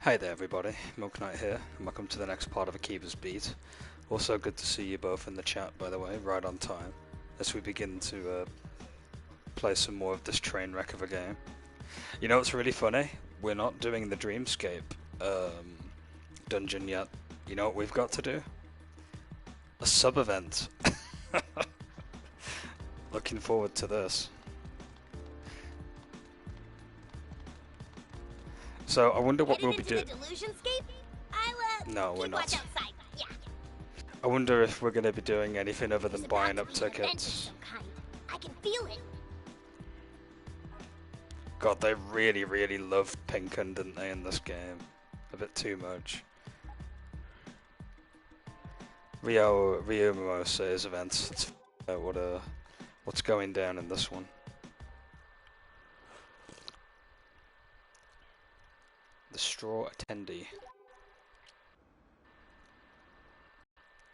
Hi there everybody, Milk Knight here, and welcome to the next part of Akiba's Beat. Also good to see you both in the chat, by the way, right on time, as we begin to play some more of this train wreck of a game. You know what's really funny? We're not doing the Dreamscape dungeon yet. You know what we've got to do? A sub-event. Looking forward to this. So I wonder what we'll be doing. No, we're not. Yeah. I wonder if we're going to be doing anything other than buying up tickets. I can feel it. God, they really loved Pinkin, didn't they, in this game? A bit too much. Rio Mimosa's events. Let's find out what's going down in this one. The straw attendee.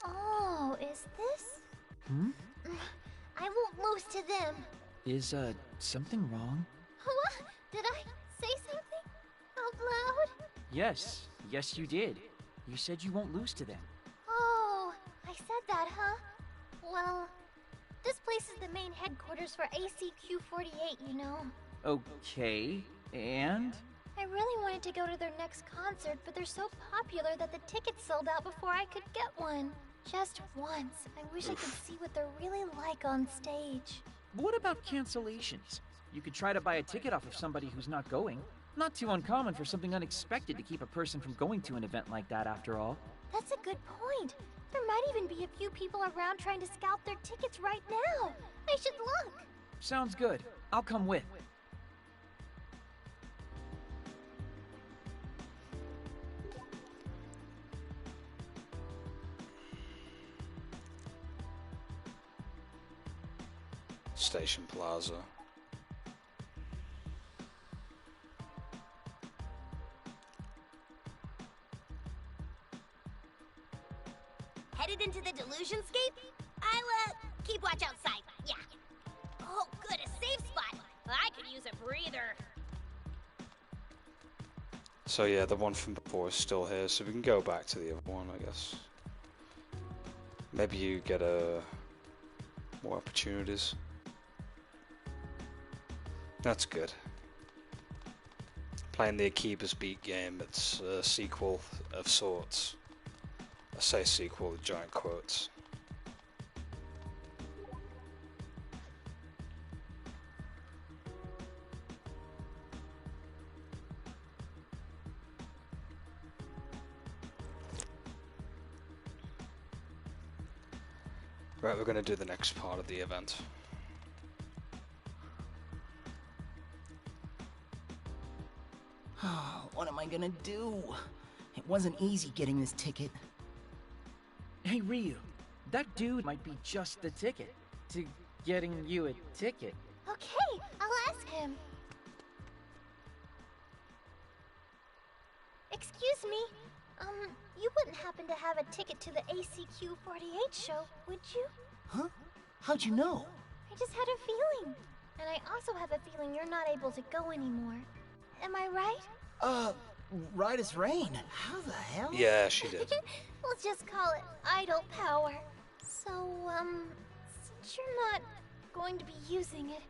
Oh, is this? I won't lose to them. Is, something wrong? What? Did I say something out loud? Yes, you did. You said you won't lose to them. Oh, I said that, huh? Well, this place is the main headquarters for ACQ-48, you know. Okay, and? I really wanted to go to their next concert, but they're so popular that the tickets sold out before I could get one. Just once. I wish I could see what they're really like on stage. What about cancellations? You could try to buy a ticket off of somebody who's not going. Not too uncommon for something unexpected to keep a person from going to an event like that, after all. That's a good point. There might even be a few people around trying to scalp their tickets right now. I should look. Sounds good. I'll come with. Station Plaza. Headed into the Delusionscape? I'll, keep watch outside. Yeah. Oh, good, a safe spot. I could use a breather. So yeah, the one from before is still here, so we can go back to the other one, I guess. Maybe you get more opportunities. That's good. Playing the Akiba's Beat game, it's a sequel of sorts. I say sequel with giant quotes. Right, we're going to do the next part of the event. What am I gonna do? It wasn't easy getting this ticket. Hey, Ryu. That dude might be just the ticket to getting you a ticket. Okay, I'll ask him. Excuse me, you wouldn't happen to have a ticket to the ACQ-48 show, would you? Huh? How'd you know? I just had a feeling. And I also have a feeling you're not able to go anymore. Am I right? Right as rain. How the hell? Yeah, she did. We'll just call it idle power. So, since you're not going to be using it,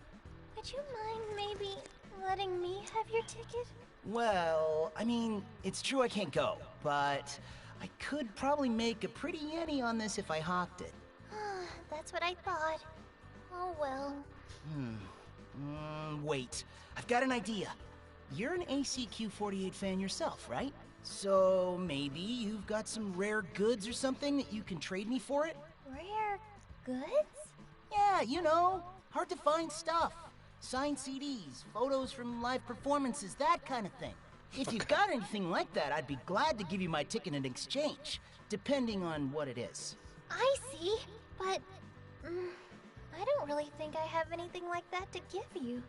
would you mind maybe letting me have your ticket? Well, I mean, it's true I can't go, but I could probably make a pretty yenny on this if I hawked it. That's what I thought. Oh well. Wait. I've got an idea. You're an ACQ-48 fan yourself, right? So maybe you've got some rare goods or something that you can trade me for it? Rare goods? Yeah, you know, hard to find stuff. Signed CDs, photos from live performances, that kind of thing. If you've got anything like that, I'd be glad to give you my ticket in exchange, depending on what it is. I see, but I don't really think I have anything like that to give you.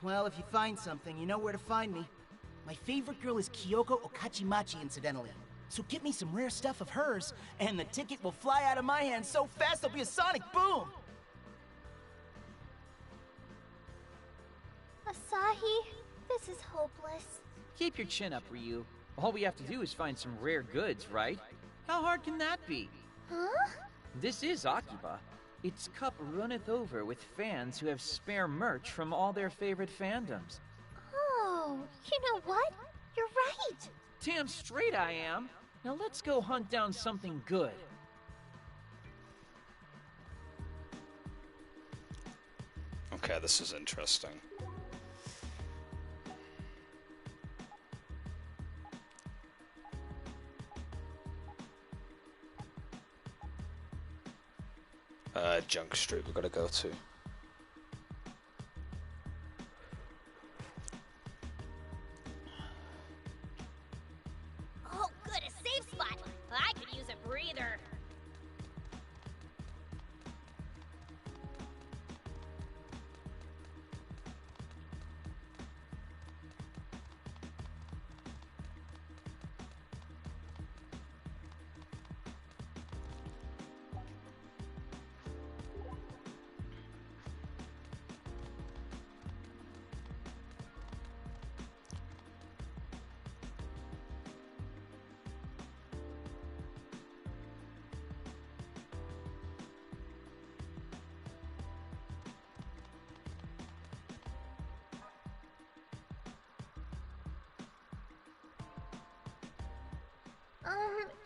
Well, if you find something, you know where to find me. My favorite girl is Kyoko Okachimachi, incidentally. So get me some rare stuff of hers, and the ticket will fly out of my hand so fast there'll be a sonic boom! Asahi, this is hopeless. Keep your chin up, Ryu. All we have to do is find some rare goods, right? How hard can that be? Huh? This is Akiba. Its cup runneth over with fans who have spare merch from all their favorite fandoms. Oh, you know what? You're right. Damn straight I am. Now let's go hunt down something good. Okay, this is interesting. Junk Street we've got to go to. Oh, good, a safe spot. I could use a breather.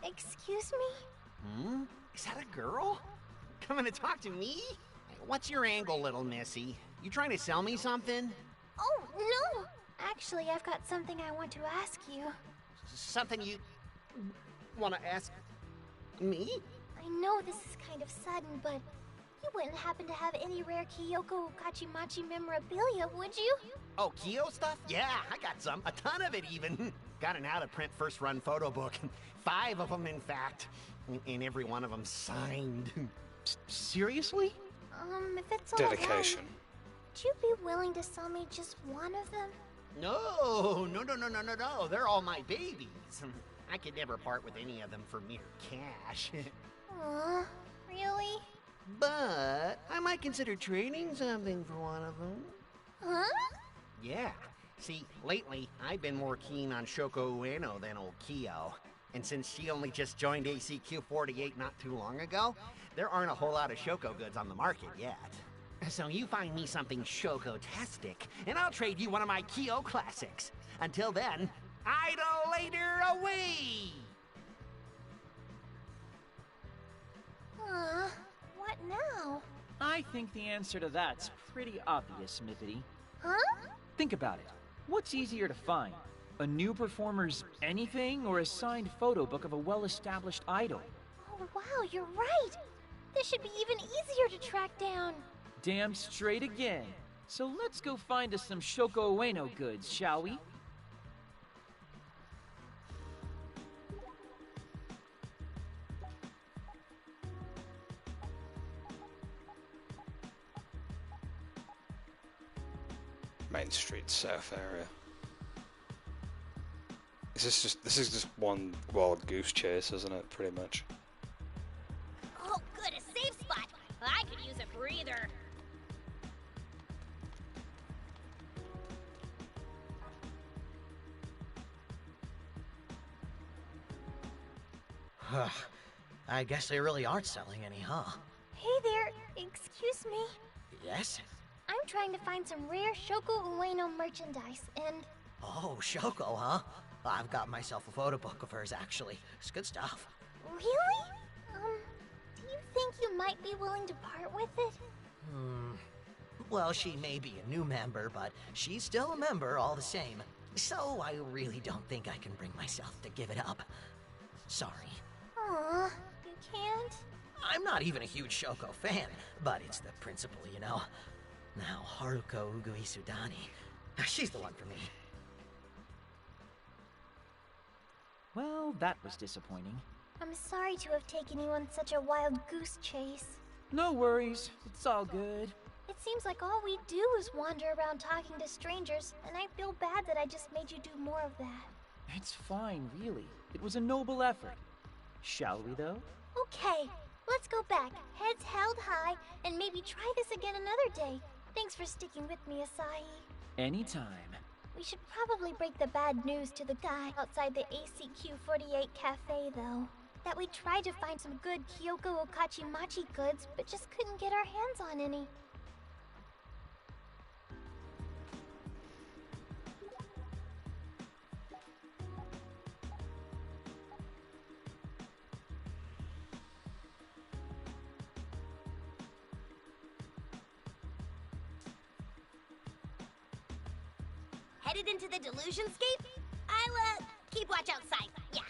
Excuse me? Is that a girl? Coming to talk to me? What's your angle, little missy? You trying to sell me something? Oh, no! Actually, I've got something I want to ask you. Something you want to ask me? I know this is kind of sudden, but you wouldn't happen to have any rare Kyoko Kachimachi memorabilia, would you? Oh, Kyo stuff? Yeah, I got some. A ton of it, even. Got an out-of-print first-run photo book. 5 of them, in fact. And every one of them signed. Seriously? If it's all Dedication. right, would you be willing to sell me just one of them? No. They're all my babies. I could never part with any of them for mere cash. Aw, really? But I might consider trading something for one of them. Huh? Yeah. See, lately, I've been more keen on Shoko Ueno than old Kyo. And since she only just joined ACQ 48 not too long ago, there aren't a whole lot of Shoko goods on the market yet. So you find me something Shoko-tastic, and I'll trade you one of my Kyo classics. Until then, idolater away! What now? I think the answer to that's pretty obvious, Mippity. Huh? Think about it. What's easier to find? A new performer's anything or a signed photo book of a well-established idol? Oh, wow, you're right! This should be even easier to track down. Damn straight again. So let's go find us some Shoko Ueno goods, shall we? Main Street South area. This is just one wild goose chase, isn't it? Pretty much. Oh, good, a safe spot. I could use a breather. I guess they really aren't selling any, huh? Hey there, excuse me. Yes? I'm trying to find some rare Shoko Ueno merchandise, and... Oh, Shoko, huh? I've got myself a photo book of hers, actually. It's good stuff. Really? Do you think you might be willing to part with it? Well, she may be a new member, but she's still a member all the same. So I really don't think I can bring myself to give it up. Sorry. Aw, you can't? I'm not even a huge Shoko fan, but it's the principle, you know. Now, Haruko Ugui Sudani. She's the one for me. Well, that was disappointing. I'm sorry to have taken you on such a wild goose chase. No worries. It's all good. It seems like all we do is wander around talking to strangers, and I feel bad that I just made you do more of that. It's fine, really. It was a noble effort. Shall we, though? Okay, let's go back, heads held high, and maybe try this again another day. Thanks for sticking with me, Asahi. Anytime. We We should probably break the bad news to the guy outside the ACQ-48 cafe, though. That we tried to find some good Kyoko Okachimachi goods, but just couldn't get our hands on any. Headed into the Delusionscape? I'll, keep watch outside, yeah.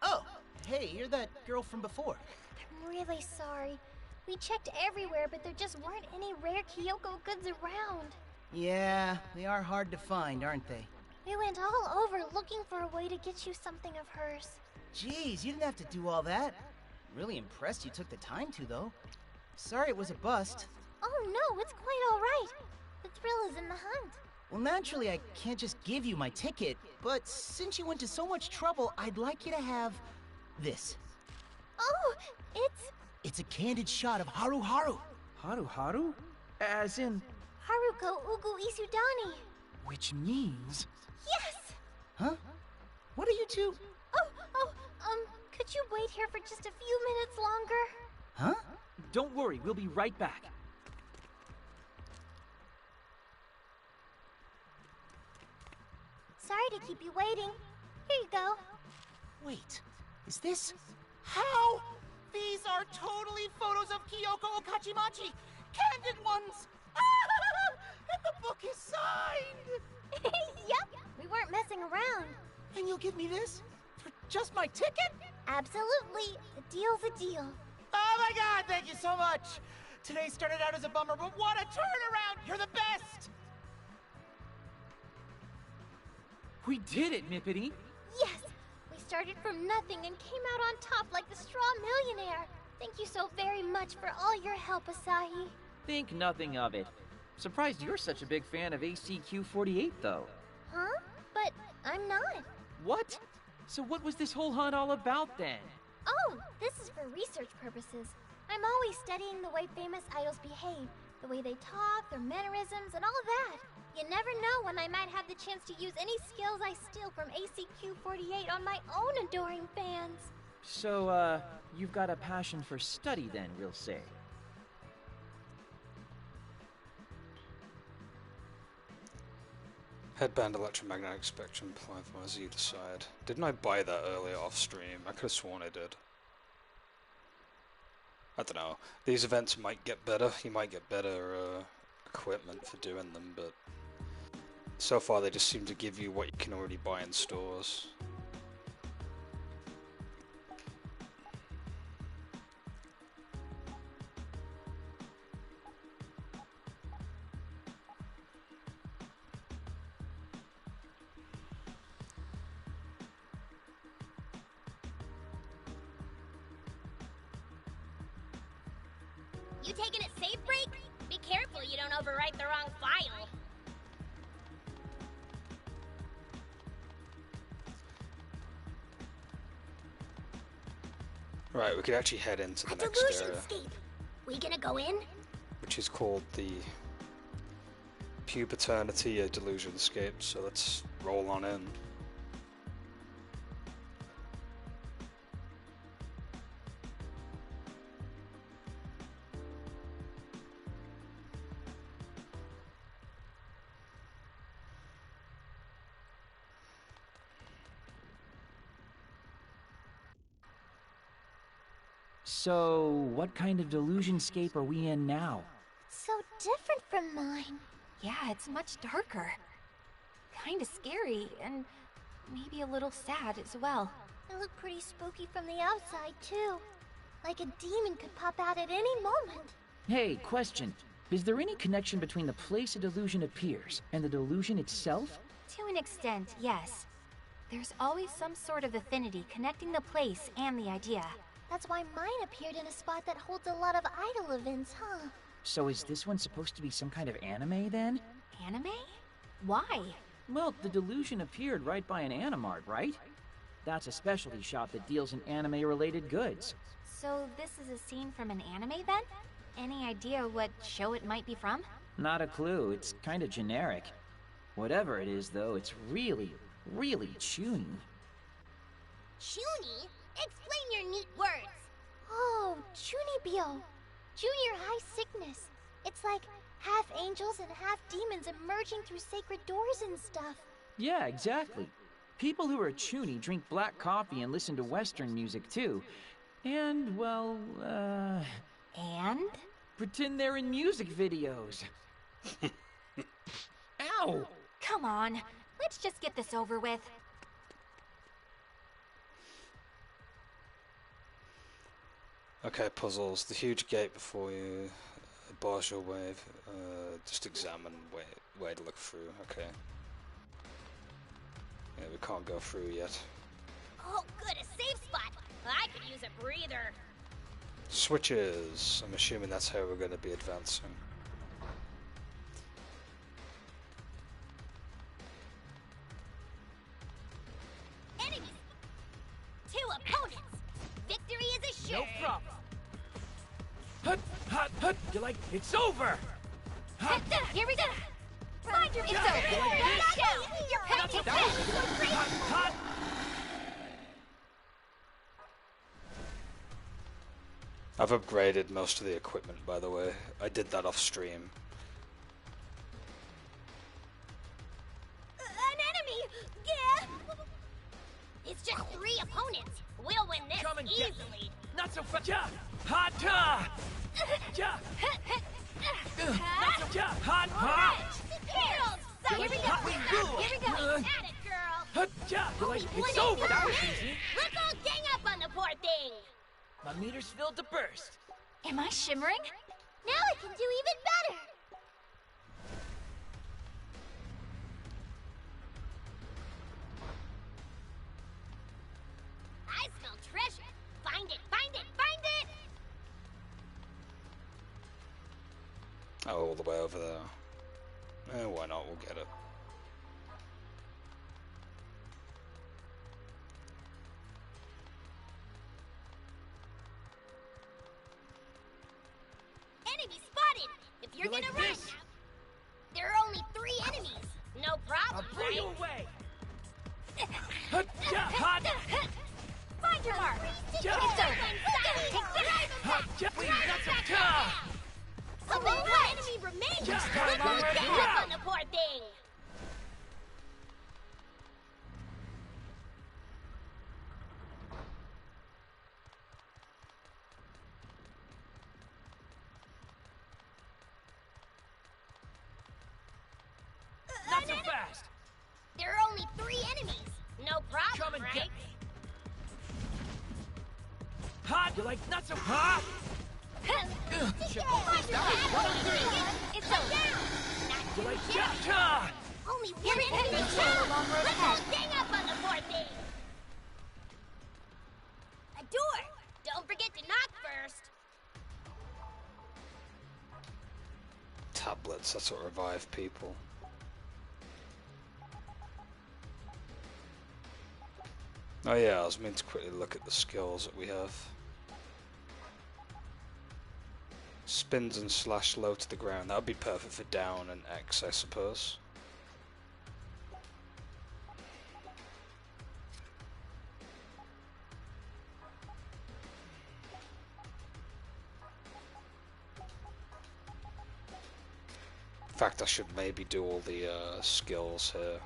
Oh, hey, you're that girl from before. I'm really sorry. We checked everywhere, but there just weren't any rare Kyoko goods around. Yeah, they are hard to find, aren't they? We went all over looking for a way to get you something of hers. Jeez, you didn't have to do all that. Really impressed you took the time to, though. Sorry it was a bust. Oh no, it's quite all right. The thrill is in the hunt. Well, naturally, I can't just give you my ticket, but since you went to so much trouble, I'd like you to have this. Oh, It's a candid shot of Haru Haru. Haru Haru? As in, Haruko Ugu Isudani. which means... Yes! Huh? What are you two? Could you wait here for just a few minutes longer? Huh? Don't worry, we'll be right back. Sorry to keep you waiting. Here you go. Wait, is this... How? These are totally photos of Kyoko Okachimachi! Candid ones! And the book is signed! Yep, we weren't messing around. And you'll give me this? For just my ticket? Absolutely. A deal's a deal. Oh my god, thank you so much! Today started out as a bummer, but what a turnaround! You're the best! We did it, Mippity! Yes! We started from nothing and came out on top like the straw millionaire. Thank you so very much for all your help, Asahi. Think nothing of it. Surprised you're such a big fan of ACQ-48, though. Huh? But I'm not. What? So what was this whole hunt all about, then? Oh, this is for research purposes. I'm always studying the way famous idols behave, the way they talk, their mannerisms, and all that. You never know when I might have the chance to use any skills I steal from ACQ-48 on my own adoring fans. So, you've got a passion for study, then, we'll say. Headband electromagnetic spectrum plasmas either side. Didn't I buy that earlier off stream? I could have sworn I did. I don't know. These events might get better. You might get better equipment for doing them, but so far they just seem to give you what you can already buy in stores. You taking a safe break? Be careful you don't overwrite the wrong file. Right, we could actually head into the A next area, Delusionscape. We gonna go in? which is called the Pubeternity Delusionscape, so let's roll on in. So, what kind of delusionscape are we in now? So different from mine. Yeah, it's much darker. Kinda scary, and maybe a little sad as well. It looked pretty spooky from the outside, too. Like a demon could pop out at any moment. Hey, question. Is there any connection between the place a delusion appears and the delusion itself? To an extent, yes. There's always some sort of affinity connecting the place and the idea. That's why mine appeared in a spot that holds a lot of idol events, huh? So is this one supposed to be some kind of anime then? Anime? Why? Well, the Delusion appeared right by an Animart, right? That's a specialty shop that deals in anime-related goods. So this is a scene from an anime then? Any idea what show it might be from? Not a clue, it's kind of generic. Whatever it is, though, it's really, really chuny. Chuny? Explain your neat words. Oh, Chunibyo. Junior high sickness. It's like half angels and half demons emerging through sacred doors and stuff. Yeah, exactly. People who are chuny drink black coffee and listen to Western music, too. And, well, And? pretend they're in music videos. Ow! Come on, let's just get this over with. Okay, puzzles. The huge gate before you bars your way. Just examine way to look through. Okay. Yeah, we can't go through yet. Oh, good, a safe spot. I could use a breather. Switches. I'm assuming that's how we're going to be advancing. Enemies. 2 opponents. Victory is assured. No problem. Hut, hut, hut! You're like, it's over! Hut, Here we go! Find your yeah, it's over! you like this? You're That's hurting that was hut, hut! I've upgraded most of the equipment, by the way. I did that off stream. An enemy! Yeah! It's just 3 opponents. We'll win this Come and get me. easily. Not so fast! Ja! Hot! Ja! Ja! Not so ja! Hot! Hot! Here we go. Here we go. At it, girl. Hut, ja! You're like, it's What over! is That was it? easy! Let's all gang up on the poor thing. My meter's filled to burst. Am I shimmering? Now I can do even better. I smell treasure. Find it, find it, find it! Oh, all the way over there. Eh, why not? We'll get it. Enemy spotted! If you're You like gonna run this? now, there are only 3 enemies. No problem, I'll blow you right? away! Hut, ja! Hot! Find your mark. Ja! Hot! Ja! Please, not so ja! Only 1 enemy remains. Just Let's come on, all right gang around. up on the poor thing. Not so fast! There are only 3 enemies. No problem, Come and right? get me! Hot! You're like, not so hot! It's over. You're like, ja! Ja! Only 1 enemy. There's still a long road Let's all ahead. gang up on the poor thing. A door. Don't forget to knock first. Tablets, that's what revive people. Oh yeah, I was meant to quickly look at the skills that we have. Spins and slash low to the ground. That would be perfect for down and X, I suppose. In fact, I should maybe do all the skills here.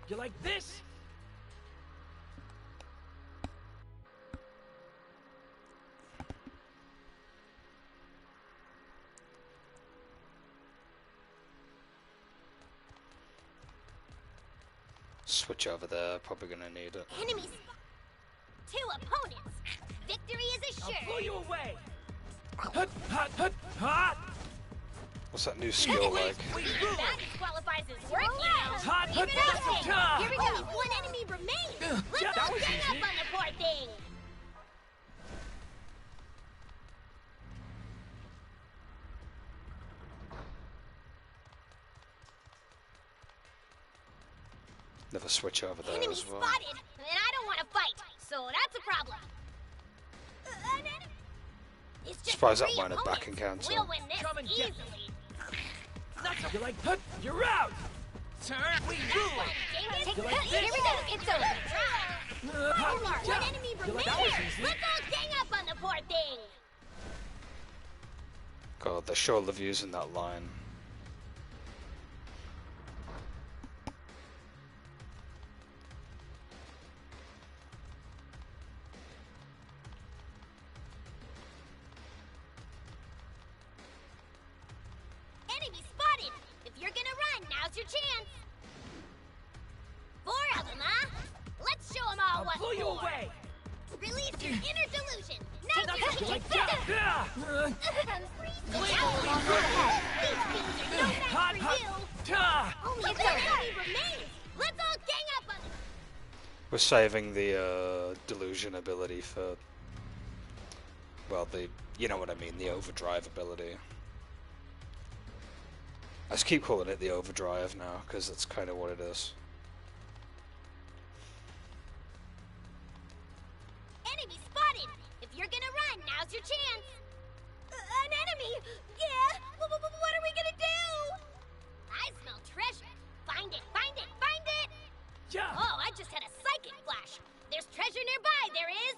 You like this? Switch over there, probably gonna need it. Enemies. two opponents. Victory is assured. I'll blow you away. Hut, hut, hut, hut. What's that new skill like? That disqualifies his work, you know. Hot, hot, Keep it up, hot, Jake. hot. Here we go. Only one enemy remains. Let's that all was gang up easy. on the poor thing. Never switch over there Enemy as well. spotted, and I don't want to fight, so that's a problem. An enemy. It's just Surprised that three minor back opponents. encounter. We'll win this Come and get easily. Not so. You're like, hut, you're out. Turn, we rule. Take You like Here this? we go. It's over. Only one enemy You like remains. that was easy. Let's all gang up on the poor thing. God, they sure love using that line. Enemy spotted. If you're gonna run, now's your chance. Four of them, huh? Let's show them all I'll what blow you for. away. Release your inner delusion. Now Not you're so. You're kicking like, back. yeah. These beams are no match Hot, for hot, you. ta. Only one enemy remains. Let's all gang up on We're saving the delusion ability for, well, you know what I mean, the overdrive ability. I just keep calling it the overdrive now, because that's kind of what it is. Enemy spotted. If you're gonna run, now's your chance. An enemy. Yeah. What are we gonna do? I smell treasure. Find it. Find it. Find it. Yeah. Oh, I just had a psychic flash. There's treasure nearby. There is.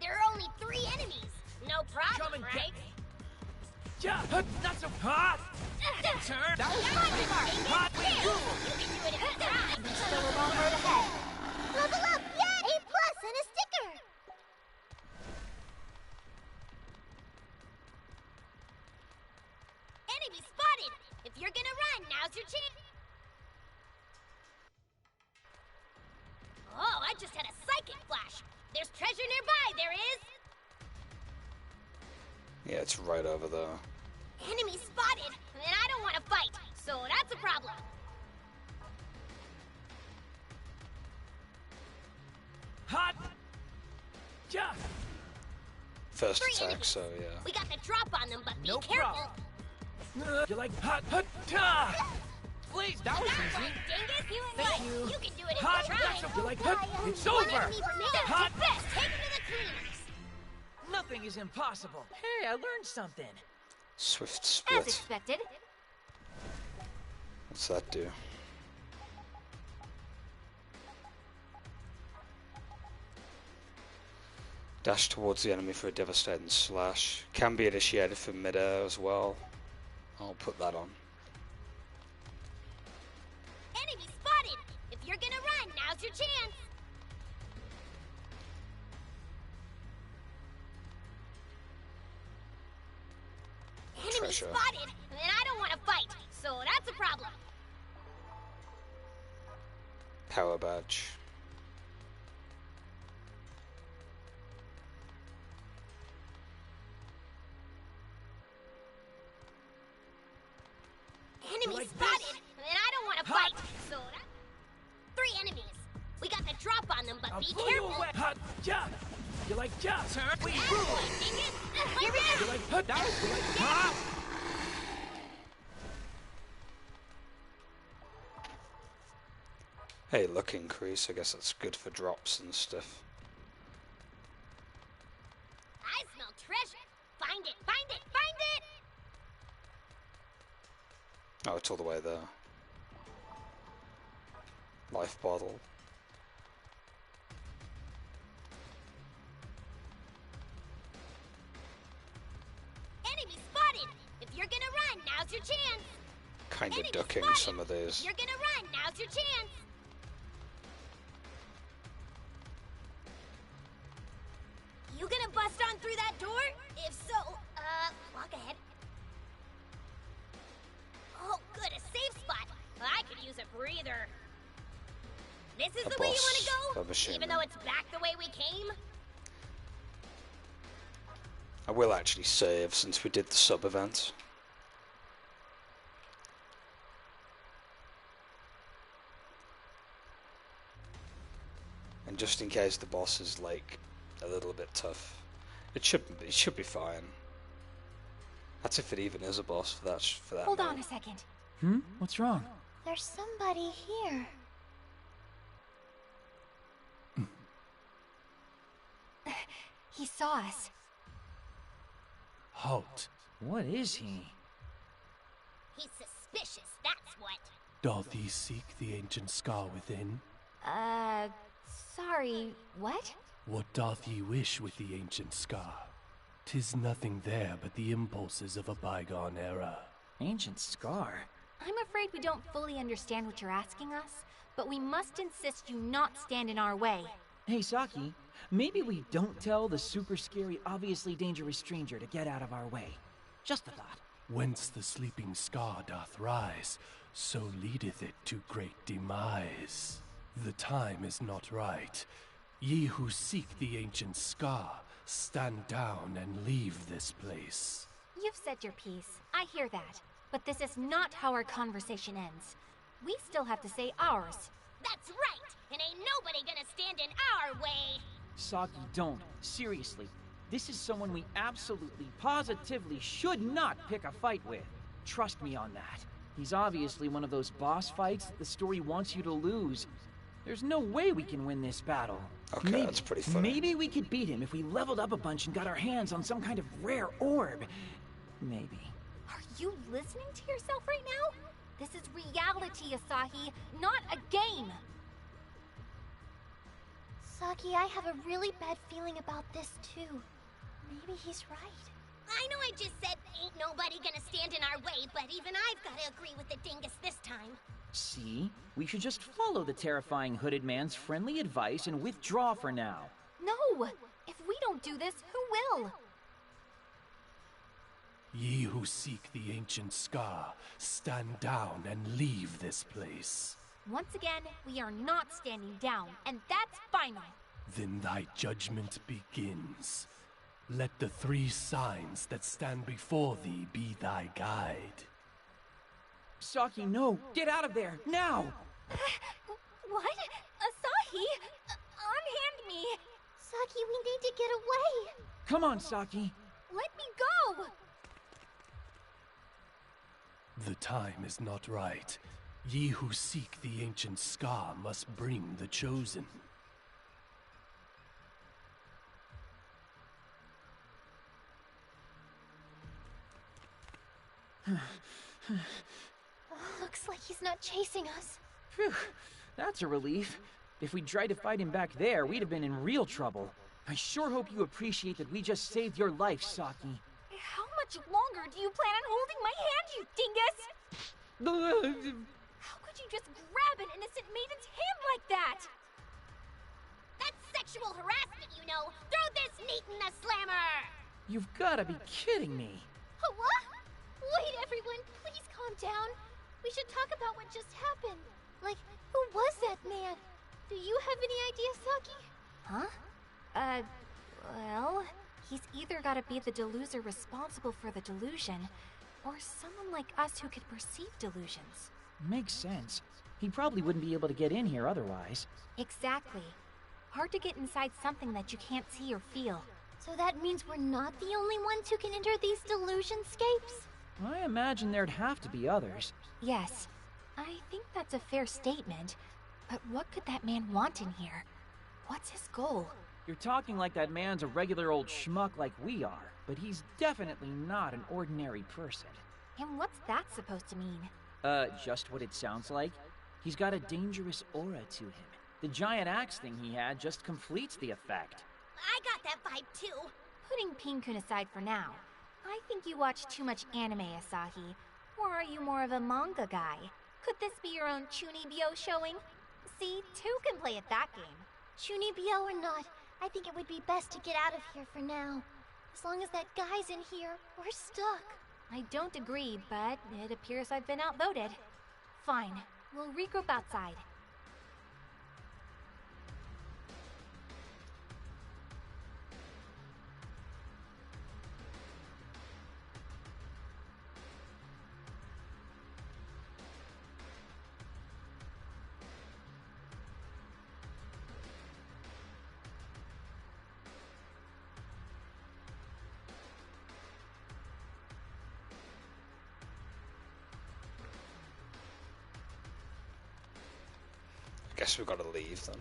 There are only 3 enemies. No Come problem, and get right? Yeah. Hut, not so hot. Turn. That was hot. We rule. You can do it if you try. Still a long road ahead. Level up! Yay! A plus and a sticker! Enemy spotted! If you're gonna run, now's your chance. Oh, I just had a psychic flash. There's treasure nearby, there is. Yeah, it's right over there. Enemy spotted, and I don't want to fight, so that's a problem. Hot. Yeah. First 3 attack, enemies. so yeah. We got the drop on them, but be No careful. problem. You're like, hot, hut, ta. Please, that was That's easy. right, dingus. You Thank what? you. You can do it if Hot, you try. that's so. You're like, hut, it's One over. enemy remains. Hot. Best, take him to the cleaners. Nothing is impossible. Hey, I learned something. Swift As split. expected. What's that do? Dash towards the enemy for a devastating slash. Can be initiated from midair as well. I'll put that on. Enemy spotted. If you're gonna run, now's your chance. Enemy Treasure. spotted, and I don't want to fight, so that's a problem. Power badge. Enemy like spotted, this? and I don't want to Hot. fight, so that... 3 enemies. We got the drop on them, but I'll be blow careful. you away. Hot, yeah. You're like, yeah. Turn. We That's rule. right, dingus. You're like, hut, that was like, hot. Hey, luck increase. I guess that's good for drops and stuff. I smell treasure. Find it, find it, find it! Oh, it's all the way there. Life bottle. Enemy spotted. If you're gonna run, now's your chance. Kind of Enemy ducking spotted. some of If these. you're gonna run, now's your chance. You gonna bust on through that door? If so, walk ahead. use a breather. This is A the way you boss want to of a go? shaman. Even though it's back the way we came? I will actually save since we did the sub event. And just in case the boss is like a little bit tough, it should be fine. That's if it even is a boss for that. Hold mode. on a second. What's wrong? There's somebody here. He saw us. Halt. What is he? He's suspicious, that's what. Doth he seek the ancient scar within? Sorry, what? What doth ye wish with the ancient scar? 'Tis nothing there but the impulses of a bygone era. Ancient scar? I'm afraid we don't fully understand what you're asking us, but we must insist you not stand in our way. Hey, Saki, maybe we don't tell the super scary, obviously dangerous stranger to get out of our way. Just a thought. Whence the sleeping scar doth rise, so leadeth it to great demise. The time is not right. Ye who seek the ancient scar, stand down and leave this place. You've said your piece. I hear that. But this is not how our conversation ends. We still have to say ours. That's right! And ain't nobody gonna stand in our way! Saki, don't. Seriously. This is someone we absolutely, positively should not pick a fight with. Trust me on that. He's obviously one of those boss fights that the story wants you to lose. There's no way we can win this battle. Okay, that's pretty funny. Maybe we could beat him if we leveled up a bunch and got our hands on some kind of rare orb. Maybe. Are you listening to yourself right now? This is reality, Asahi, not a game. Saki, I have a really bad feeling about this too. Maybe he's right. I know I just said ain't nobody gonna stand in our way, but even I've gotta agree with the dingus this time. See? We should just follow the terrifying hooded man's friendly advice and withdraw for now. No! If we don't do this, who will? Ye who seek the ancient scar, stand down and leave this place. Once again, we are not standing down, and that's final. Then thy judgment begins. Let the 3 signs that stand before thee be thy guide. Saki, no! Get out of there! Now! What? Asahi? Unhand me! Saki, we need to get away. Come on, Saki! Let me go! The time is not right. Ye who seek the ancient scar must bring the chosen. Looks like he's not chasing us. Phew, that's a relief. If we'd tried to fight him back there, we'd have been in real trouble. I sure hope you appreciate that we just saved your life, Saki. How much longer do you plan on holding my hand, you dingus? How could you just grab an innocent maiden's hand like that? That's sexual harassment, you know! Throw this meat in the slammer! You've gotta be kidding me. What? Wait, everyone, please calm down. We should talk about what just happened. Like, who was that man? Do you have any idea, Saki? Huh? Well, he's either gotta be the deluser responsible for the delusion, or someone like us who could perceive delusions. Makes sense. He probably wouldn't be able to get in here otherwise. Exactly. Hard to get inside something that you can't see or feel. So that means we're not the only ones who can enter these delusionscapes? I imagine there'd have to be others. Yes, I think that's a fair statement. But what could that man want in here? What's his goal? You're talking like that man's a regular old schmuck like we are, but he's definitely not an ordinary person. And what's that supposed to mean? Just what it sounds like. He's got a dangerous aura to him. The giant axe thing he had just completes the effect. I got that vibe too. Putting Pin-kun aside for now, I think you watch too much anime, Asahi. Or are you more of a manga guy? Could this be your own Chunibyo showing? See, 2 can play at that game. Chunibyo or not, I think it would be best to get out of here for now. As long as that guy's in here, we're stuck. I don't agree, but it appears I've been outvoted. Fine, We'll regroup outside. Guess we've got to leave then.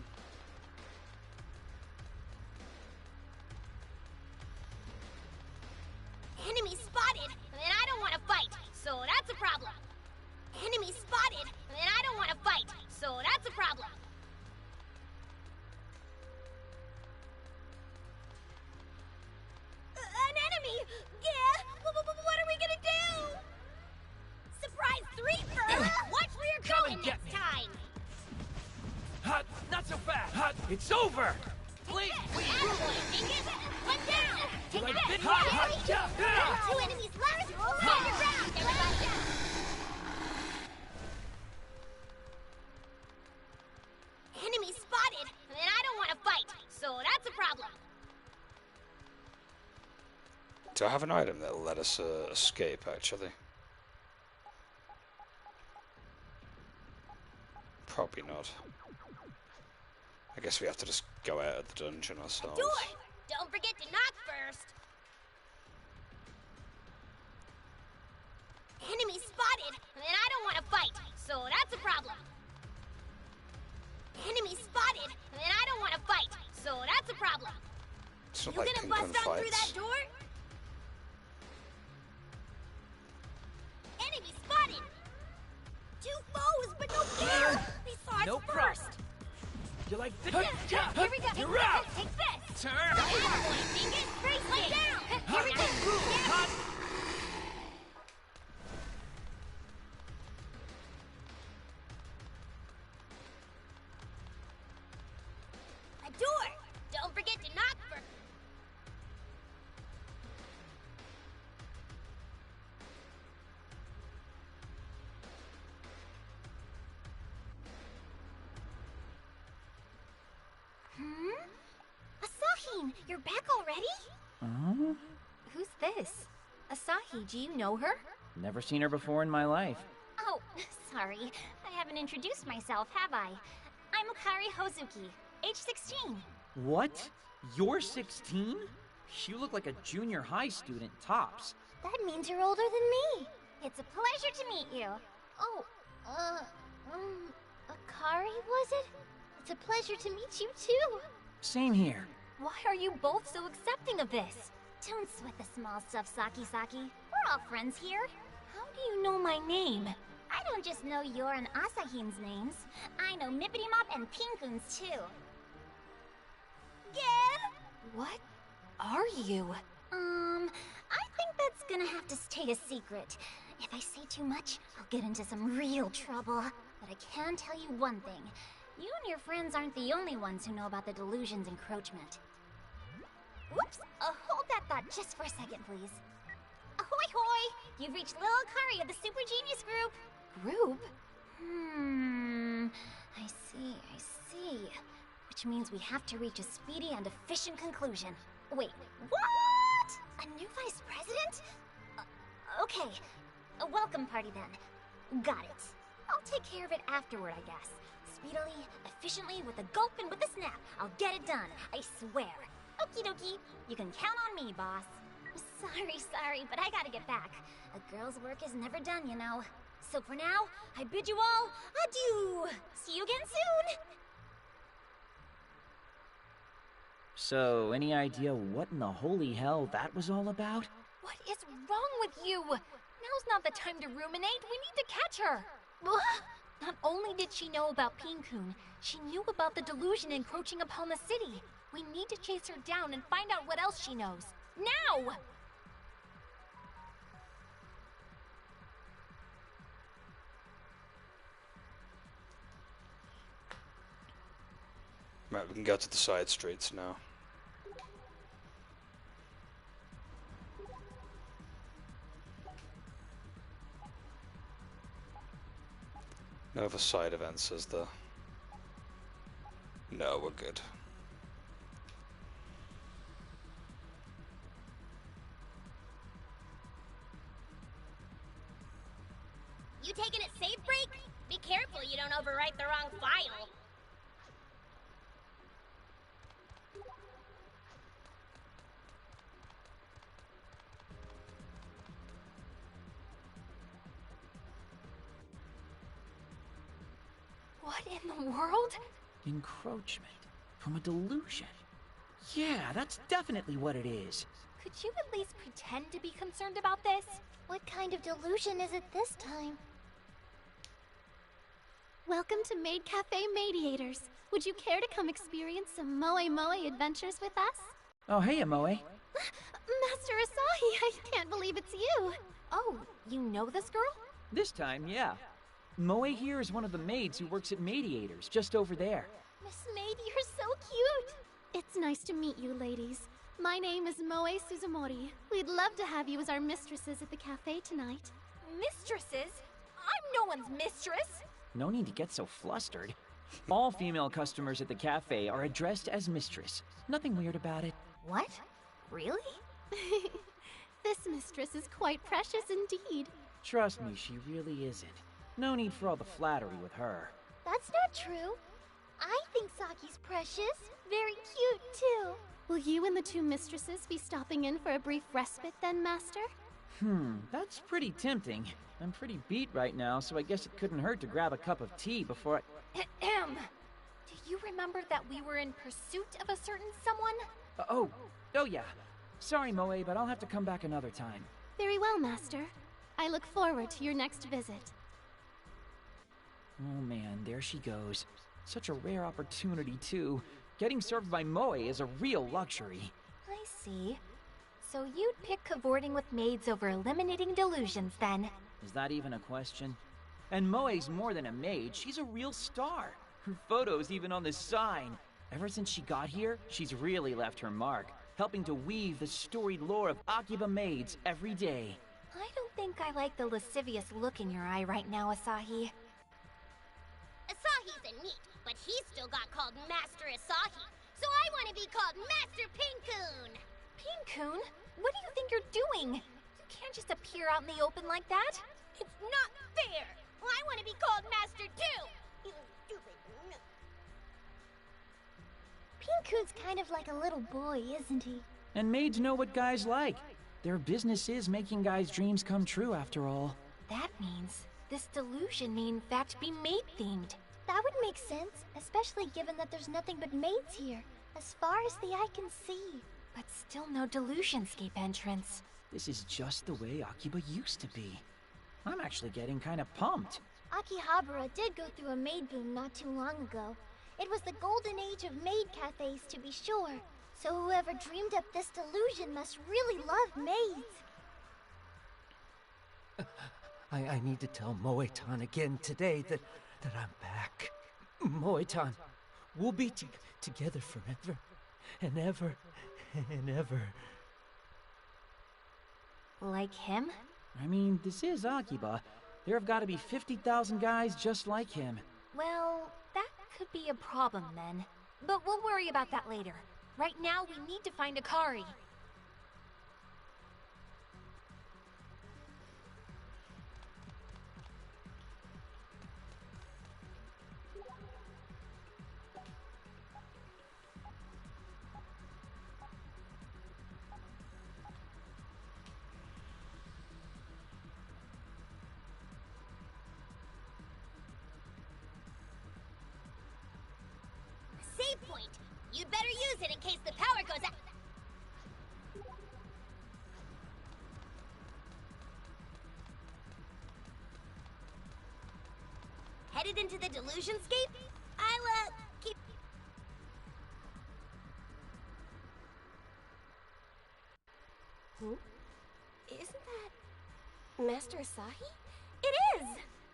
Enemy spotted, and I don't want to fight, so that's a problem. Enemy spotted, and I don't want to fight, so that's a problem. An enemy! Yeah! What are we gonna do? Surprise threefer! Watch where you're Come going and get next me. time! Hot, not so fast. Hot, it's over. Please, please. One down! Take Like this! this. Hot, hot, yeah, yeah. Two enemies left! Stand your ground, everybody! Enemy spotted, and I don't want to fight, so that's a problem. Do I have an item that'll let us escape, actually? Probably not. I guess we have to just go out of the dungeon ourselves. Door! Don't forget to knock first! Enemy spotted, and I don't want to fight, so that's a problem. Enemy spotted, and I don't want to fight, so that's a problem. It's not You like gonna ping-pong bust on through that fights. door? Enemy spotted! Two foes, but no kill! They saw us No first! problem. You like this? Here we go. You're out. Take this. Turn. Lay down! Here we go. Hot. A door! Don't forget to knock first! Asahi, you're back already? Who's this? Asahi, do you know her? Never seen her before in my life. Oh, sorry. I haven't introduced myself, have I? I'm Akari Hozuki, age 16. What? You're 16? You look like a junior high student, tops. That means you're older than me. It's a pleasure to meet you. Oh, Akari, was it? It's a pleasure to meet you, too. Same here. Why are you both so accepting of this? Don't sweat the small stuff, Saki. We're all friends here. How do you know my name? I don't just know your and Asahin's names. I know Mippity Mop and Pinkun's, too. Yeah? What are you? I think that's gonna have to stay a secret. If I say too much, I'll get into some real trouble. But I can tell you one thing. You and your friends aren't the only ones who know about the delusion's encroachment. Whoops! Hold that thought just for a second, please. Ahoy hoy! You've reached Lil Akari of the Super Genius Group! Group? I see. Which means we have to reach a speedy and efficient conclusion. Wait, what? A new vice president? Okay. A welcome party then. Got it. I'll take care of it afterward, I guess. Speedily, efficiently, with a gulp and with a snap. I'll get it done, I swear. Okie dokie. You can count on me, boss. Sorry, but I gotta get back. A girl's work is never done, you know. So for now, I bid you all adieu. See you again soon. So, any idea what in the holy hell that was all about? What is wrong with you? Now's not the time to ruminate. We need to catch her. Not only did she know about Pinkun, she knew about the delusion encroaching upon the city. We need to chase her down and find out what else she knows. Now! Right, we can go to the side streets now. No other side events, is there? No, we're good. You taking a safe break? Be careful you don't overwrite the wrong file. What in the world? Encroachment from a delusion. Yeah, that's definitely what it is. Could you at least pretend to be concerned about this? What kind of delusion is it this time? Welcome to Maid Cafe Mediators. Would you care to come experience some Moe Moe adventures with us? Oh, hey, Moe. Master Asahi, I can't believe it's you. Oh, you know this girl? This time, yeah. Moe here is one of the maids who works at Mediators, just over there. Miss Maid, you're so cute! It's nice to meet you, ladies. My name is Moe Suzumori. We'd love to have you as our mistresses at the cafe tonight. Mistresses? I'm no one's mistress! No need to get so flustered. All female customers at the cafe are addressed as mistress. Nothing weird about it. What? Really? This mistress is quite precious indeed. Trust me, she really isn't. No need for all the flattery with her. That's not true. I think Saki's precious. Very cute, too. Will you and the two mistresses be stopping in for a brief respite then, Master? That's pretty tempting. I'm pretty beat right now, so I guess it couldn't hurt to grab a cup of tea before I... Ahem. Do you remember that we were in pursuit of a certain someone? Oh yeah. Sorry, Moe, but I'll have to come back another time. Very well, Master. I look forward to your next visit. Oh man, there she goes. Such a rare opportunity, too. Getting served by Moe is a real luxury. I see. So you'd pick cavorting with maids over eliminating delusions, then? Is that even a question? And Moe's more than a maid, she's a real star. Her photo's even on the sign. Ever since she got here, she's really left her mark, helping to weave the storied lore of Akiba maids every day. I don't think I like the lascivious look in your eye right now, Asahi. Asahi's a neat, but he's still got called Master Asahi, so I want to be called Master Pinkoon. Pinkoon? What do you think you're doing? You can't just appear out in the open like that. It's not fair. Well, I want to be called Master too. You stupid. Pinkoon's kind of like a little boy, isn't he? And maids know what guys like. Their business is making guys' dreams come true, after all. That means this delusion may in fact be maid-themed. That would make sense, especially given that there's nothing but maids here, as far as the eye can see. But still no delusionscape entrance. This is just the way Akiba used to be. I'm actually getting kind of pumped. Akihabara did go through a maid boom not too long ago. It was the golden age of maid cafes, to be sure. So whoever dreamed up this delusion must really love maids. I need to tell Moe-tan again today that I'm back. Moe-tan, we'll be together forever and ever and ever. Like him? I mean, this is Akiba. There have got to be 50,000 guys just like him. Well, that could be a problem then. But we'll worry about that later. Right now, we need to find Akari. Save point. You'd better use it in case the power goes out. Headed into the delusionscape? I'll, keep... Isn't that Master Asahi? It is!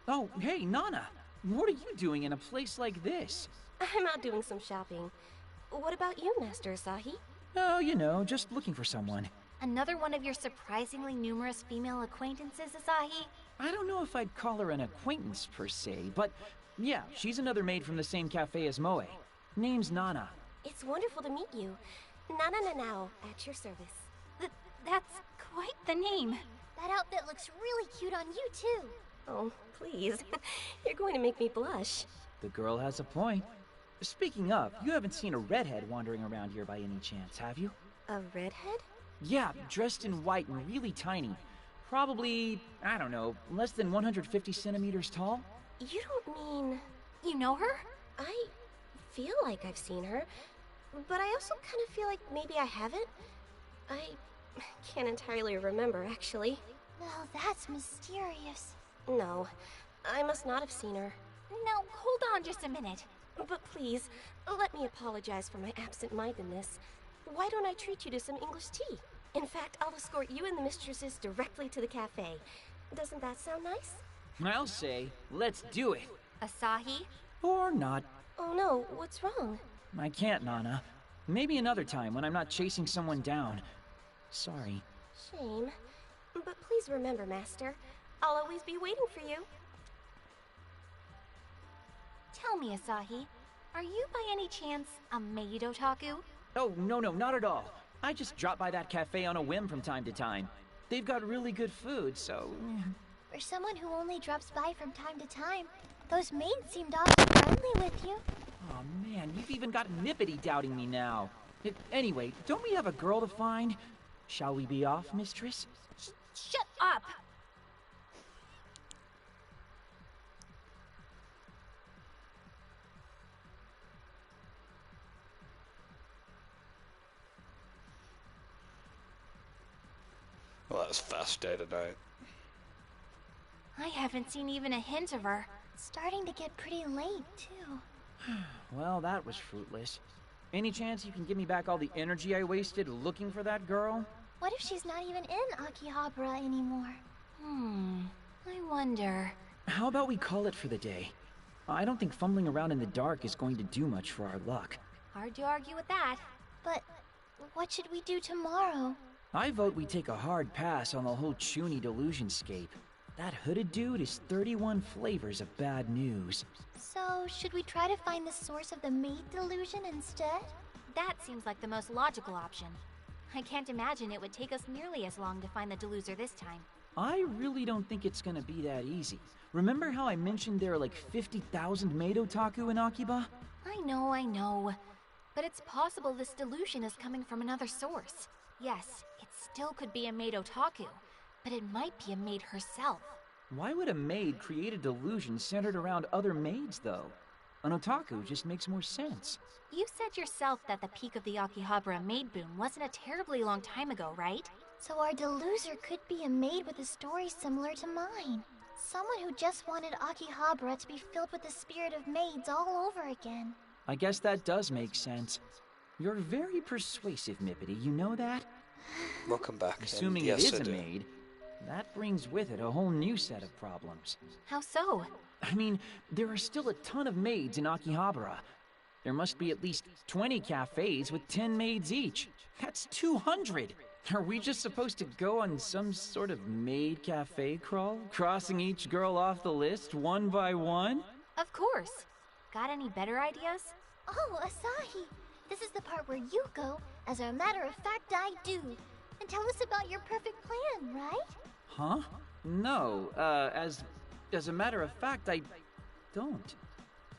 Oh, hey, Nana. What are you doing in a place like this? I'm out doing some shopping. What about you, Master Asahi? Oh, you know, just looking for someone. Another one of your surprisingly numerous female acquaintances, Asahi? I don't know if I'd call her an acquaintance per se, but yeah, she's another maid from the same cafe as Moe. Name's Nana. It's wonderful to meet you. Nana Nanao, at your service. That's quite the name. That outfit looks really cute on you, too. Oh, please. You're going to make me blush. The girl has a point. Speaking of, you haven't seen a redhead wandering around here by any chance, have you? A redhead? Yeah, dressed in white and really tiny. Probably, I don't know, less than 150 centimeters tall? You don't mean... You know her? I feel like I've seen her, but I also kind of feel like maybe I haven't. I can't entirely remember, actually. Well, that's mysterious. No, I must not have seen her. No, hold on just a minute. But please, let me apologize for my absent-mindedness. Why don't I treat you to some English tea? In fact, I'll escort you and the mistresses directly to the cafe. Doesn't that sound nice? I'll say, let's do it. Asahi? Or not. Oh no, what's wrong? I can't, Nana. Maybe another time when I'm not chasing someone down. Sorry. Shame. But please remember, Master, I'll always be waiting for you. Tell me, Asahi, are you by any chance a maid otaku? Oh, no, not at all. I just drop by that cafe on a whim from time to time. They've got really good food, so... For someone who only drops by from time to time, those maids seemed awfully friendly with you. Oh man, you've even got Nippity doubting me now. Anyway, don't we have a girl to find? Shall we be off, mistress? Shut up! Well, that was fast day tonight. I haven't seen even a hint of her. It's starting to get pretty late, too. Well, that was fruitless. Any chance you can give me back all the energy I wasted looking for that girl? What if she's not even in Akihabara anymore? I wonder. How about we call it for the day? I don't think fumbling around in the dark is going to do much for our luck. Hard to argue with that. But what should we do tomorrow? I vote we take a hard pass on the whole Chuny delusionscape. That hooded dude is 31 flavors of bad news. So, should we try to find the source of the maid delusion instead? That seems like the most logical option. I can't imagine it would take us nearly as long to find the deluser this time. I really don't think it's gonna be that easy. Remember how I mentioned there are like 50,000 maid otaku in Akiba? I know. But it's possible this delusion is coming from another source. Yes, it still could be a maid otaku, but it might be a maid herself. Why would a maid create a delusion centered around other maids, though? An otaku just makes more sense. You said yourself that the peak of the Akihabara maid boom wasn't a terribly long time ago, right? So our deluser could be a maid with a story similar to mine. Someone who just wanted Akihabara to be filled with the spirit of maids all over again. I guess that does make sense. You're very persuasive, Mippity, you know that? Welcome back. Assuming yes, it is I a do. maid, that brings with it a whole new set of problems. How so? I mean, there are still a ton of maids in Akihabara. There must be at least 20 cafes with 10 maids each. That's 200! Are we just supposed to go on some sort of maid cafe crawl? Crossing each girl off the list one by one? Of course. Got any better ideas? Oh, Asahi! This is the part where you go, as a matter of fact I do. And tell us about your perfect plan, right? Huh? No, as a matter of fact, I don't.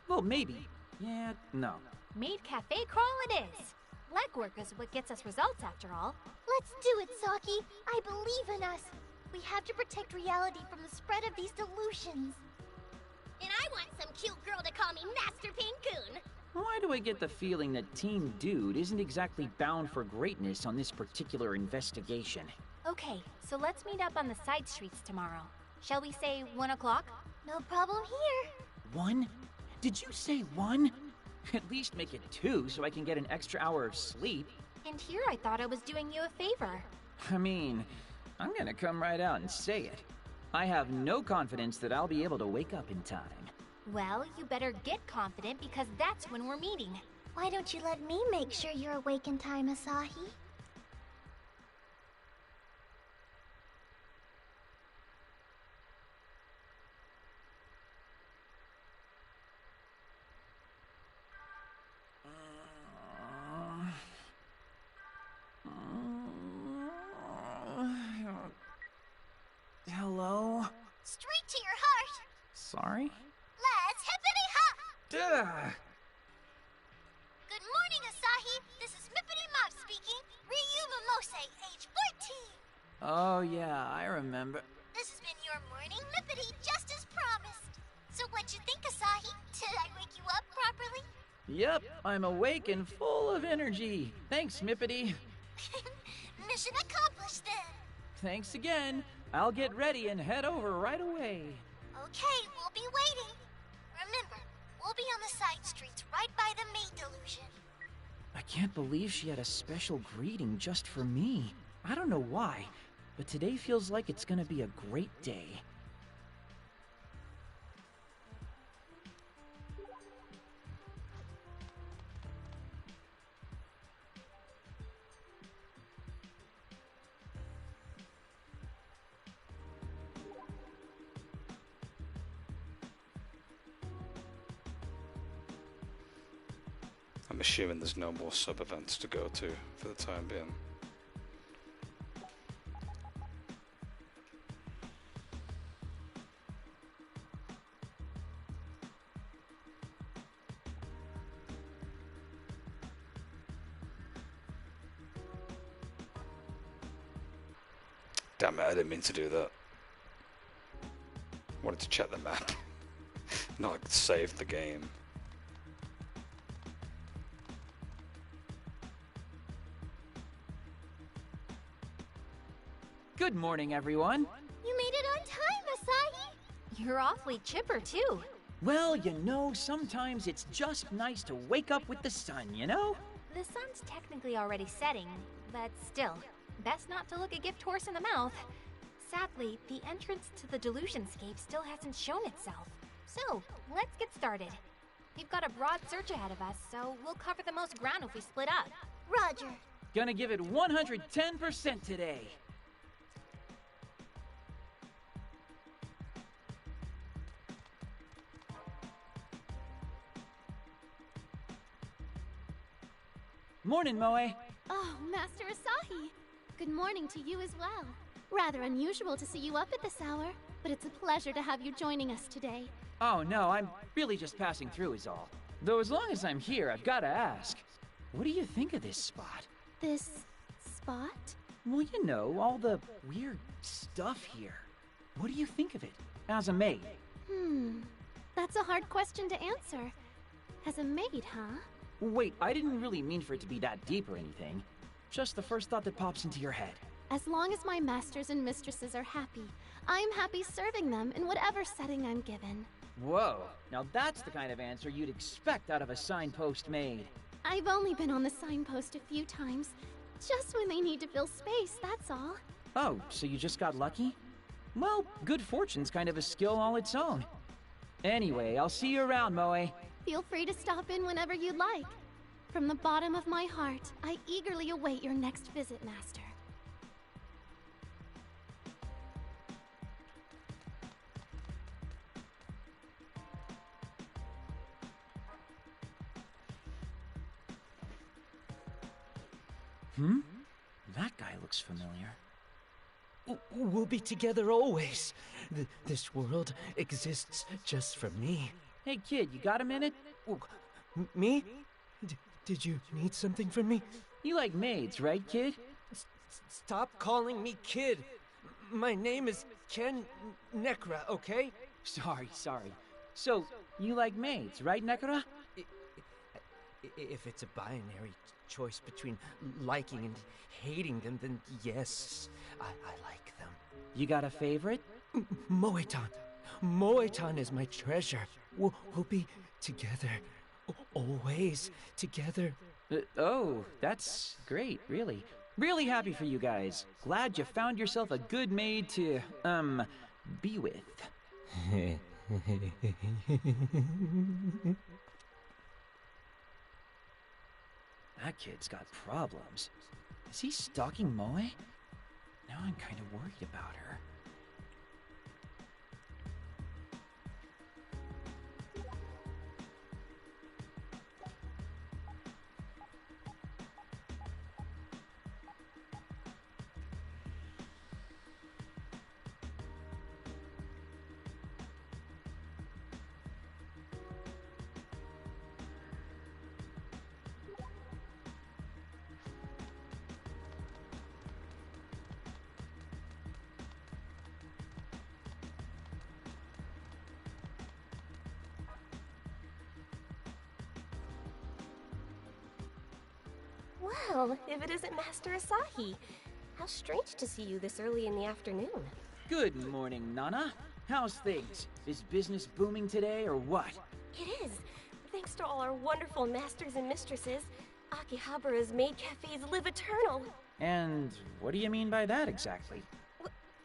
Well, maybe. Yeah, no. Maid cafe crawl it is. Legwork is what gets us results after all. Let's do it, Saki! I believe in us! We have to protect reality from the spread of these delusions. And I want some cute girl to call me Master Pincoon. Why do I get the feeling that Team Dude isn't exactly bound for greatness on this particular investigation? Okay, so let's meet up on the side streets tomorrow. Shall we say 1 o'clock? No problem here. 1? Did you say 1? At least make it 2 so I can get an extra hour of sleep. And here I thought I was doing you a favor. I mean, I'm gonna come right out and say it. I have no confidence that I'll be able to wake up in time. Well, you better get confident because that's when we're meeting. Why don't you let me make sure you're awake in time, Asahi? Sorry? Let's hippity-hop! Duh! Good morning, Asahi. This is Mippity Mop speaking. Ryu Momose, age 14. Oh yeah, I remember. This has been your morning Mippity, just as promised. So what'd you think, Asahi? Did I wake you up properly? Yep, I'm awake and full of energy. Thanks, Mippity. Mission accomplished then. Thanks again. I'll get ready and head over right away. Okay, we'll be waiting. Remember, we'll be on the side streets right by the maid delusion. I can't believe she had a special greeting just for me. I don't know why, but today feels like it's gonna be a great day. I'm assuming there's no more sub-events to go to for the time being. Damn it, I didn't mean to do that. Wanted to check the map, not save the game. Good morning, everyone. You made it on time, Asahi! You're awfully chipper, too. Well, you know, sometimes it's just nice to wake up with the sun, you know? The sun's technically already setting, but still, best not to look a gift horse in the mouth. Sadly, the entrance to the Delusionscape still hasn't shown itself. So, let's get started. We've got a broad search ahead of us, so we'll cover the most ground if we split up. Roger. Gonna give it 110% today. Morning, Moe. Oh, Master Asahi. Good morning to you as well. Rather unusual to see you up at this hour, but it's a pleasure to have you joining us today. Oh, no, I'm really just passing through is all. Though as long as I'm here, I've gotta ask. What do you think of this spot? This spot? Well, you know, all the weird stuff here. What do you think of it, as a maid? That's a hard question to answer. As a maid, huh? Wait, I didn't really mean for it to be that deep or anything. Just the first thought that pops into your head. As long as my masters and mistresses are happy, I'm happy serving them in whatever setting I'm given. Whoa, now that's the kind of answer you'd expect out of a signpost maid. I've only been on the signpost a few times, just when they need to fill space, that's all. Oh, so you just got lucky? Well, good fortune's kind of a skill all its own. Anyway, I'll see you around, Moe. Feel free to stop in whenever you'd like. From the bottom of my heart, I eagerly await your next visit, Master. That guy looks familiar. We'll be together always. This world exists just for me. Hey kid, you got a minute? Me? Did you need something from me? You like maids, right, kid? Stop calling me kid. My name is Ken Nekra, okay? Sorry. So, you like maids, right, Nekura? If it's a binary choice between liking and hating them, then yes, I like them. You got a favorite? Moe-tan. Moe-tan is my treasure. We'll be together. Always together. Oh, that's great, really. Really happy for you guys. Glad you found yourself a good maid to, be with. That kid's got problems. Is he stalking Moe? Now I'm kind of worried about her. Well, if it isn't Master Asahi. How strange to see you this early in the afternoon. Good morning, Nana. How's things? Is business booming today or what? It is. Thanks to all our wonderful masters and mistresses, Akihabara's maid cafes live eternal. And what do you mean by that exactly?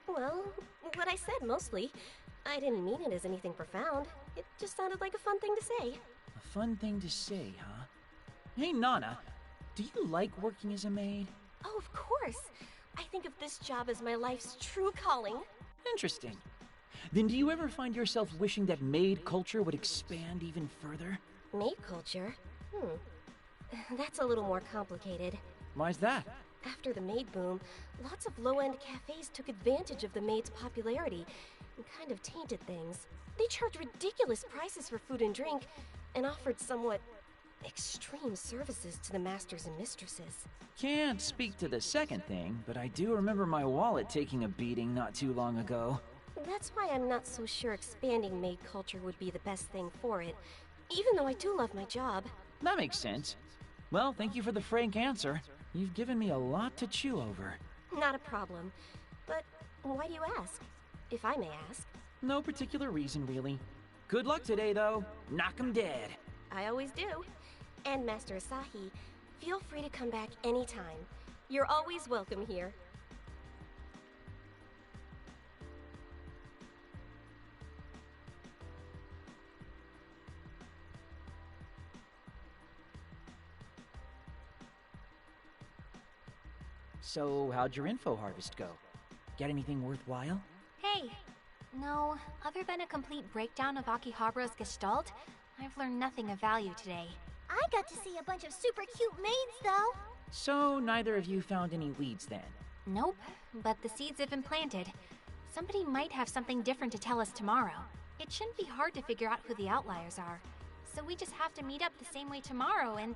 Well, what I said mostly. I didn't mean it as anything profound. It just sounded like a fun thing to say. A fun thing to say, huh? Hey, Nana, do you like working as a maid? Oh, of course. I think of this job as my life's true calling. Interesting. Then do you ever find yourself wishing that maid culture would expand even further? Maid culture? That's a little more complicated. Why's that? After the maid boom, lots of low-end cafes took advantage of the maid's popularity and kind of tainted things. They charged ridiculous prices for food and drink and offered somewhat extreme services to the masters and mistresses. Can't speak to the second thing, but I do remember my wallet taking a beating not too long ago. That's why I'm not so sure expanding maid culture would be the best thing for it, even though I do love my job. That makes sense. Well, thank you for the frank answer. You've given me a lot to chew over. Not a problem. But why do you ask? If I may ask. No particular reason, really. Good luck today, though. Knock 'em dead. I always do. And Master Asahi, feel free to come back anytime. You're always welcome here. So, how'd your info harvest go? Get anything worthwhile? Hey! No, other than a complete breakdown of Akihabara's gestalt, I've learned nothing of value today. I got to see a bunch of super cute maids, though. So, neither of you found any leads then? Nope, but the seeds have been planted. Somebody might have something different to tell us tomorrow. It shouldn't be hard to figure out who the outliers are. So we just have to meet up the same way tomorrow and...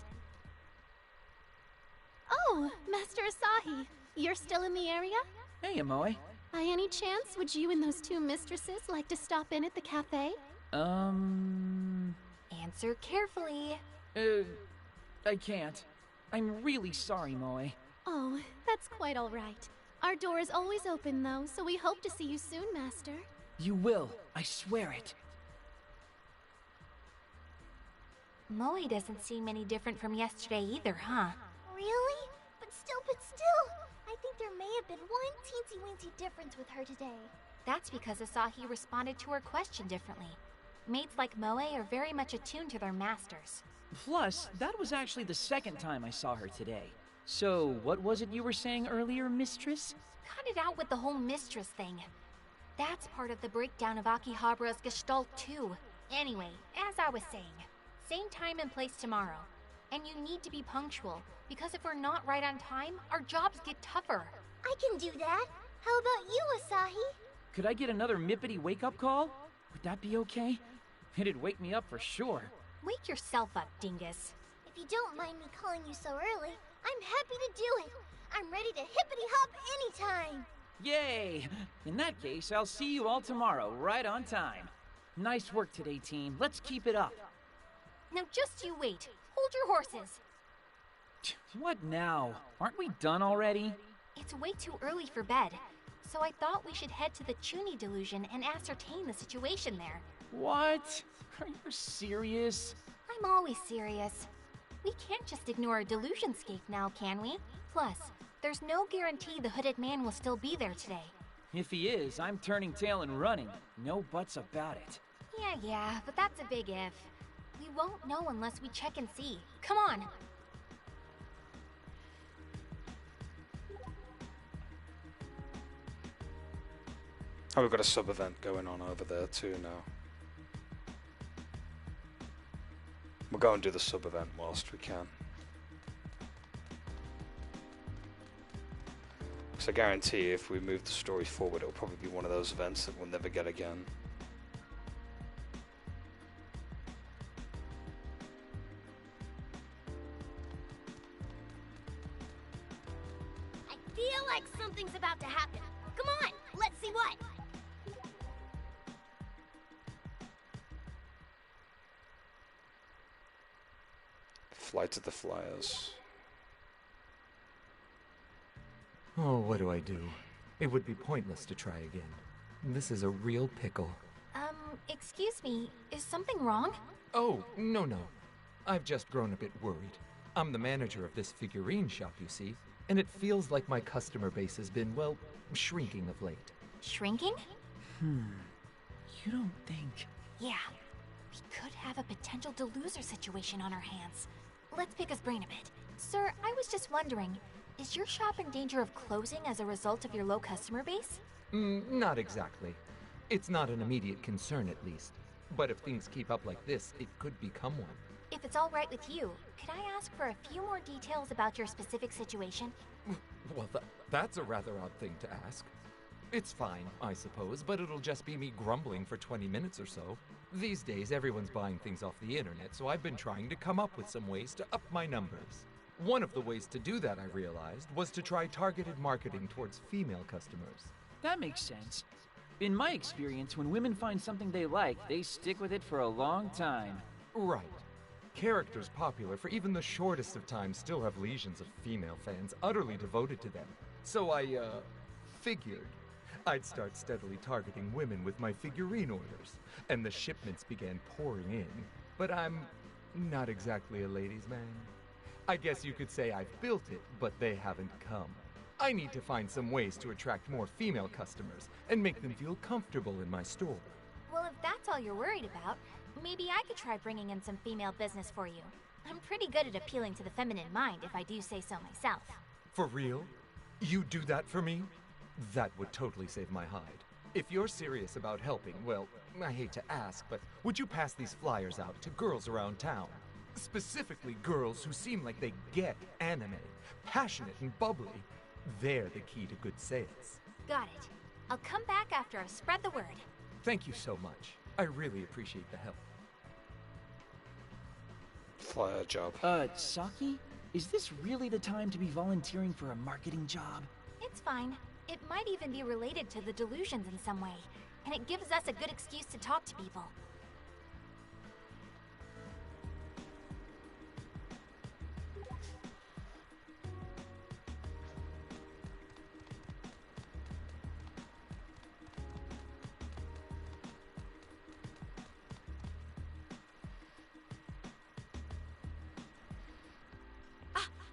Oh, Master Asahi, you're still in the area? Hey, Amoe. By any chance, would you and those two mistresses like to stop in at the cafe? Answer carefully. I can't. I'm really sorry, Moe. Oh, that's quite all right. Our door is always open, though, so we hope to see you soon, Master. You will, I swear it. Moe doesn't seem any different from yesterday either, huh? Really? But still, I think there may have been one teensy-weensy difference with her today. That's because Asahi responded to her question differently. Maids like Moe are very much attuned to their masters. Plus, that was actually the second time I saw her today. So, what was it you were saying earlier, mistress? Cut it out with the whole mistress thing. That's part of the breakdown of Akihabara's gestalt too. Anyway, as I was saying, same time and place tomorrow. And you need to be punctual, because if we're not right on time, our jobs get tougher. I can do that. How about you, Asahi? Could I get another Mippity wake-up call? Would that be okay? It'd wake me up for sure. Wake yourself up, dingus. If you don't mind me calling you so early, I'm happy to do it. I'm ready to hippity-hop anytime. Yay! In that case, I'll see you all tomorrow, right on time. Nice work today, team. Let's keep it up. Now just you wait. Hold your horses. What now? Aren't we done already? It's way too early for bed, so I thought we should head to the Chuni delusion and ascertain the situation there. What? Are you serious? I'm always serious. We can't just ignore a delusionscape now, can we? Plus, there's no guarantee the hooded man will still be there today. If he is, I'm turning tail and running. No buts about it. Yeah, but that's a big if. We won't know unless we check and see. Come on! Oh, we've got a sub-event going on over there too now. We'll go and do the sub-event whilst we can. Because I guarantee if we move the story forward, it'll probably be one of those events that we'll never get again. I feel like something's about to happen. Come on, let's see what. Flight of the Flyers. Oh, what do I do? It would be pointless to try again. This is a real pickle. Excuse me, is something wrong? Oh, no. I've just grown a bit worried. I'm the manager of this figurine shop, you see, and it feels like my customer base has been, well, shrinking of late. Shrinking? You don't think... Yeah. We could have a potential deluser situation on our hands. Let's pick his brain a bit. Sir, I was just wondering, is your shop in danger of closing as a result of your low customer base? Not exactly. It's not an immediate concern, at least. But if things keep up like this, it could become one. If it's all right with you, could I ask for a few more details about your specific situation? Well, that's a rather odd thing to ask. It's fine, I suppose, but it'll just be me grumbling for 20 minutes or so. These days, everyone's buying things off the internet, so I've been trying to come up with some ways to up my numbers. One of the ways to do that, I realized, was to try targeted marketing towards female customers. That makes sense. In my experience, when women find something they like, they stick with it for a long time. Right. Characters popular for even the shortest of times still have legions of female fans utterly devoted to them. So I, figured I'd start steadily targeting women with my figurine orders, and the shipments began pouring in. But I'm not exactly a ladies' man. I guess you could say I've built it, but they haven't come. I need to find some ways to attract more female customers and make them feel comfortable in my store. Well, if that's all you're worried about, maybe I could try bringing in some female business for you. I'm pretty good at appealing to the feminine mind, if I do say so myself. For real? You do that for me? That would totally save my hide. If you're serious about helping, well, I hate to ask, but would you pass these flyers out to girls around town? Specifically girls who seem like they get anime, passionate and bubbly. They're the key to good sales. Got it. I'll come back after I've spread the word. Thank you so much. I really appreciate the help. Flyer job. Saki? Is this really the time to be volunteering for a marketing job? It's fine. It might even be related to the delusions in some way, and it gives us a good excuse to talk to people.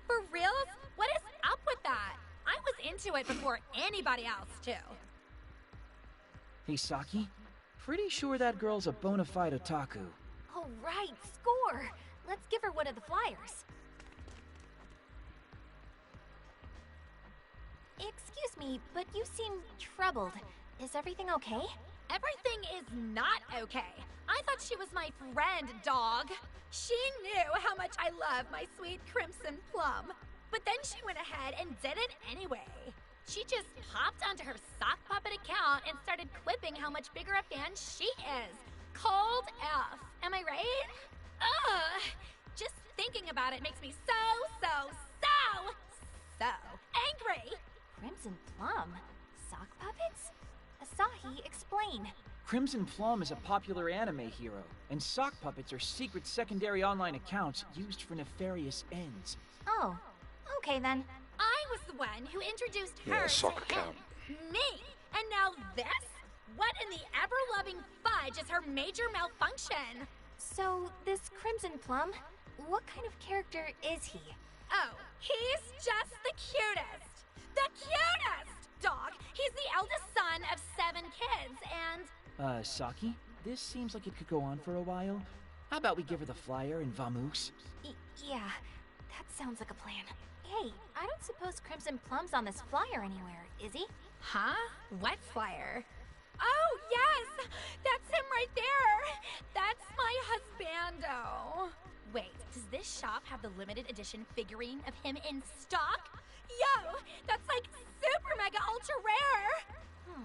For reals? What is up with that? I was into it before anybody else, too. Hey, Saki? Pretty sure that girl's a bona fide otaku. Oh, right, score! Let's give her one of the flyers. Excuse me, but you seem troubled. Is everything okay? Everything is not okay. I thought she was my friend, dog. She knew how much I love my sweet Crimson Plum. But then she went ahead and did it anyway. She just popped onto her sock puppet account and started quipping how much bigger a fan she is. Cold F. Am I right? Ugh. Just thinking about it makes me so angry. Crimson Plum? Sock puppets? Asahi, explain. Crimson Plum is a popular anime hero, and sock puppets are secret secondary online accounts used for nefarious ends. Oh, okay then. I was the one who introduced her Yeah, sock to him. account. Me. And now this? What in the ever-loving fudge is her major malfunction? So, this Crimson Plum, what kind of character is he? Oh, he's just the cutest. The cutest! Dog, he's the eldest son of 7 kids, and... Saki? This seems like it could go on for a while. How about we give her the flyer and vamoose? Yeah, that sounds like a plan. Hey, I don't suppose Crimson Plum's on this flyer anywhere, is he? Huh? What flyer? Oh, yes! That's him right there! That's my husbando. Wait, does this shop have the limited edition figurine of him in stock? Yo, that's like super mega ultra rare!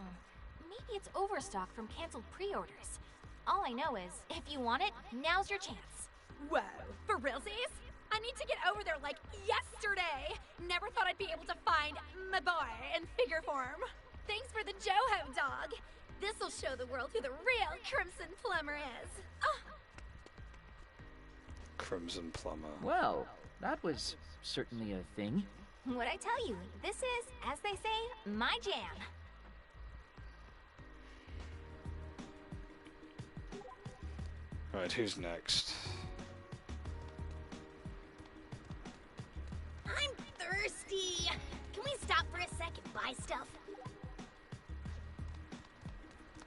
Maybe it's overstock from canceled pre-orders. All I know is, if you want it, now's your chance. Whoa, for realsies? I need to get over there like yesterday! Never thought I'd be able to find my boy in figure form. Thanks for the Joho, dog. This'll show the world who the real Crimson Plumber is. Crimson Plumber. Well, that was certainly a thing. What'd I tell you? This is, as they say, my jam. Right, who's next? I'm thirsty. Can we stop for a sec and buy stuff?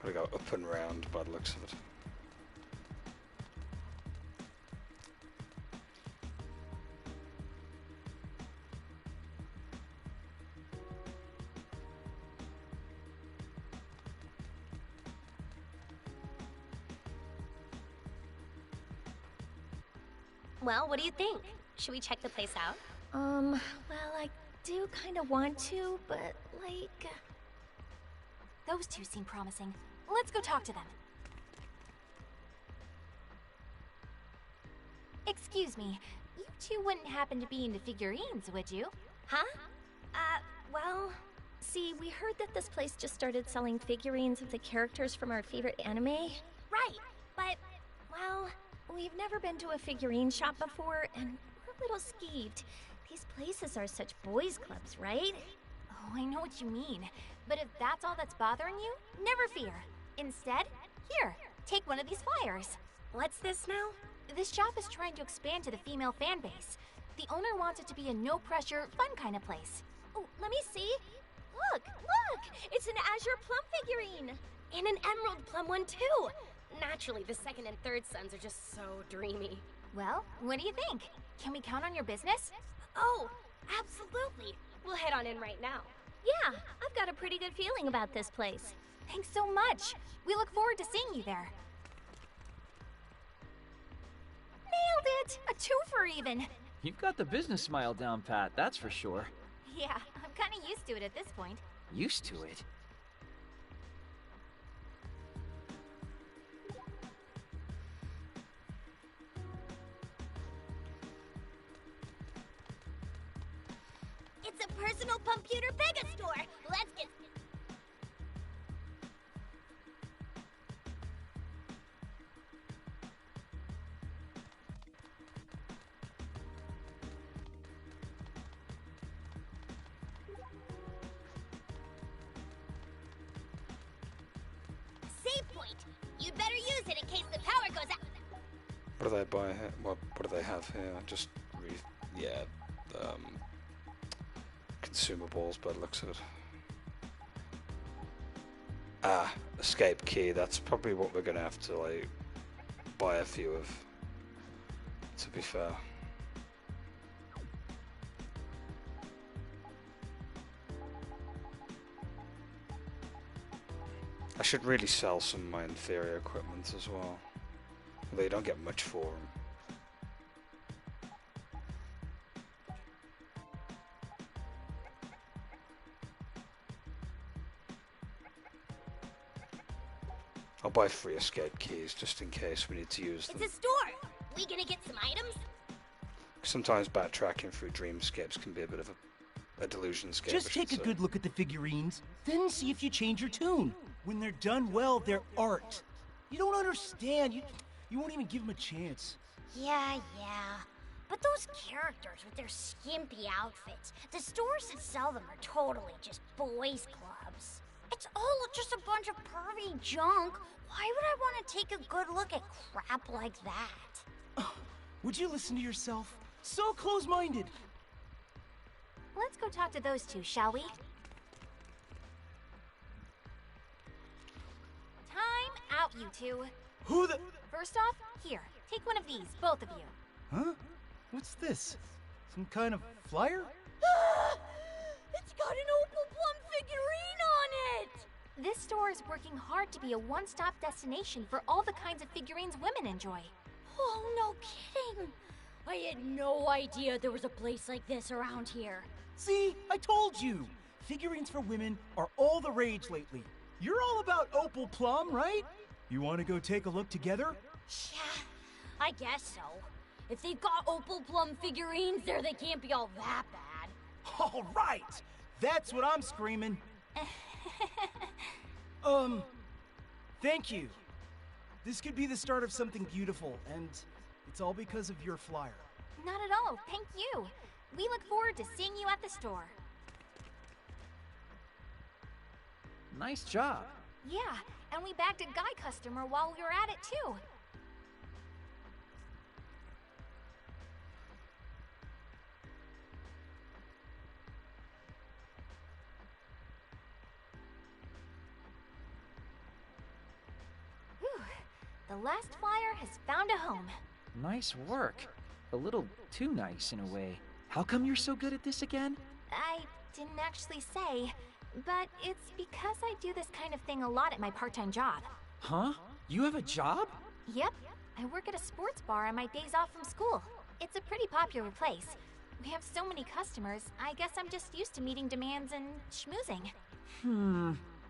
Gotta go up and round by the looks of it. Well, what do you think? Should we check the place out? Well, I do kind of want to, but, like... Those two seem promising. Let's go talk to them. Excuse me, you two wouldn't happen to be into figurines, would you? Huh? Well... See, we heard that this place just started selling figurines of the characters from our favorite anime. Right, but... Well, we've never been to a figurine shop before, and we're a little skeeved. These places are such boys' clubs, right? Oh, I know what you mean. But if that's all that's bothering you, never fear. Instead, here, take one of these flyers. What's this now? This shop is trying to expand to the female fan base. The owner wants it to be a no-pressure, fun kind of place. Oh, let me see. Look! It's an Azure Plum figurine! And an Emerald Plum one, too! Naturally, the second and third sons are just so dreamy. Well, what do you think? Can we count on your business? Oh, absolutely! We'll head on in right now. Yeah, I've got a pretty good feeling about this place. Thanks so much. We look forward to seeing you there. Nailed it! A twofer even! You've got the business smile down pat, that's for sure. Yeah, I'm kinda used to it at this point. Used to it? It's a personal computer Pega store. Let's get... Save point. You'd better use it in case the power goes out. What do they buy here? What do they have here? Just, consumables by the looks of it. Ah, escape key. That's probably what we're gonna have to, like, buy a few of, to be fair. I should really sell some of my inferior equipment as well. Although you don't get much for them. I'll buy 3 escape keys just in case we need to use them. It's a store. We gonna get some items? Sometimes backtracking through dreamscapes can be a bit of a delusionscape. Just take a good look at the figurines, then see if you change your tune. When they're done well, they're art. You don't understand. You won't even give them a chance. Yeah. But those characters with their skimpy outfits, the stores that sell them are totally just boys' clubs. It's all just a bunch of pervy junk. Why would I want to take a good look at crap like that? Would you listen to yourself? So close-minded. Let's go talk to those two, shall we? Time out, you two. Who the... First off, here, take one of these, both of you. Huh? What's this? Some kind of flyer? It's got an Opal Plum figurine on it! This store is working hard to be a one-stop destination for all the kinds of figurines women enjoy. Oh, no kidding. I had no idea there was a place like this around here. See? I told you! Figurines for women are all the rage lately. You're all about Opal Plum, right? You want to go take a look together? Yeah, I guess so. If they've got Opal Plum figurines there, they can't be all that bad. All right! That's what I'm screaming. Thank you. This could be the start of something beautiful, and it's all because of your flyer. Not at all, thank you. We look forward to seeing you at the store. Nice job. Yeah, and we bagged a guy customer while we were at it too. Whew. The last flyer has found a home. Nice work. A little too nice in a way. How come you're so good at this again? I didn't actually say, but it's because I do this kind of thing a lot at my part-time job. Huh? You have a job? Yep, I work at a sports bar on my days off from school. It's a pretty popular place. We have so many customers, I guess I'm just used to meeting demands and schmoozing.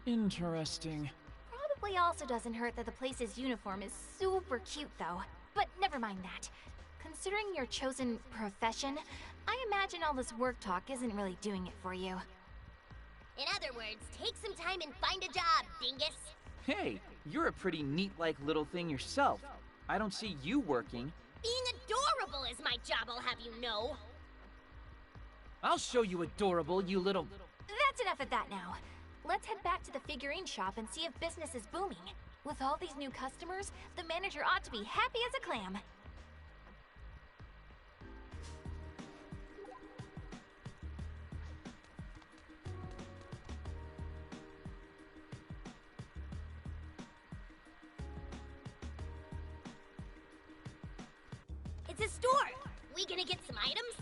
Interesting. Probably also doesn't hurt that the place's uniform is super cute though. But never mind that. Considering your chosen profession, I imagine all this work talk isn't really doing it for you. In other words, take some time and find a job, dingus. Hey, you're a pretty neat-like little thing yourself. I don't see you working. Being adorable is my job, I'll have you know. I'll show you adorable, you little... That's enough of that now. Let's head back to the figurine shop and see if business is booming. With all these new customers, the manager ought to be happy as a clam. It's a store. We gonna get some items?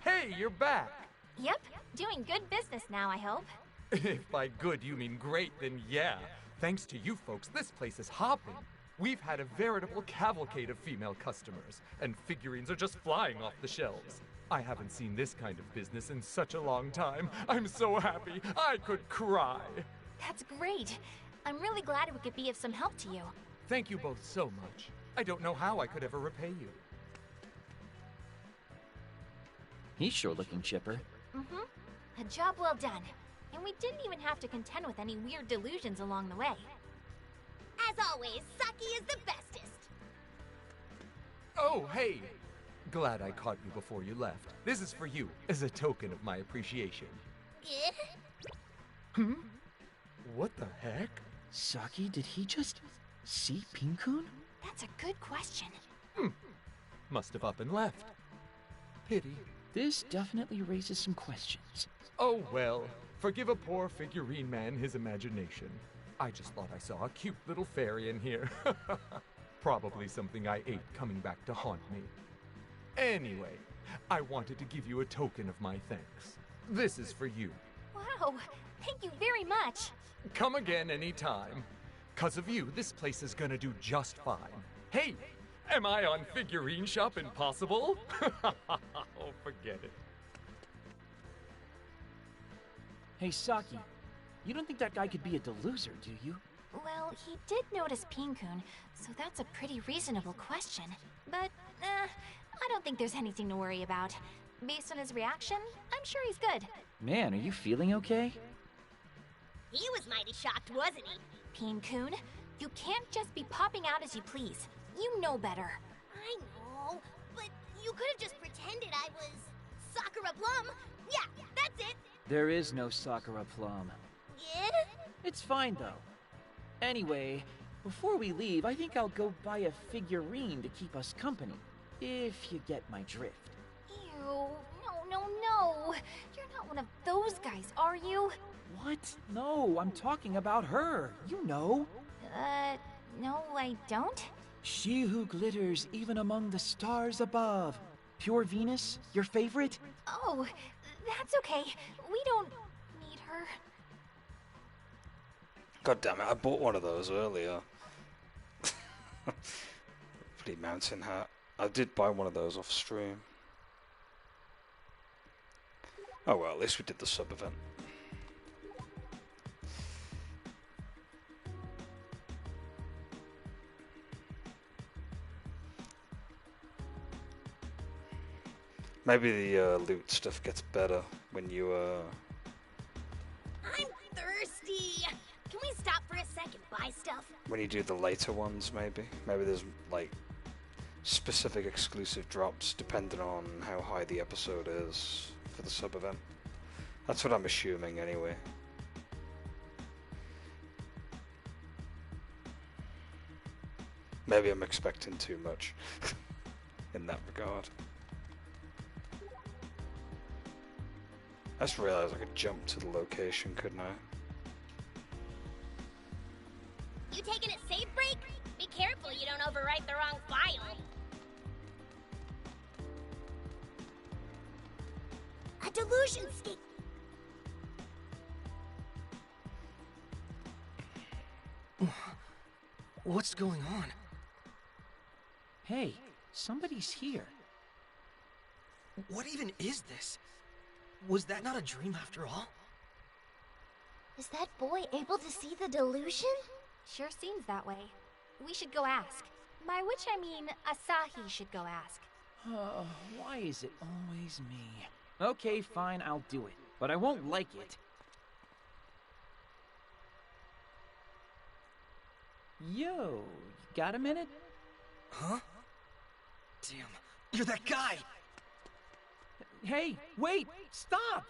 Hey, you're back! Yep, doing good business now, I hope. If by good you mean great, then yeah. Thanks to you folks, this place is hopping. We've had a veritable cavalcade of female customers, and figurines are just flying off the shelves. I haven't seen this kind of business in such a long time. I'm so happy, I could cry. That's great. I'm really glad we could be of some help to you. Thank you both so much. I don't know how I could ever repay you. He's sure looking chipper. A job well done. And we didn't even have to contend with any weird delusions along the way. As always, Saki is the bestest. Oh, hey! Glad I caught you before you left. This is for you, as a token of my appreciation. What the heck? Saki, did he just see Pinkun? That's a good question. Must have up and left. Pity. This definitely raises some questions. Oh well, forgive a poor figurine man his imagination. I just thought I saw a cute little fairy in here. Probably something I ate coming back to haunt me. Anyway, I wanted to give you a token of my thanks. This is for you. Wow, thank you very much. Come again anytime. 'Cause of you, this place is gonna do just fine. Hey, am I on Figurine Shop Impossible? Oh, forget it. Hey, Saki, you don't think that guy could be a deluser, do you? Well, he did notice Pinkun, so that's a pretty reasonable question. But, I don't think there's anything to worry about. Based on his reaction, I'm sure he's good. Man, are you feeling okay? He was mighty shocked, wasn't he? Pinkun, you can't just be popping out as you please. You know better. I know, but you could have just pretended I was Sakura Plum. Yeah, that's it. There is no Sakura Plum. Yeah? It's fine, though. Anyway, before we leave, I think I'll go buy a figurine to keep us company. If you get my drift. Ew, no. You're not one of those guys, are you? What? No, I'm talking about her. You know. No, I don't. She who glitters even among the stars above. Pure Venus, your favorite? Oh, that's okay. We don't need her. God damn it, I bought one of those earlier. Pretty mountain hat. I did buy one of those off stream. Oh well, at least we did the sub event. Maybe the loot stuff gets better when you I'm thirsty. Can we stop for a sec and buy stuff? when you do the later ones, maybe there's like specific exclusive drops depending on how high the episode is for the sub event. That's what I'm assuming anyway. Maybe I'm expecting too much in that regard. I just realized I could jump to the location, couldn't I? You taking a safe break? Be careful you don't overwrite the wrong file. A delusion scape. What's going on? Hey, somebody's here. What even is this? Was that not a dream after all? Is that boy able to see the delusion? Sure seems that way. We should go ask. By which I mean, Asahi should go ask. Why is it always me? Okay, fine, I'll do it. But I won't like it. Yo, you got a minute? Huh? Damn, you're that guy! Hey, wait! Stop!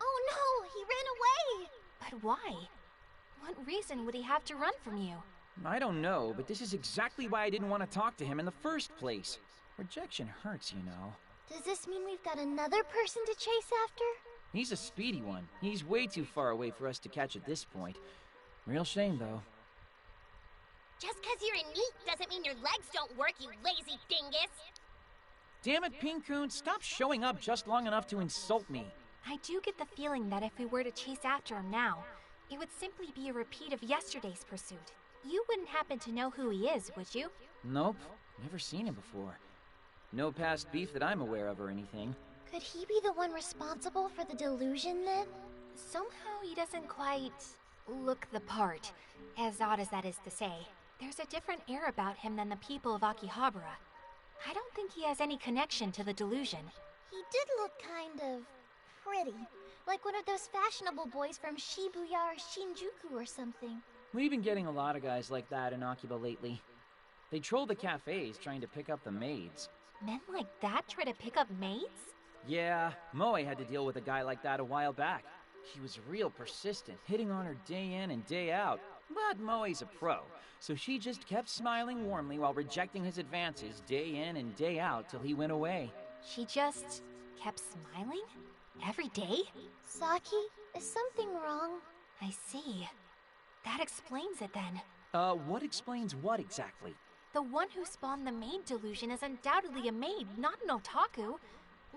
Oh no, he ran away! But why? What reason would he have to run from you? I don't know, but this is exactly why I didn't want to talk to him in the first place. Rejection hurts, you know. Does this mean we've got another person to chase after? He's a speedy one. He's way too far away for us to catch at this point. Real shame, though. Just 'cause you're in meat doesn't mean your legs don't work, you lazy dingus! Damn it, Pinkoon, stop showing up just long enough to insult me. I do get the feeling that if we were to chase after him now, it would simply be a repeat of yesterday's pursuit. You wouldn't happen to know who he is, would you? Nope, never seen him before. No past beef that I'm aware of or anything. Could he be the one responsible for the delusion then? Somehow he doesn't quite look the part, as odd as that is to say. There's a different air about him than the people of Akihabara. I don't think he has any connection to the delusion. He did look kind of pretty, like one of those fashionable boys from Shibuya or Shinjuku or something. We've been getting a lot of guys like that in Akiba lately. They troll the cafes trying to pick up the maids. Men like that try to pick up maids? Yeah, Moe had to deal with a guy like that a while back. He was real persistent, hitting on her day in and day out. But Moe's a pro, so she just kept smiling warmly while rejecting his advances day in and day out till he went away. She just kept smiling? Every day? Saki, is something wrong? I see. That explains it then. What explains what exactly? The one who spawned the maid delusion is undoubtedly a maid, not an otaku.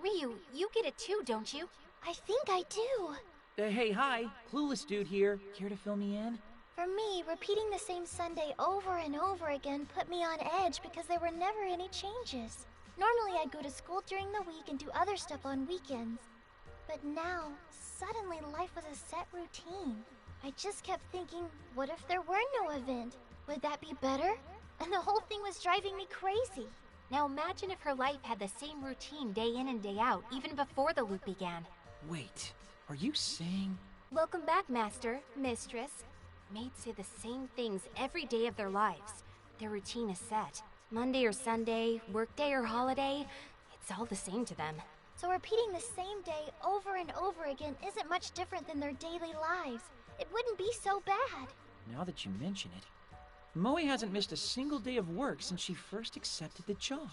Ryu, you get it too, don't you? I think I do. Hey, hi. Clueless dude here. Care to fill me in? For me, repeating the same Sunday over and over again put me on edge because there were never any changes. Normally I'd go to school during the week and do other stuff on weekends. But now, suddenly life was a set routine. I just kept thinking, what if there were no event? Would that be better? And the whole thing was driving me crazy. Now imagine if her life had the same routine day in and day out, even before the loop began. Wait, are you saying... Welcome back, Master, Mistress. Maids say the same things every day of their lives. Their routine is set. Monday or Sunday, workday or holiday, it's all the same to them. So repeating the same day over and over again isn't much different than their daily lives. It wouldn't be so bad. Now that you mention it, Moe hasn't missed a single day of work since she first accepted the job.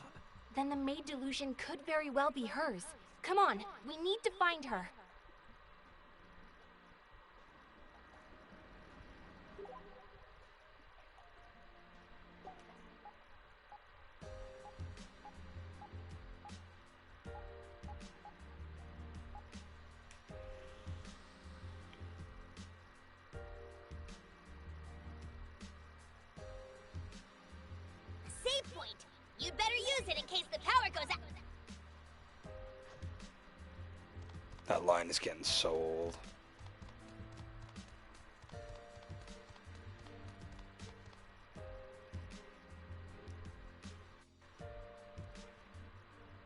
Then the maid delusion could very well be hers. Come on, we need to find her. Save point! You'd better use it in case the power goes out. That line is getting so old.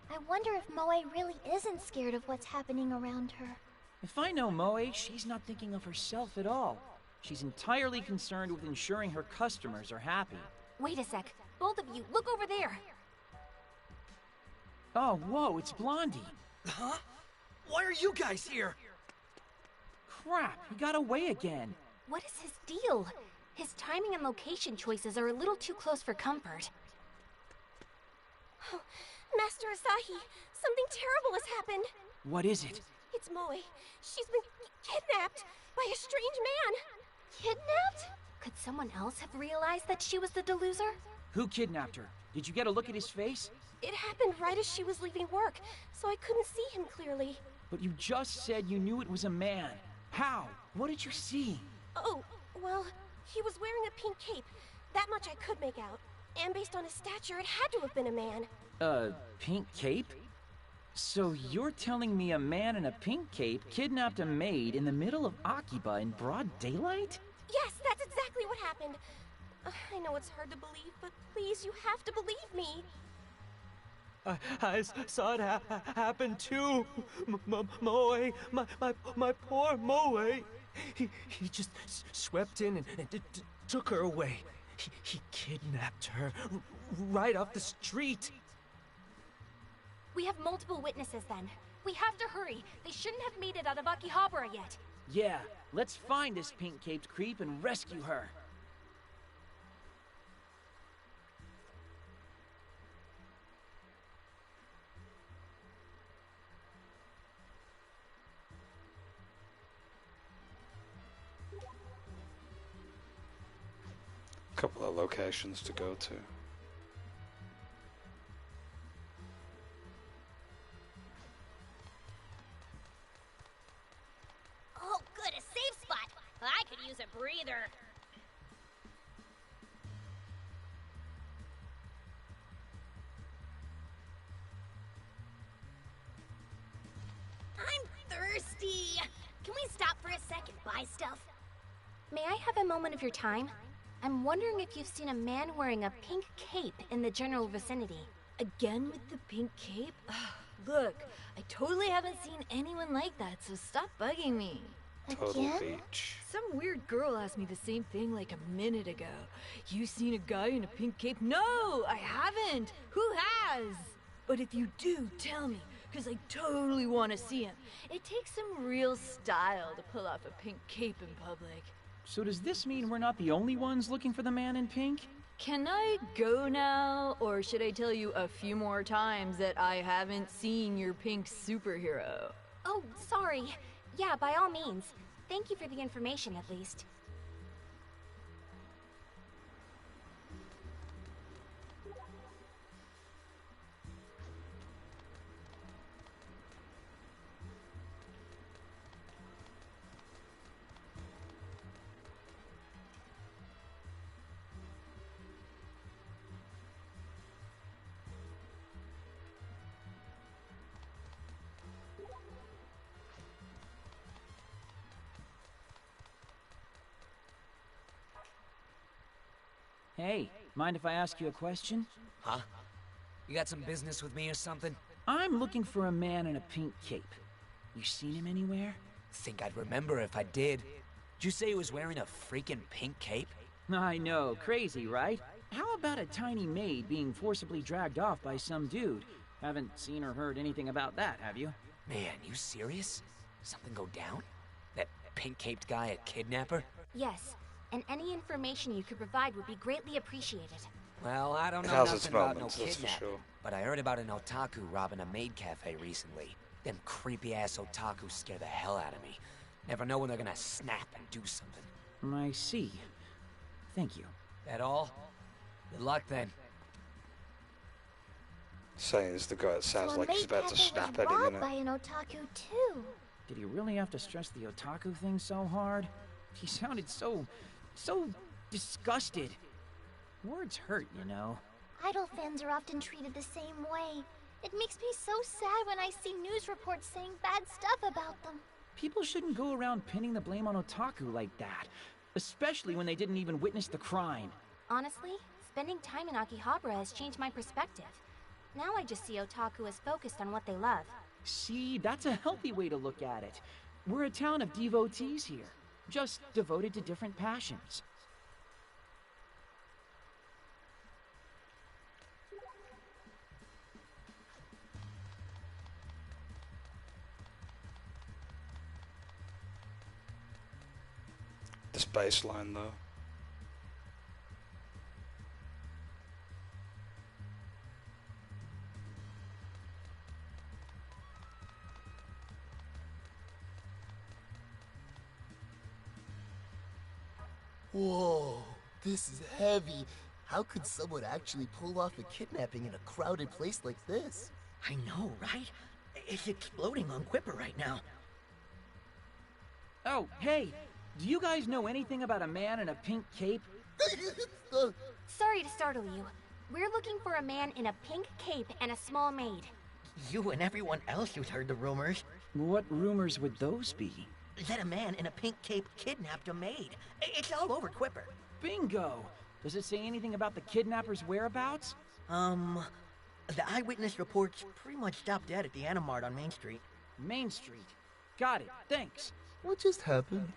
I wonder if Moe really isn't scared of what's happening around her. If I know Moe, she's not thinking of herself at all. She's entirely concerned with ensuring her customers are happy. Wait a sec. Both of you, look over there. Oh, whoa, it's Blondie. Huh? Why are you guys here? Crap, he got away again. What is his deal? His timing and location choices are a little too close for comfort. Oh, Master Asahi, something terrible has happened. What is it? It's Moe. She's been kidnapped by a strange man. Kidnapped? Could someone else have realized that she was the deluser? Who kidnapped her? Did you get a look at his face? It happened right as she was leaving work, so I couldn't see him clearly. But you just said you knew it was a man. How? What did you see? Oh, well, he was wearing a pink cape. That much I could make out. And based on his stature, it had to have been a man. Pink cape? So you're telling me a man in a pink cape kidnapped a maid in the middle of Akiba in broad daylight? Yes, that's exactly what happened. I know it's hard to believe, but please, you have to believe me. I saw it happen too. Moe, my poor Moe. He just swept in and took her away. He kidnapped her right off the street. We have multiple witnesses then. We have to hurry. They shouldn't have made it out of Akihabara yet. Yeah, let's find this pink-caped creep and rescue her. Couple of locations to go to. Oh, good, a safe spot. I could use a breather. I'm thirsty. Can we stop for a sec and buy stuff? May I have a moment of your time? I'm wondering if you've seen a man wearing a pink cape in the general vicinity. Again with the pink cape? Look, I totally haven't seen anyone like that, so stop bugging me. Total beach. Some weird girl asked me the same thing like a minute ago. You seen a guy in a pink cape? No, I haven't. Who has? But if you do, tell me, because I totally want to see him. It takes some real style to pull off a pink cape in public. So does this mean we're not the only ones looking for the man in pink? Can I go now, or should I tell you a few more times that I haven't seen your pink superhero? Oh, sorry. Yeah, by all means. Thank you for the information, at least. Hey, mind if I ask you a question? Huh? You got some business with me or something? I'm looking for a man in a pink cape. You seen him anywhere? Think I'd remember if I did. Did you say he was wearing a freaking pink cape? I know, crazy, right? How about a tiny maid being forcibly dragged off by some dude? Haven't seen or heard anything about that, have you? Man, you serious? Something go down? That pink-caped guy a kidnapper? Yes, and any information you could provide would be greatly appreciated. Well, I don't know How's nothing its about no moments, that's for kidnapping, sure. but I heard about an otaku robbing a maid cafe recently. Them creepy-ass otakus scare the hell out of me. Never know when they're gonna snap and do something. I see. Thank you. That all? Good luck then. Saying is the guy that sounds So like he's about to snap at him, robbed innit? by an otaku too. Did he really have to stress the otaku thing so hard? He sounded so disgusted. Words hurt, you know. Idol fans are often treated the same way. It makes me so sad when I see news reports saying bad stuff about them. People shouldn't go around pinning the blame on otaku like that, especially when they didn't even witness the crime. Honestly, spending time in Akihabara has changed my perspective. Now I just see otaku as focused on what they love. See, that's a healthy way to look at it. We're a town of devotees here. just devoted to different passions. This baseline, though. Whoa, this is heavy. How could someone actually pull off a kidnapping in a crowded place like this? I know, right? It's exploding on Quipper right now. Oh, hey, do you guys know anything about a man in a pink cape? Sorry to startle you. We're looking for a man in a pink cape and a small maid. You and everyone else who's heard the rumors. What rumors would those be? That a man in a pink cape kidnapped a maid. It's all over Quipper. Bingo! Does it say anything about the kidnapper's whereabouts? The eyewitness reports pretty much stopped dead at the Animart on Main Street. Main Street. Got it, thanks. What just happened?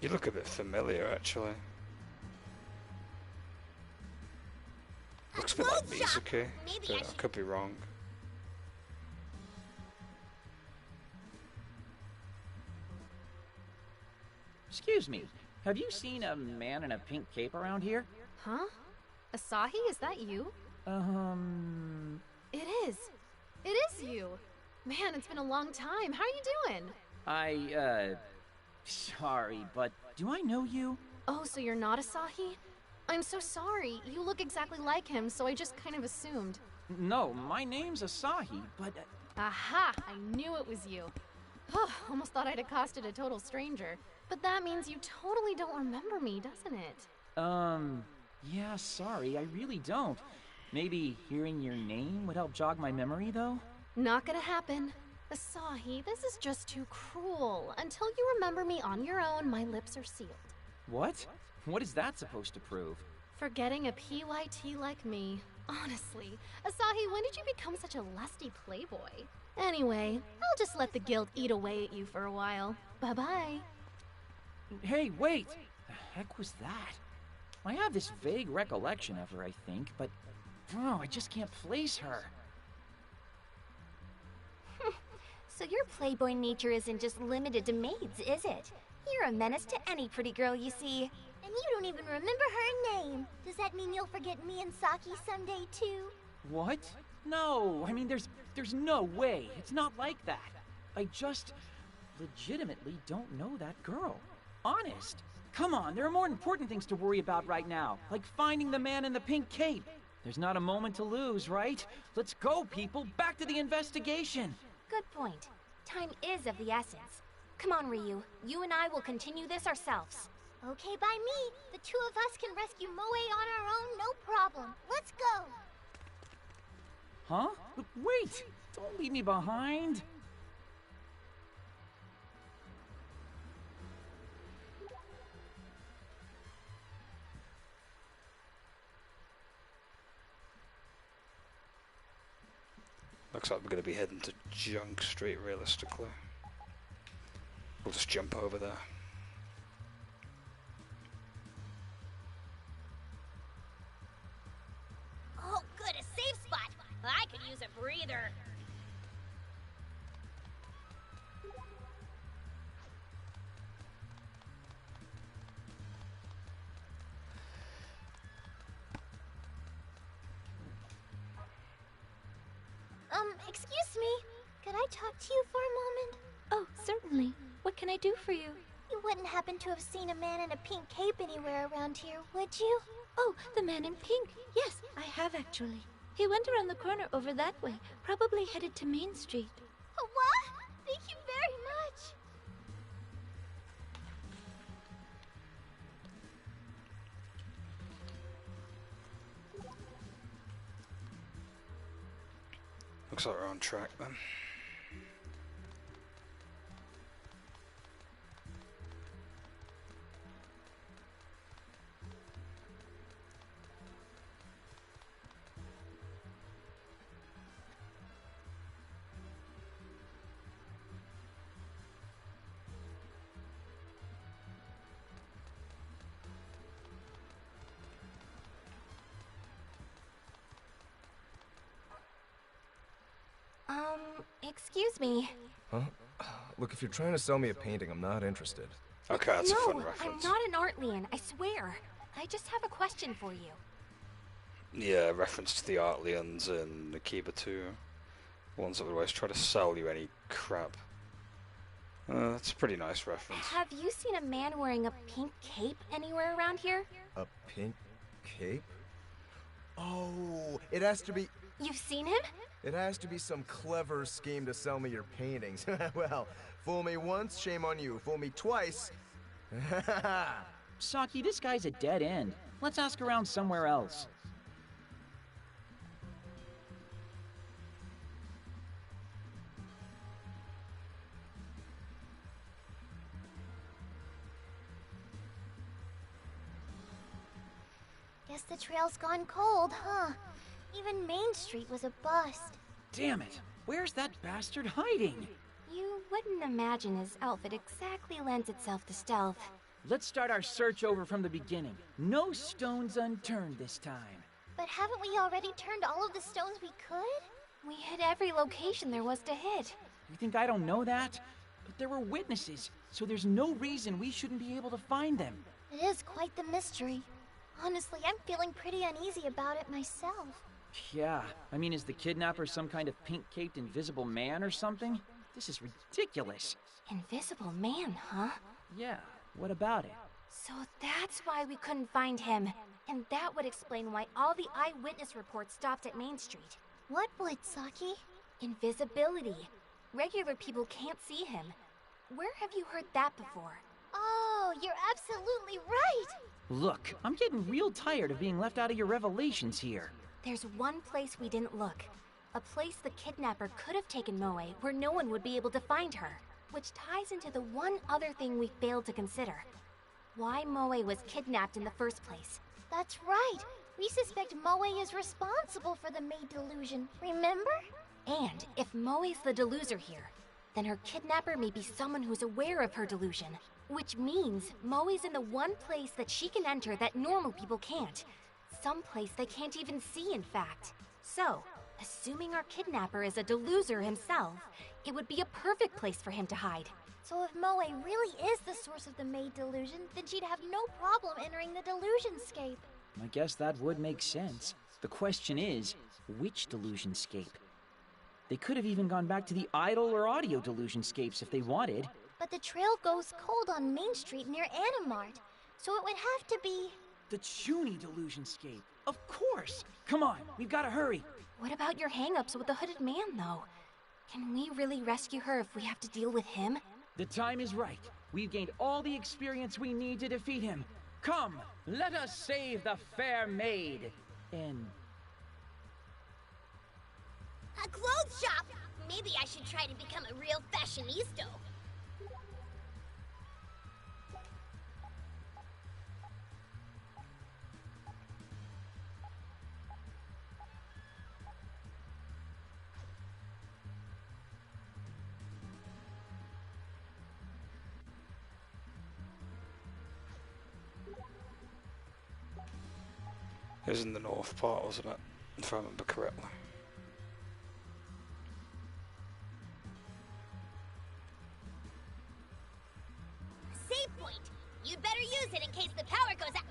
You look a bit familiar, actually. Looks a bit like Mizuki, but I could be wrong. Excuse me, have you seen a man in a pink cape around here? Huh? Asahi, is that you? It is. It is you. Man, it's been a long time. How are you doing? Sorry, but do I know you? Oh, so you're not Asahi? I'm so sorry. You look exactly like him, so I just kind of assumed. No, my name's Asahi, but... Aha! I knew it was you. Almost thought I'd accosted a total stranger. But that means you totally don't remember me, doesn't it? Yeah, sorry, I really don't. Maybe hearing your name would help jog my memory, though? Not gonna happen. Asahi, this is just too cruel. Until you remember me on your own, my lips are sealed. What? What is that supposed to prove? Forgetting a PYT like me. Honestly, Asahi, when did you become such a lusty playboy? Anyway, I'll just let the guilt eat away at you for a while. Bye-bye. Hey, wait! The heck was that? I have this vague recollection of her, I think, but... Oh, I just can't place her. So your playboy nature isn't just limited to maids, is it? You're a menace to any pretty girl you see. And you don't even remember her name. Does that mean you'll forget me and Saki someday, too? What? No, I mean, there's no way. It's not like that. I just legitimately don't know that girl. Honest. Come on, there are more important things to worry about right now, like finding the man in the pink cape. There's not a moment to lose, right? Let's go, people, back to the investigation. Good point. Time is of the essence. Come on, Ryu. You and I will continue this ourselves. Okay by me. The two of us can rescue Moe on our own, no problem. Let's go. Huh? Wait! Don't leave me behind. Looks like we're going to be heading to Junk Street, realistically. We'll just jump over there. Oh, good, a safe spot. I could use a breather. either. Excuse me. Could I talk to you for a moment? Oh, certainly. What can I do for you? You wouldn't happen to have seen a man in a pink cape anywhere around here, would you? Oh, the man in pink. Yes, I have actually. He went around the corner over that way, probably headed to Main Street. What? Thank you very much. Looks like we're on track then. Excuse me. Huh? Look, if you're trying to sell me a painting, I'm not interested. Okay, that's a fun No, I'm reference. not an Artlian, I swear. I just have a question for you. Yeah, reference to the Artlians in Akiba 2. Ones that would always try to sell you any crap. That's a pretty nice reference. Have you seen a man wearing a pink cape anywhere around here? A pink cape? Oh, it has to be... You've seen him? It has to be some clever scheme to sell me your paintings. Well, fool me once, shame on you. Fool me twice. Saki, this guy's a dead end. Let's ask around somewhere else. Guess the trail's gone cold, huh? Even Main Street was a bust. Damn it! Where's that bastard hiding? You wouldn't imagine his outfit exactly lends itself to stealth. Let's start our search over from the beginning. No stones unturned this time. But haven't we already turned all of the stones we could? We hit every location there was to hit. You think I don't know that? But there were witnesses, so there's no reason we shouldn't be able to find them. It is quite the mystery. Honestly, I'm feeling pretty uneasy about it myself. Yeah, I mean, is the kidnapper some kind of pink-caped invisible man or something? This is ridiculous. Invisible man, huh? Yeah, what about it? So that's why we couldn't find him. And that would explain why all the eyewitness reports stopped at Main Street. What would, Saki? Invisibility. Regular people can't see him. Where have you heard that before? Oh, you're absolutely right! Look, I'm getting real tired of being left out of your revelations here. There's one place we didn't look. A place the kidnapper could have taken Moe where no one would be able to find her. Which ties into the one other thing we failed to consider. Why Moe was kidnapped in the first place. That's right! We suspect Moe is responsible for the maid delusion, remember? And if Moe's the deluser here, then her kidnapper may be someone who's aware of her delusion. Which means Moe's in the one place that she can enter that normal people can't. Some place they can't even see, in fact. So, assuming our kidnapper is a deluser himself, it would be a perfect place for him to hide. So if Moe really is the source of the maid delusion, then she'd have no problem entering the delusionscape. I guess that would make sense. The question is, which delusionscape? They could have even gone back to the idol or audio delusionscapes if they wanted. But the trail goes cold on Main Street near Animart, so it would have to be... The Chuny delusionscape. Of course! Come on, we've got to hurry. What about your hang-ups with the hooded man, though? Can we really rescue her if we have to deal with him? The time is right. We've gained all the experience we need to defeat him. Come, let us save the fair maid. And... A clothes shop! Maybe I should try to become a real fashionista. It was in the north part, wasn't it? If I remember correctly. it in case the power goes out.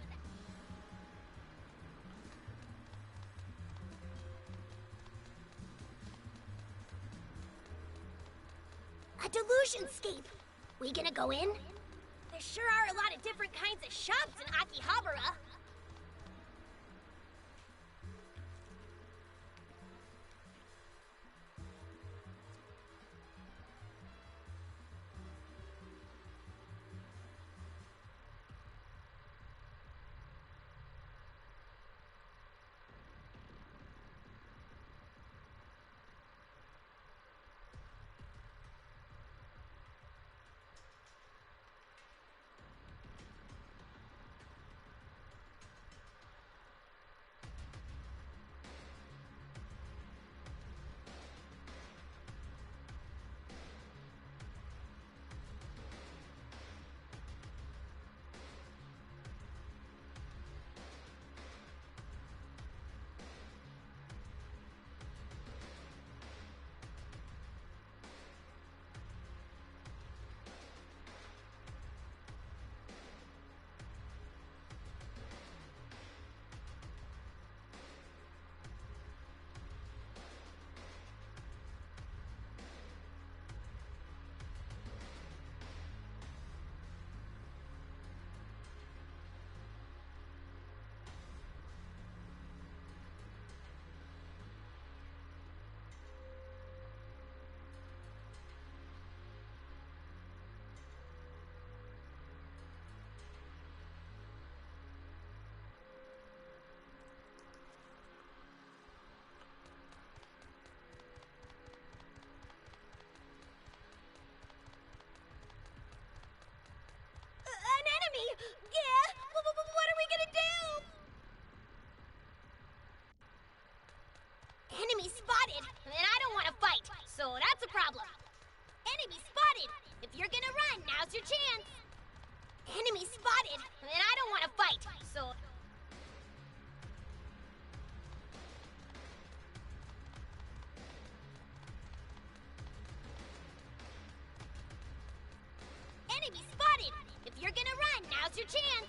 A delusionscape. We gonna go in? There sure are a lot of different kinds of shops in Akihabara. Yeah, what are we gonna do? Enemy spotted, and I don't want to fight, so that's a problem. Enemy spotted. If you're gonna run, now's your chance. Enemy spotted, and I don't want to fight, so... Enemy spotted. If you're gonna run, now's your chance.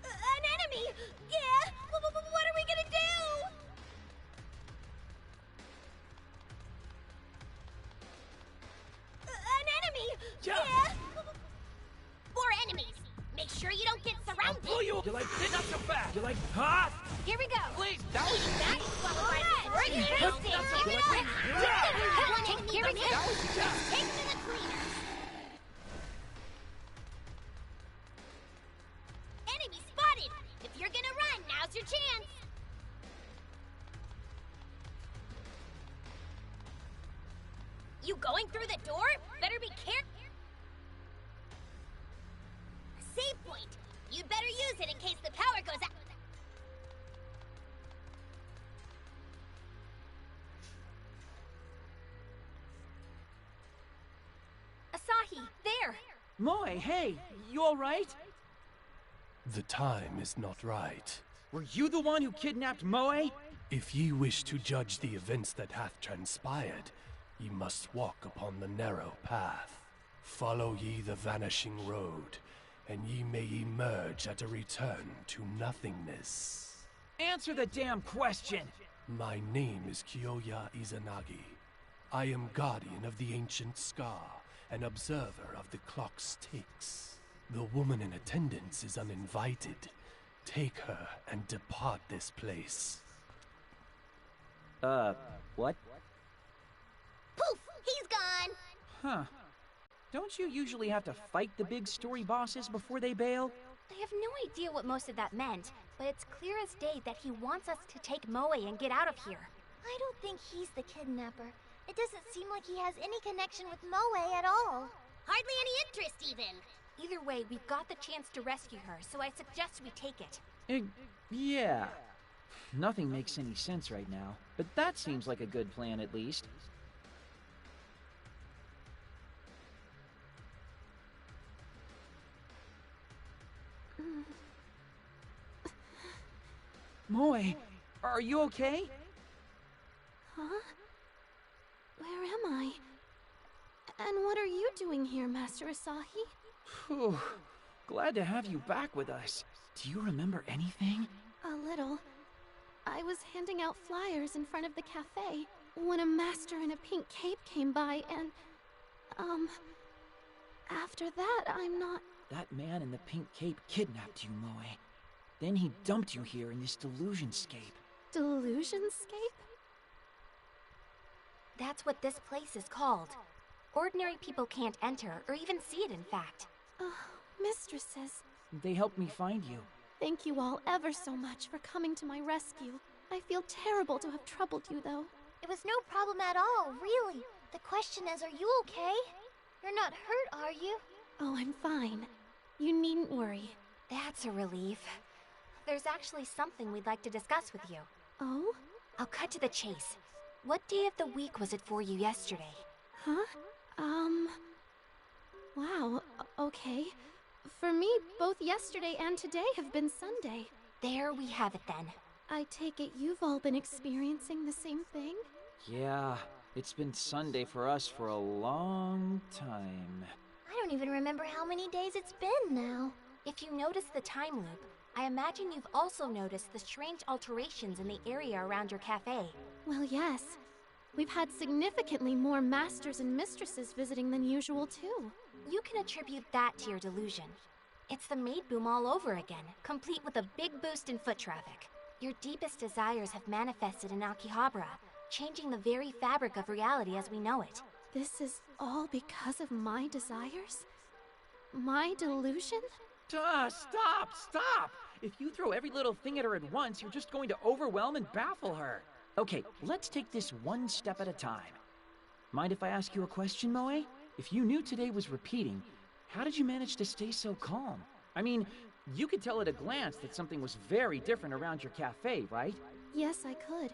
An enemy! Yeah! What are we gonna do? An enemy! Yeah! More enemies! Make sure you don't get surrounded! Oh, you like this? Not so fast! You like hot? Here we go! Please, that was... That's followed by bring it That's in! not so Give it good. up! Here we go! That was just... Take to the cleaners! Enemy spotted! If you're gonna run, now's your chance! You going through the door? Better be careful! Save point! You'd better use it in case the power goes out! Asahi, there! Moe, hey, you alright? The time is not right. Were you the one who kidnapped Moe? If ye wish to judge the events that hath transpired, ye must walk upon the narrow path. Follow ye the vanishing road, and ye may emerge at a return to nothingness. Answer the damn question! My name is Kiyoya Izanagi. I am guardian of the ancient scar, an observer of the clock's ticks. The woman in attendance is uninvited. Take her and depart this place. What? Poof! He's gone! Huh. Don't you usually have to fight the big story bosses before they bail? I have no idea what most of that meant, but it's clear as day that he wants us to take Moe and get out of here. I don't think he's the kidnapper. It doesn't seem like he has any connection with Moe at all. Hardly any interest, even. Either way, we've got the chance to rescue her, so I suggest we take it. Yeah. Nothing makes any sense right now, but that seems like a good plan at least. Moe, are you okay? Huh? Where am I? And what are you doing here, Master Asahi? Whew. Glad to have you back with us. Do you remember anything? A little. I was handing out flyers in front of the cafe when a master in a pink cape came by and, after that, I'm not... That man in the pink cape kidnapped you, Moe. Then he dumped you here in this delusionscape. Delusionscape? That's what this place is called. Ordinary people can't enter, or even see it, in fact. Mistresses. They helped me find you. Thank you all ever so much for coming to my rescue. I feel terrible to have troubled you, though. It was no problem at all, really. The question is, are you okay? You're not hurt, are you? Oh, I'm fine. You needn't worry. That's a relief. There's actually something we'd like to discuss with you. Oh? I'll cut to the chase. What day of the week was it for you yesterday? Huh? Wow, okay. For me, both yesterday and today have been Sunday. There we have it then. I take it you've all been experiencing the same thing? Yeah, it's been Sunday for us for a long time. I don't even remember how many days it's been now. If you notice the time loop, I imagine you've also noticed the strange alterations in the area around your cafe. Well, yes. We've had significantly more masters and mistresses visiting than usual, too. You can attribute that to your delusion. It's the maid boom all over again, complete with a big boost in foot traffic. Your deepest desires have manifested in Akihabara, changing the very fabric of reality as we know it. This is all because of my desires? My delusion? Stop! If you throw every little thing at her at once, you're just going to overwhelm and baffle her. Okay, let's take this one step at a time. Mind if I ask you a question, Moe? If you knew today was repeating, how did you manage to stay so calm? I mean, you could tell at a glance that something was very different around your cafe, right? Yes, I could.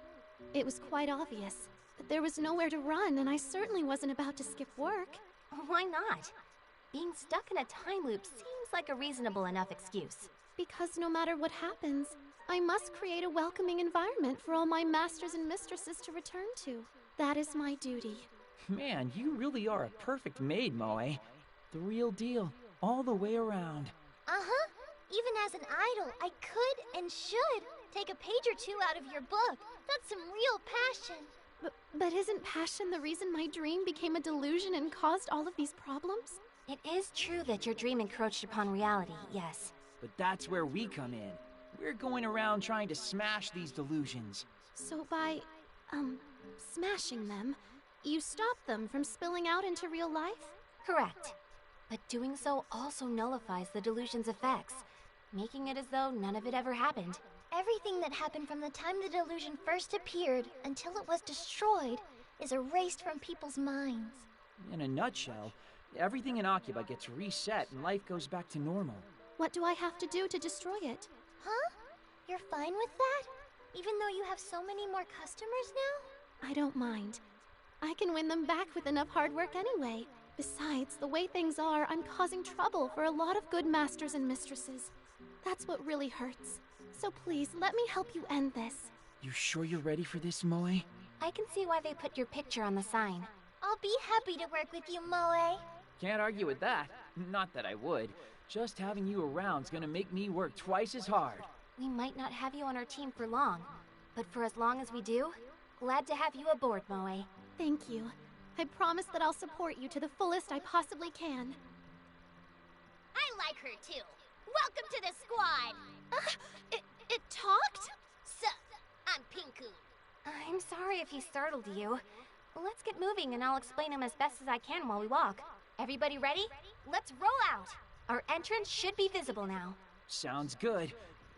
It was quite obvious. There was nowhere to run, and I certainly wasn't about to skip work. Why not? Being stuck in a time loop seems like a reasonable enough excuse. Because no matter what happens, I must create a welcoming environment for all my masters and mistresses to return to. That is my duty. Man, you really are a perfect maid, Moe. The real deal, all the way around. Uh-huh. Even as an idol, I could and should take a page or two out of your book. That's some real passion. But isn't passion the reason my dream became a delusion and caused all of these problems? It is true that your dream encroached upon reality, yes. But that's where we come in. We're going around trying to smash these delusions. So by, smashing them, you stop them from spilling out into real life? Correct. But doing so also nullifies the delusion's effects, making it as though none of it ever happened. Everything that happened from the time the delusion first appeared until it was destroyed is erased from people's minds. In a nutshell, everything in Akiba gets reset and life goes back to normal. What do I have to do to destroy it? Huh? You're fine with that? Even though you have so many more customers now? I don't mind. I can win them back with enough hard work anyway. Besides, the way things are, I'm causing trouble for a lot of good masters and mistresses. That's what really hurts. So please, let me help you end this. You sure you're ready for this, Moe? I can see why they put your picture on the sign. I'll be happy to work with you, Moe. Can't argue with that. Not that I would. Just having you around's gonna make me work twice as hard. We might not have you on our team for long, but for as long as we do, glad to have you aboard, Moe. Thank you. I promise that I'll support you to the fullest I possibly can. I like her too. Welcome to the squad! It talked? Sup, I'm Pinku. I'm sorry if he startled you. Let's get moving and I'll explain him as best as I can while we walk. Everybody ready? Let's roll out! Our entrance should be visible now. Sounds good.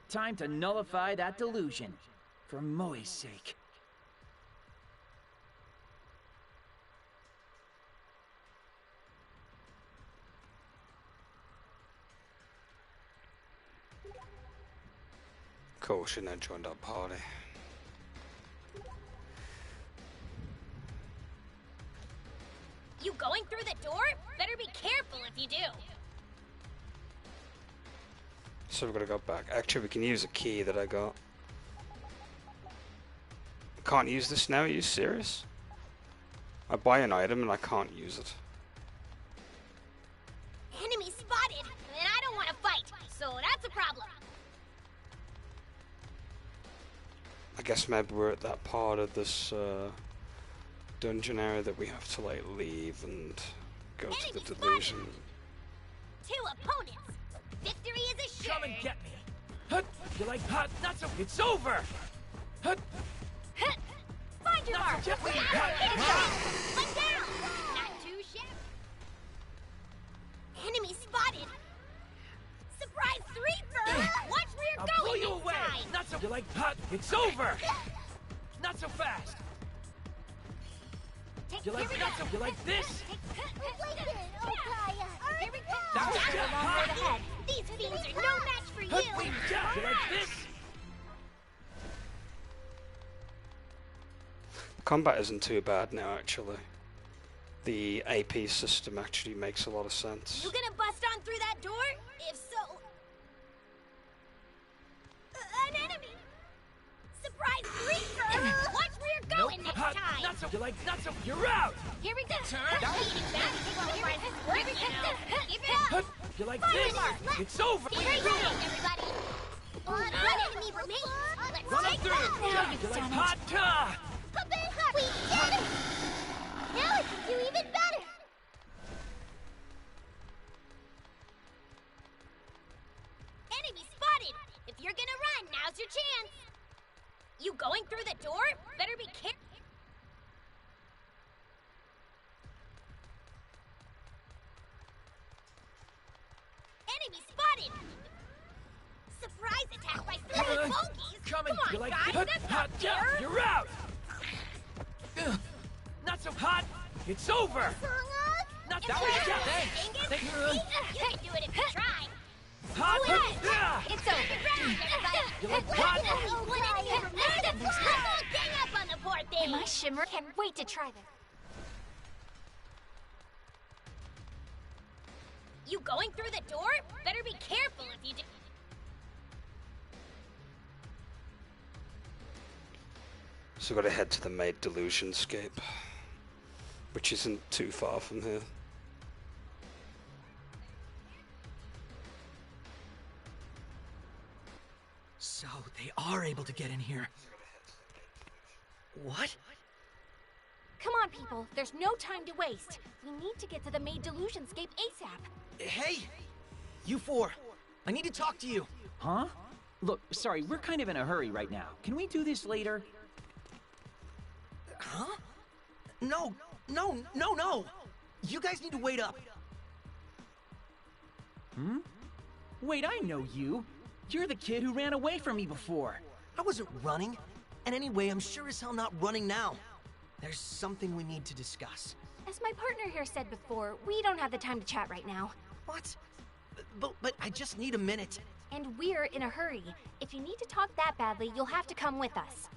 Time to nullify that delusion. For Moe's sake. Cool, shouldn't have joined our party. You going through the door? Better be careful if you do. So we've got to go back. Actually, we can use a key that I got. Can't use this now? Are you serious? I buy an item and I can't use it. Enemy spotted, and I don't want to fight. so that's a problem. I guess maybe we're at that part of this dungeon area that we have to like leave and go to the delusion. 2 opponents. Victory is assured. Come and get me. Hut. You like hot? Not so. It's over. Hut. Find your mark. Not so One down. Not too shabby. Enemy spotted. Surprise 3 Watch where you're I'll going blow you this away. time. Not so. You like hot? It's over. Not so fast. You like not so. You like this? Here we go. That was Just just a long hot. road ahead. These fiends are no match for you. Hut. You like this? Combat isn't too bad now, actually. The AP system actually makes a lot of sense. You gonna bust on through that door? If so, an enemy. Surprise 3 Watch where you're going next Hot. time. Not so. You like not so. You're out. Here we go. Turn. Surprises work, you know. Keep it Hut. up. You like Fire this? mark left. It's over. Here you go, everybody. One enemy remains. Let's Run up take through. that. You like hot? We did it. Now I can do even better. Enemy spotted. If you're gonna run, now's your chance. You going through the door? Better be careful. Enemy spotted. Surprise attack by 3 bogeys. Coming. Come on, You like guys, hot? that's Hot. not fair. You're out. Not so hot. It's over. Not that way. Thanks. You can do it if you try. Hot. Go ahead. Yeah. It's over. You like hot? One enemy remains. Gang up on the poor thing. Am I Shimmer? Can't wait to try this. You going through the door? Better be careful if you do. So we've got to head to the maid delusion scape, which isn't too far from here. So they are able to get in here. What? Come on, people. There's no time to waste. We need to get to the maid delusionscape ASAP. Hey! You 4. I need to talk to you. Huh? Look, sorry, we're kind of in a hurry right now. Can we do this later? Huh? No. You guys need to wait up. Hmm? Wait, I know you. You're the kid who ran away from me before. I wasn't running. And anyway, I'm sure as hell not running now. There's something we need to discuss. As my partner here said before, we don't have the time to chat right now. What? But I just need a minute. And we're in a hurry. If you need to talk that badly, you'll have to come with us.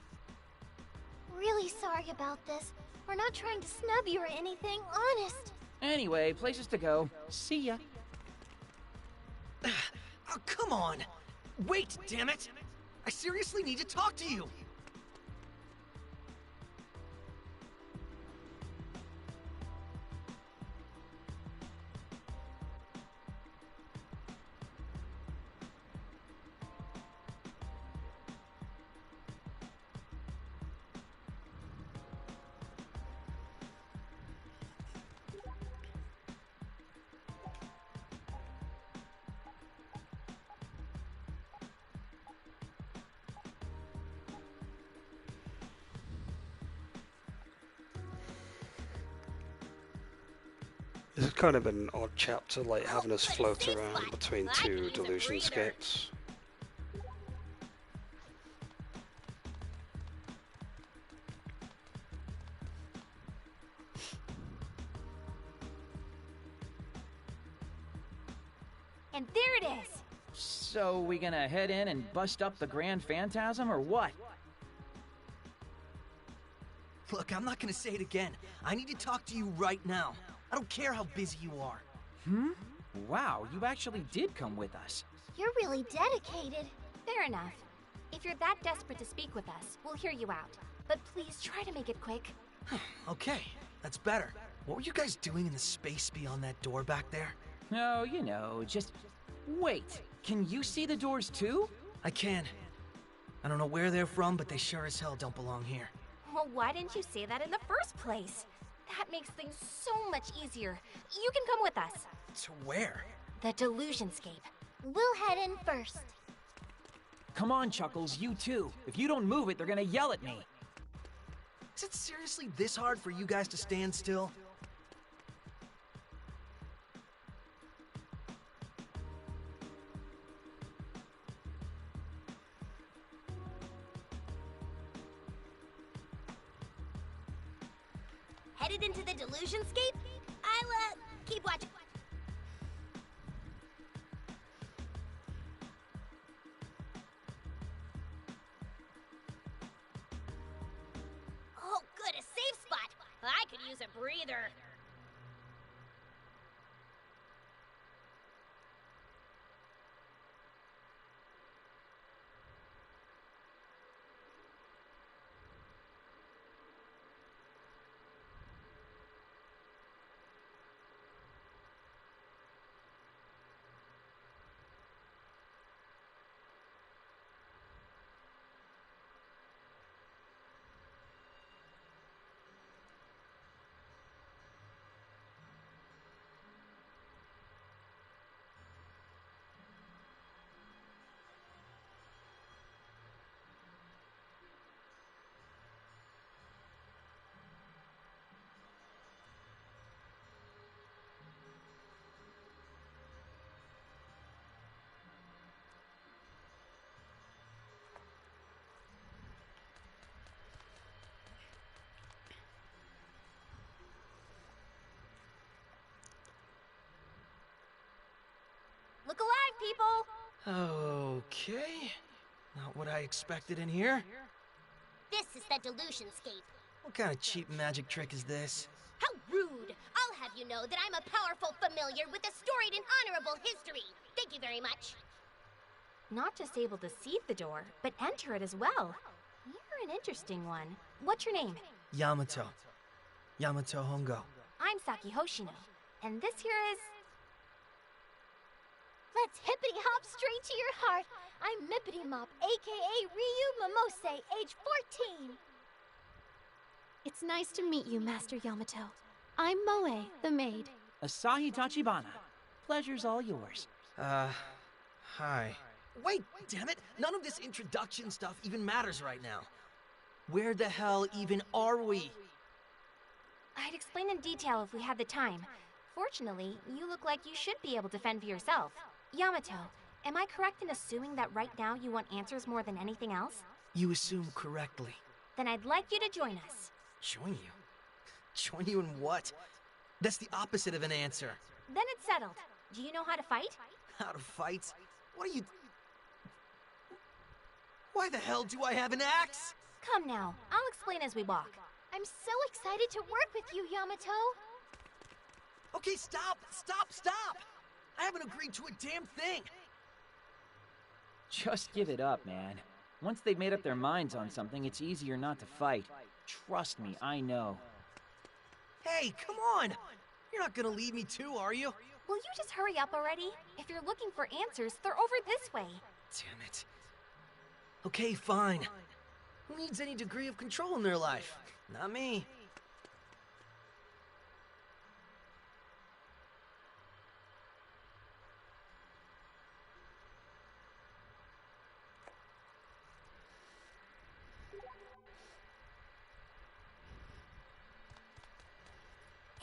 Really sorry about this. We're not trying to snub you or anything, honest. Anyway, places to go. See ya. Oh, come on! Wait, damn it! I seriously need to talk to you! This is kind of an odd chapter, like having us float around between 2 delusion scapes. And there it is! So, we gonna head in and bust up the Grand Phantasm, or what? Look, I'm not gonna say it again. I need to talk to you right now. I don't care how busy you are. Hmm? Wow, you actually did come with us. You're really dedicated. Fair enough. If you're that desperate to speak with us, we'll hear you out. But please try to make it quick. Okay, that's better. What were you guys doing in the space beyond that door back there? No, you know, just... Wait, Can you see the doors too? I can. I don't know where they're from, but they sure as hell don't belong here. Well, why didn't you say that in the first place? That makes things so much easier. You can come with us. To where? The Delusionscape. We'll head in first. Come on, Chuckles, you too. If you don't move it, they're gonna yell at me. Is it seriously this hard for you guys to stand still? Headed into the Delusionscape? I'll, keep watching. Oh, good, a safe spot. I could use a breather. Look alive, people! Okay. Not what I expected in here. This is the Delusionscape. What kind of cheap magic trick is this? How rude! I'll have you know that I'm a powerful familiar with a storied and honorable history. Thank you very much. Not just able to see the door, but enter it as well. You're an interesting one. What's your name? Yamato. Yamato Hongo. I'm Saki Hoshino. And this here is... Let's hippity hop straight to your heart. I'm Mippity Mop, aka Ryu Momose, age 14. It's nice to meet you, Master Yamato. I'm Moe, the maid. Asahi Tachibana. Pleasure's all yours. Hi. Wait, damn it! None of this introduction stuff even matters right now. Where the hell even are we? I'd explain in detail if we had the time. Fortunately, you look like you should be able to fend for yourself. Yamato, am I correct in assuming that right now you want answers more than anything else? You assume correctly. Then I'd like you to join us. Join you? Join you in what? That's the opposite of an answer. Then it's settled. Do you know how to fight? How to fight? What are you... Why the hell do I have an axe? Come now, I'll explain as we walk. I'm so excited to work with you, Yamato. Okay, stop! I haven't agreed to a damn thing! Just give it up, man. Once they've made up their minds on something, it's easier not to fight. Trust me, I know. Hey, come on! You're not gonna leave me too, are you? Will you just hurry up already? If you're looking for answers, they're over this way. Damn it. Okay, fine. Who needs any degree of control in their life? Not me.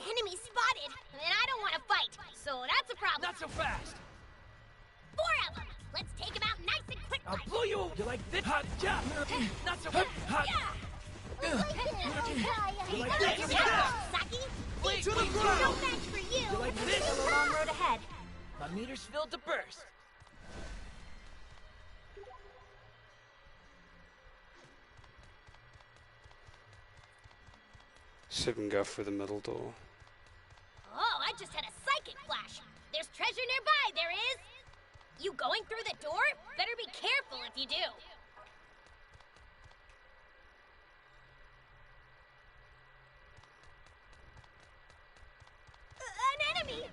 Enemy spotted, and I don't want to fight, so that's a problem. Not so fast! 4 of them! Let's take them out nice and quick. I'll blow you! You like this? Hot, yeah! Not so fast! Hot! You like this? Yeah. Saki? Wait, to the ground! No match for you! You like this? Still a long road ahead. My meter's filled to burst. So we can go through the middle door. Oh, I just had a psychic flash. There's treasure nearby, there is. You going through the door? Better be careful if you do. An enemy!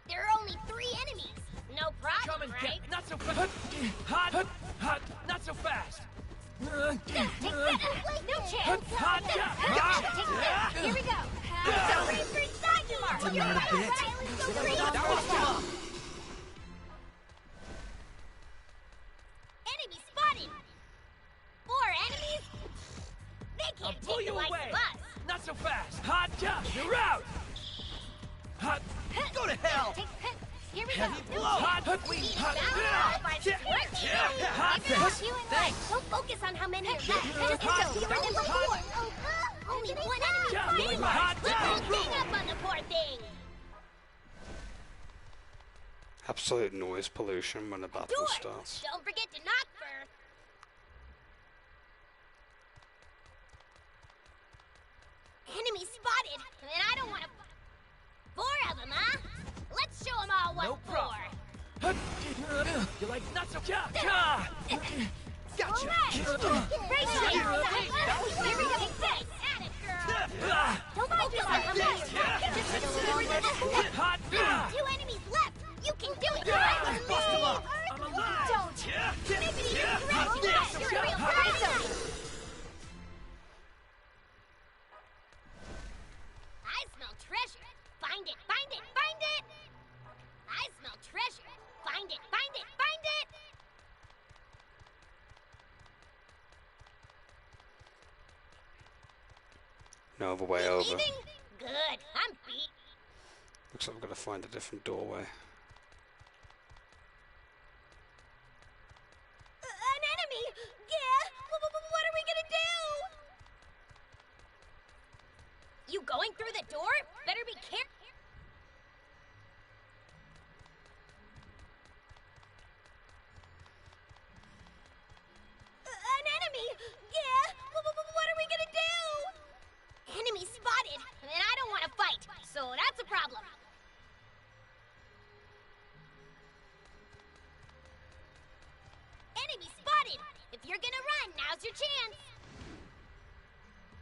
There are only 3 enemies. No problem, Come and right? get so fast! Hot! Hot! Not so fast! Take that! No chance! Hot! Take that! Here we go! So ready for Akiba! You're right, but I only go crazy! Enemy spotted! 4 enemies? They I'll can't pull take you the likes away! of us! Not so fast! Hot! You're out! Hot! Go to hell! Here we go! Heavy blow! Hot! Thanks! Don't focus on how many are left. Just fewer than before. Only one enemy remaining. Hang up on the poor thing. Absolute noise pollution when a battle starts. Don't forget to knock first. Enemy spotted, and I don't want to. 4 of them, huh? Let's show them all what No for. problem. You like not so gotcha! Gotcha! Right here we go! Take this! Don't focus on how many are left. Just slower than before. Hot! 2 enemies left. You can do it. Bust them up! I'm alive! Don't. Maybe you can correct that. You're a real person. I smell treasure. Find it, find it, find it! I smell treasure. Find it, find it, find it! No other way over. Leaving? Good. I'm beat. Looks like I've got to find a different doorway. An enemy! Yeah? What are we gonna do? You going through the door? Better be careful. An enemy! Yeah? What are we gonna do? Enemy spotted, and I don't want to fight, so that's a problem. Enemy spotted! If you're gonna run, now's your chance.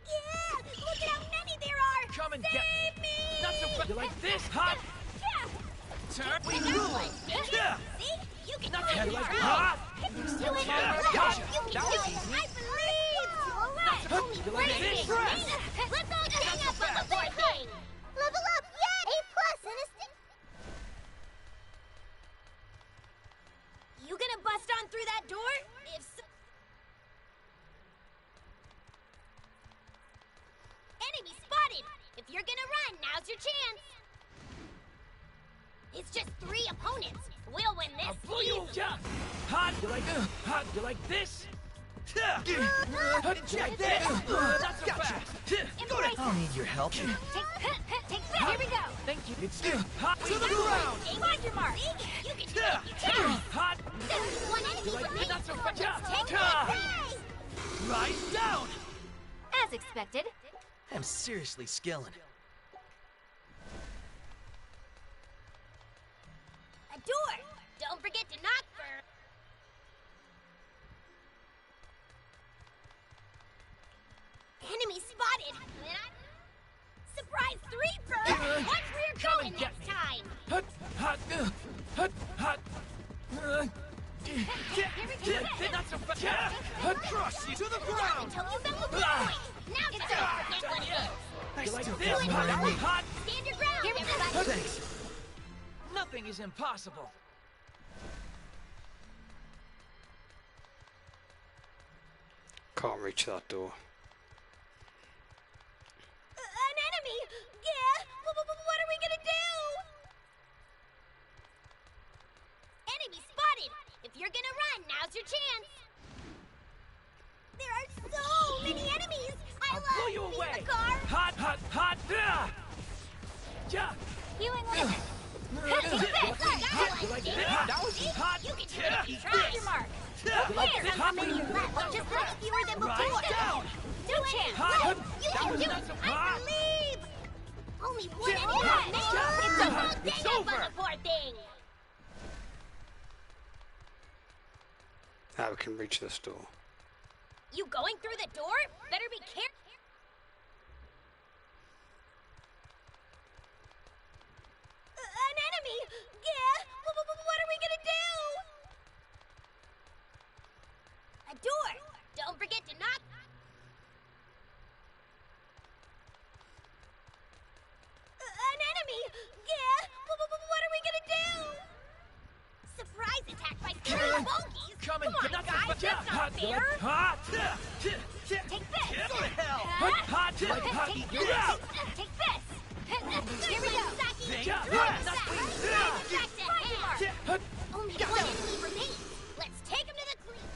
Yeah! Look at how many there are! Come and Save get me! Not so fast! You like this? Hot! Yeah! Turn! We do it! See? You can do it! Like You're hot! There's 2 enemies Yeah, left! gotcha. You can That do was it! easy. I believe! Alright! Only You like this? Let's all hang up on the poor thing! Level up! Yeah! A+, innocent! You gonna bust on through that door? If so... Enemy spotted! If you're gonna run, now's your chance! It's just 3 opponents. We'll win this. I'll pull you away! Hot! You like hot? You like this? Hot! You like this? Not so fast! Go to hell! I need your help. Take that! Here we go! Thank you. It's hot to the ground! Find your mark! You can do it! You can! Hot! There's 1 enemy You like remaining. not so fast! Take that! Rise down! As expected. I'm seriously skilling. A door! Don't forget to knock first. Enemy spotted! Surprise 3 first! Watch where you're Come going and get next me. time! Hot! Hot! Hot! Hot! Here we go! Not so fast! Hot! Crush you to the ground! Until you found the weak point! Now don't forget what it is! You like still this? feel Hot! my knee. Hot! Stand your ground, everybody! Thanks. Nothing is impossible. Can't reach that door. An enemy! Yeah? What are we gonna do? Enemy spotted! If you're gonna run, now's your chance! There are so many enemies! I I'll love pull you being away! in the car! Hot! Hot! Hot! Yeah! Healing one. Take this! You like this? That was hot! You can do it if you try! Your mark! You like Where? this? How many are left? Just like fewer than before! Rise down! No chance! Hot! You That can was do not it! so I hot! believe! Only 1 Yeah, enemy hot. remaining! It's Yeah. almost It's hang up over. on the poor thing! Now we can reach this door. You going through the door? Better be careful! An enemy! Yeah? What are we gonna do? Come and Come on, guys, that's not fair. Take this. Hot. Take this. Take this. Here we go. Only one enemy remains. Let's take him to the clean.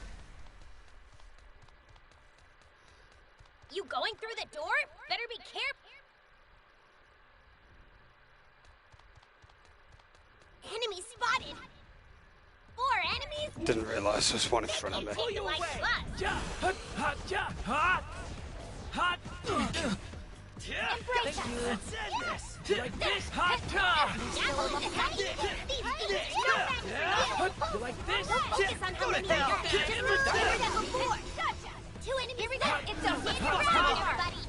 You going through the door? Better be careful. Enemy spotted. 4 enemies. Didn't realize there was one in front of me. Pull you away. Hot. Embrace us. Let's end this. Like this, hot. You like this? Focus on how many you have. Just fewer than before. 2 enemies. Here we go. It's a everybody.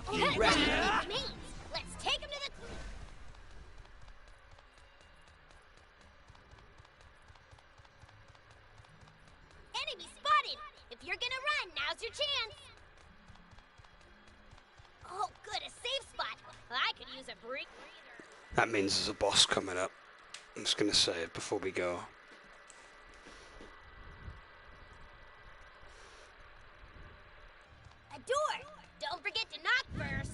Only one enemy remains. Let's take him to the. Enemy spotted. If you're gonna run, now's your chance. Oh, good, a safe spot. I could use a break. That means there's a boss coming up. I'm just gonna say it before we go. A door. Don't forget to knock first.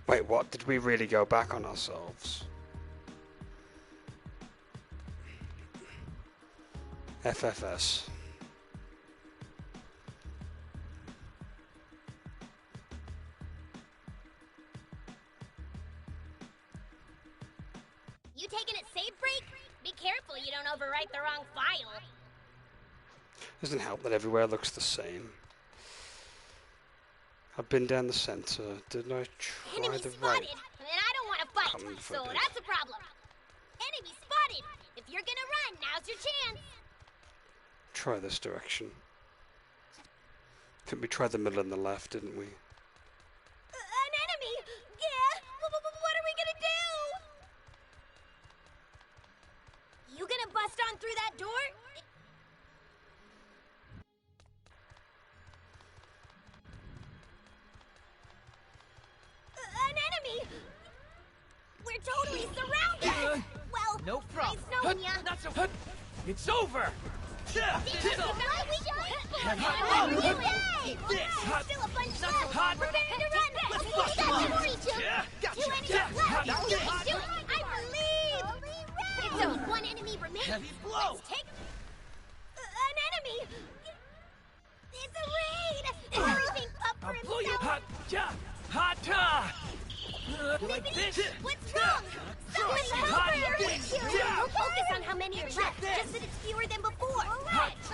Wait, what? Did we really go back on ourselves? FFS. You taking a save break? Be careful you don't overwrite the wrong file. Doesn't help that everywhere looks the same. I've been down the center. Didn't I try Enemy the spotted, right? and I don't want to fight, Come for so this. that's a problem. Enemy spotted. If you're gonna run, now's your chance. Try this direction. I think we tried the middle and the left, didn't we? An enemy! Yeah! What are we gonna do? You gonna bust on through that door? An enemy! We're totally surrounded! Well, No problem. nice knowing ya. Not so. It's over. Still a bunch left. Prepare to run. We got you, Moricho. 2 enemies left. You can do it. I believe. It's over. 1 enemy remains. Heavy blow. Let's take an enemy. It's a raid. Everything up for I'll blow you himself. hot. You like this? What's wrong? Someone's Don't focus on how many are left, just that it's fewer than before. It's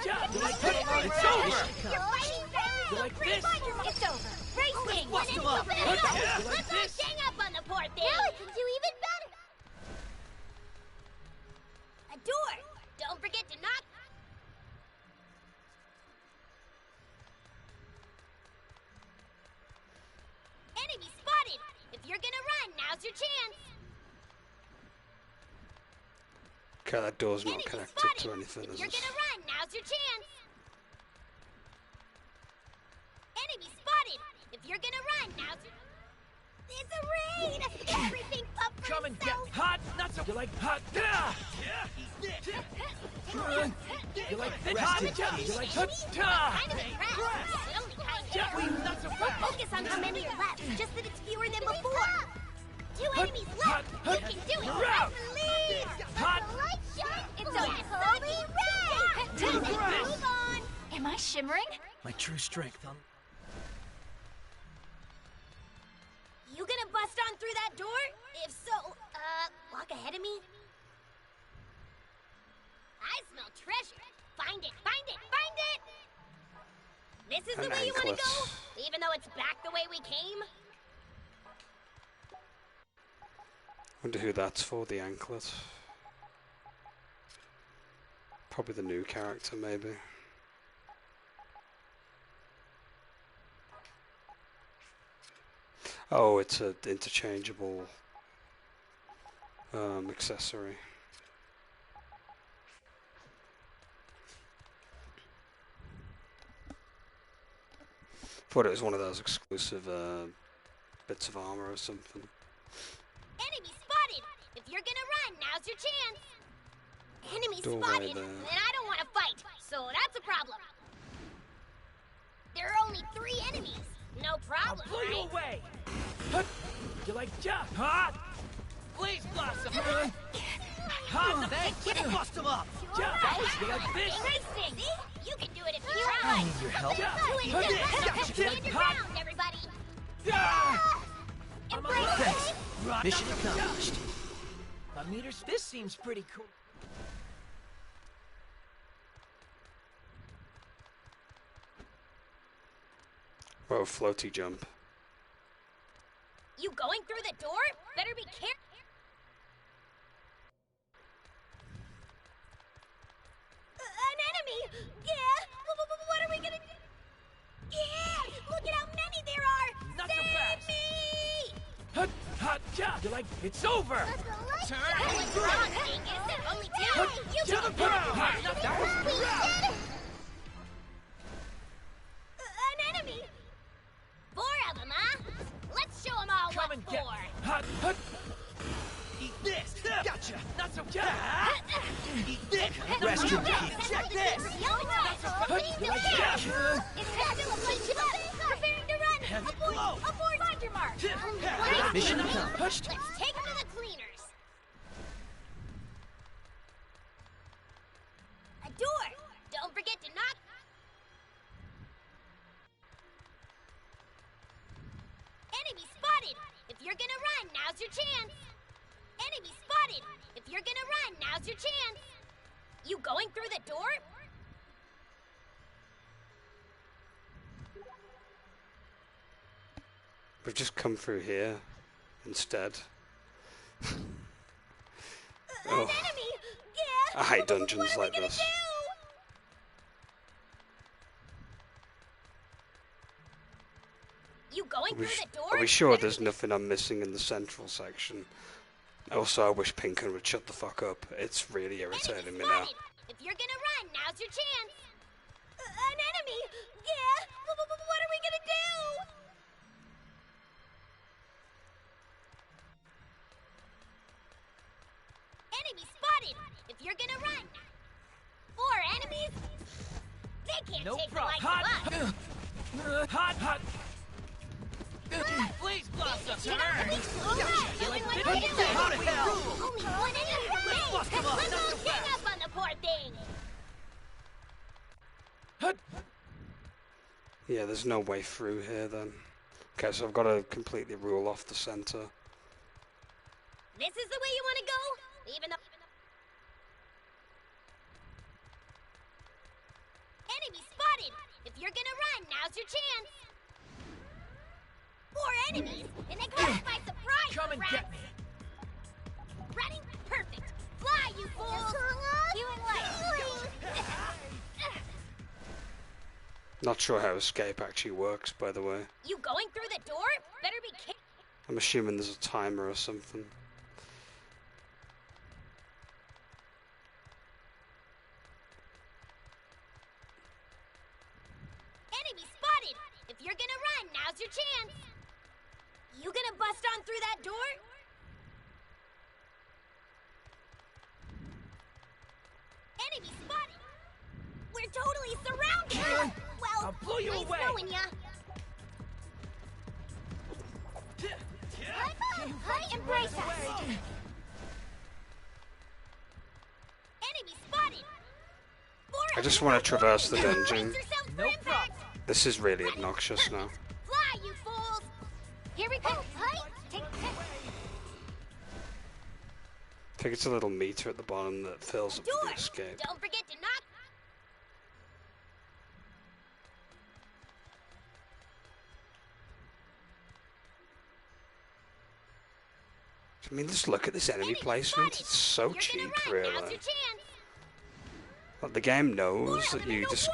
over. You're fighting very You like this? It's over. Racing. Bust him up. Let's not gang up on the poor thing. Now I can do even better. A door. Don't forget to knock. Enemy spotted. If you're gonna run, now's your chance. Okay, that door's not Enemy connected spotted. to anything, If is you're it? gonna run, now's your chance. Enemy spotted. If you're gonna run, now's your... It's a raid. Everything up for Come and get himself. hot. Not so. You like hot. You like this? Hot. You like hot. Kind of impressed. But only kind of. Not so Don't fast. focus on how many are left, just that it's fewer than before. 2 enemies left. You can do it. You're I out. believe. Hot. Light shot. It's a totally raid. Move on. Am I shimmering? My true strength, You gonna bust on through that door? If so, walk ahead of me. I smell treasure. Find it, find it, find it! This is the An way you wanna anklet. go? Even though it's back the way we came? Wonder who that's for, the anklet. Probably the new character, maybe. Oh, it's an interchangeable accessory. Thought it was one of those exclusive bits of armor or something. Enemy spotted! If you're gonna run, now's your chance! Enemy Doorway spotted! there. And I don't want to fight, so that's a problem. There are only 3 enemies. No problem, I'll blow you right? away! Hut. You like jump? Hot! Blaze blossom! Hot! Thanks! Bust him up! Jump! You like this? Racing! You can do it if you I try! need your help. Stand your ground, everybody! Thanks. Mission accomplished. A meter? This seems pretty cool. Whoa, floaty jump. You going through the door? Better be careful. An enemy! Yeah! What are we gonna do? Yeah! Look at how many there are! Not so Save fast. me! Hut! Hot! Jump! You like it's over! What's wrong, Dingus? There are only 2! You To the ground! That was We did it! An enemy! 4 of them, huh? Let's show them all Come what and get for! hot! Hut! Eat this! Gotcha! Not so jump! Eat this! Rest your keep! Check this! Preparing to run! Heavy Aboard! blow. Aboard! Find your mark! Mission accomplished. Let's take them to the cleaners! A door! Don't forget to knock! Enemy spotted! If you're gonna run, now's your chance! Enemy spotted! If you're gonna run, now's your chance! You going through the door? We've just come through here instead. An Oh, enemy! Yeah! I hate dungeons What are we like gonna this. do? You going through the door? Are we sure there's nothing I'm missing in the central section? Also, I wish Pinker would shut the fuck up. It's really irritating me now. Spotted. If you're gonna run, now's your chance. An enemy! Yeah! What are we gonna do? Enemy spotted! If you're gonna run. 4 enemies? They can't No take the problem. likes Hot! of us. Hot! Hot! Blaze blossom! Doing what How we're to doing. hell? Only 1 enemy remains. bust 'em up. Let's all gang up on the poor thing. Hut! Yeah, there's no way through here then. Okay, so I've got to completely rule off the center. This is the way you want to go? Even though... Enemy spotted! If you're gonna run, now's your chance! 4 enemies! And they caught us by surprise, Come and rats. get me! Running? Perfect! Fly, you fools! You and what? Not sure how escape actually works, by the way. You going through the door? Better be careful. I'm assuming there's a timer or something. Enemy spotted! If you're gonna run, now's your chance! You gonna bust on through that door? Enemy spotted! We're totally surrounded! Well, I'll blow you nice away. knowing ya. Embrace us! Enemy spotted! I just want to traverse the dungeon. No problem. This is really obnoxious now. Fly, you fools! Here we go! Take I think it's a little meter at the bottom that fills up door! the escape. Don't forget to knock. I mean, just look at this enemy placement. It's so cheap, really. Now's your chance. Like, the game knows that you just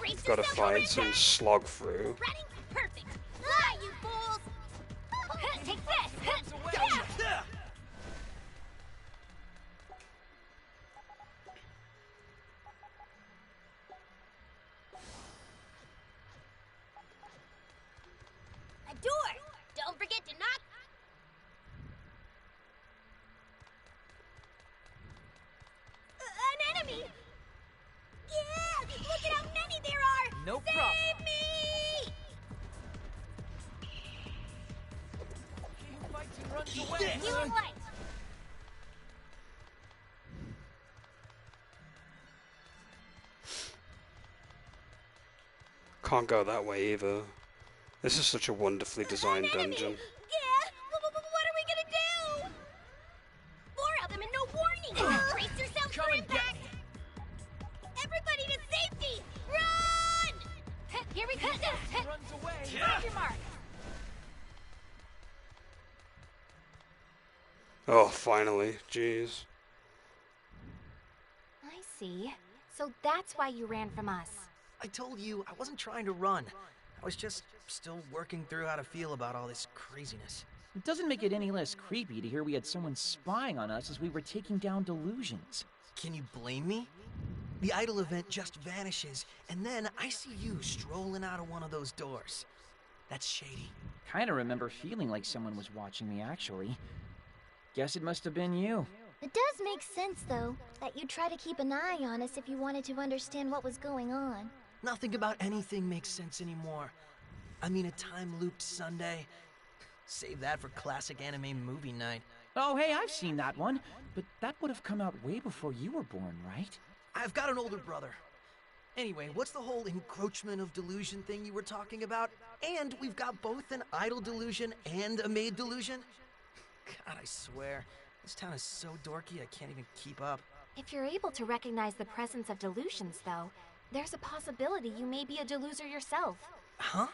you've got to fight and slog through. Running? Perfect. Fly, you fools! Take this! Can't go that way either. This is such a wonderfully designed dungeon. Yeah? What are we gonna do? 4 of them and no warning! Brace yourselves for impact! Everybody to safety! Run! Here we go. Runs away. Off your mark. Oh, finally. Jeez. I see. So that's why you ran from us. I told you I wasn't trying to run. I was just still working through how to feel about all this craziness. It doesn't make it any less creepy to hear we had someone spying on us as we were taking down delusions. Can you blame me? The idol event just vanishes, and then I see you strolling out of one of those doors. That's shady. Kinda remember feeling like someone was watching me, actually. Guess it must have been you. It does make sense, though, that you'd try to keep an eye on us if you wanted to understand what was going on. Nothing about anything makes sense anymore. I mean, a time-looped Sunday. Save that for classic anime movie night. Oh, hey, I've seen that one. But that would have come out way before you were born, right? I've got an older brother. Anyway, what's the whole encroachment of delusion thing you were talking about? And we've got both an idol delusion and a maid delusion? God, I swear. This town is so dorky I can't even keep up. If you're able to recognize the presence of delusions, though, there's a possibility you may be a deluser yourself. Huh?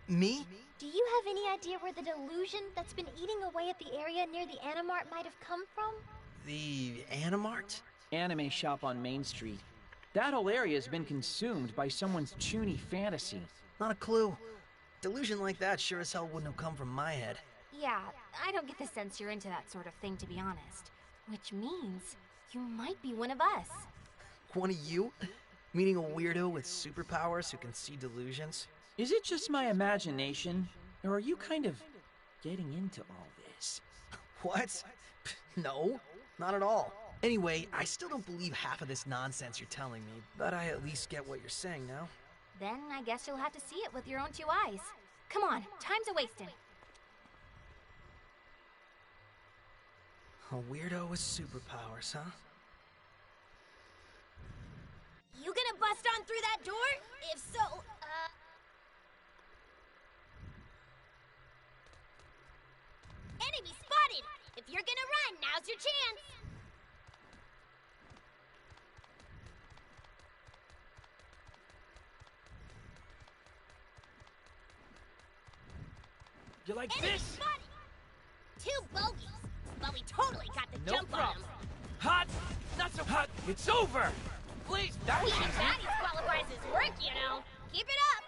Me? Do you have any idea where the delusion that's been eating away at the area near the Animart might have come from? The Animart? Anime shop on Main Street. That whole area has been consumed by someone's chuny fantasy. Not a clue. Delusion like that sure as hell wouldn't have come from my head. Yeah, I don't get the sense you're into that sort of thing, to be honest. Which means you might be one of us. One of you? Meaning a weirdo with superpowers who can see delusions? Is it just my imagination, or are you kind of getting into all this? What? No, not at all. Anyway, I still don't believe half of this nonsense you're telling me, but I at least get what you're saying now. Then I guess you'll have to see it with your own 2 eyes. Come on, time's a-wasting. A weirdo with superpowers, huh? You gonna bust on through that door? If so, Enemy spotted! If you're gonna run, now's your chance! You like Enemy this? spotted! 2 bogeys, but we totally got the No jump problem. on them. Hot! Not so hot! It's over! Please, that was Even easy. that disqualifies his work, you know. Keep it up!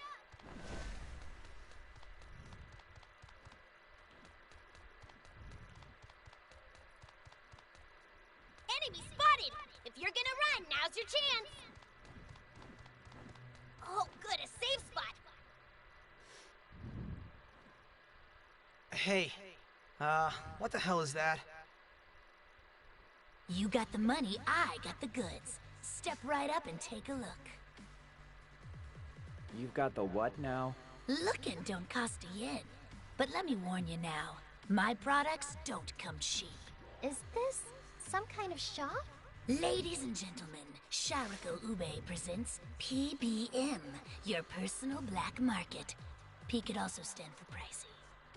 Enemy spotted! If you're gonna run, now's your chance! Oh, good, a safe spot! Hey, what the hell is that? You got the money, I got the goods. Step right up and take a look. You've got the what now? Looking don't cost a yen. But let me warn you now, my products don't come cheap. Is this some kind of shop? Ladies and gentlemen, Sharako Ube presents PBM, your personal black market. P could also stand for pricey.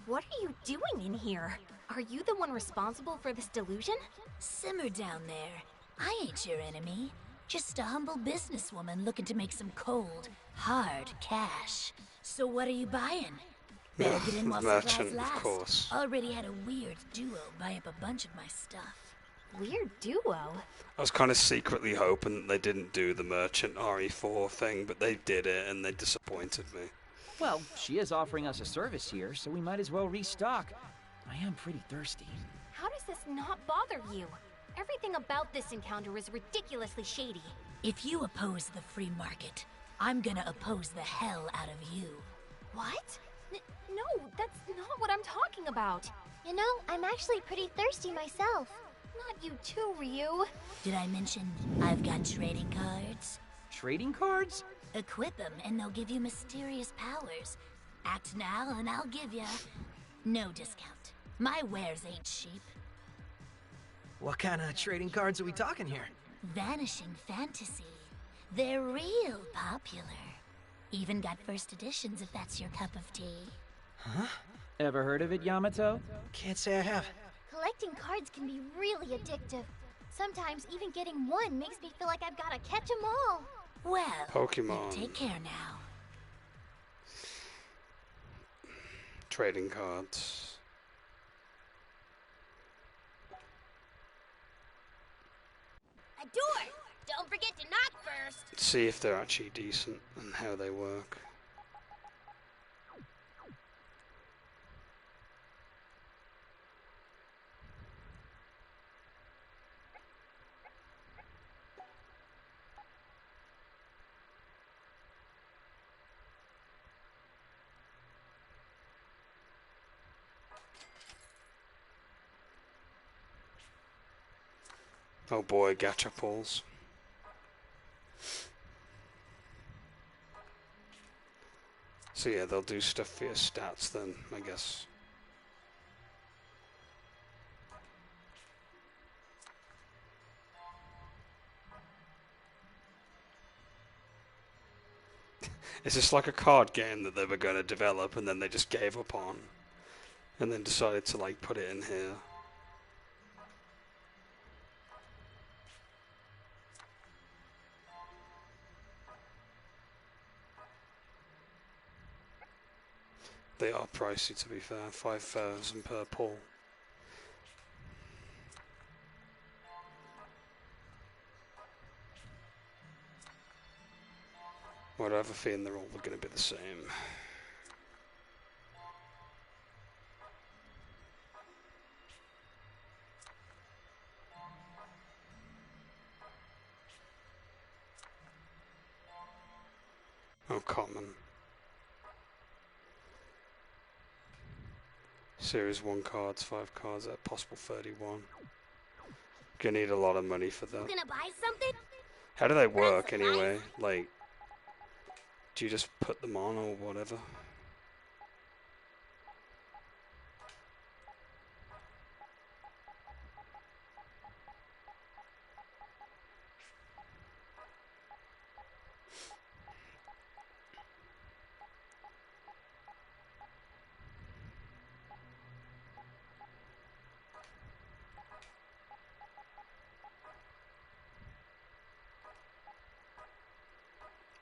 What are you doing in here? Are you the one responsible for this delusion? Simmer down there. I ain't your enemy. Just a humble businesswoman looking to make some cold, hard cash. So what are you buying? Better get in while supplies Merchant, last. of course. Already had a weird duo buy up a bunch of my stuff. Weird duo? I was kind of secretly hoping that they didn't do the merchant RE4 thing, but they did it and they disappointed me. Well, she is offering us a service here, so we might as well restock. I am pretty thirsty. How does this not bother you? Everything about this encounter is ridiculously shady. If you oppose the free market, I'm gonna oppose the hell out of you. What? No, that's not what I'm talking about. You know, I'm actually pretty thirsty myself. Not you too, Ryu. Did I mention I've got trading cards? Trading cards? Equip them and they'll give you mysterious powers. Act now and I'll give you no discount. My wares ain't cheap. What kind of trading cards are we talking here? Vanishing fantasy. They're real popular. Even got first editions if that's your cup of tea. Huh? Ever heard of it, Yamato? Can't say I have. Collecting cards can be really addictive. Sometimes even getting one makes me feel like I've got to catch them all. Well, Pokemon. take care now. Trading cards. A door! Don't forget to knock first! Let's see if they're actually decent and how they work. Oh boy, gacha pulls. So yeah, they'll do stuff for your stats then, I guess. Is this like a card game that they were going to develop and then they just gave up on? And then decided to like put it in here? They are pricey, to be fair. 5,000 per pull. Well, I have a feeling they're all going to be the same. Oh, common. Series 1 cards, 5 cards, at possible 31. Gonna need a lot of money for that. Gonna buy something? How do they work anyway? Like, do you just put them on or whatever?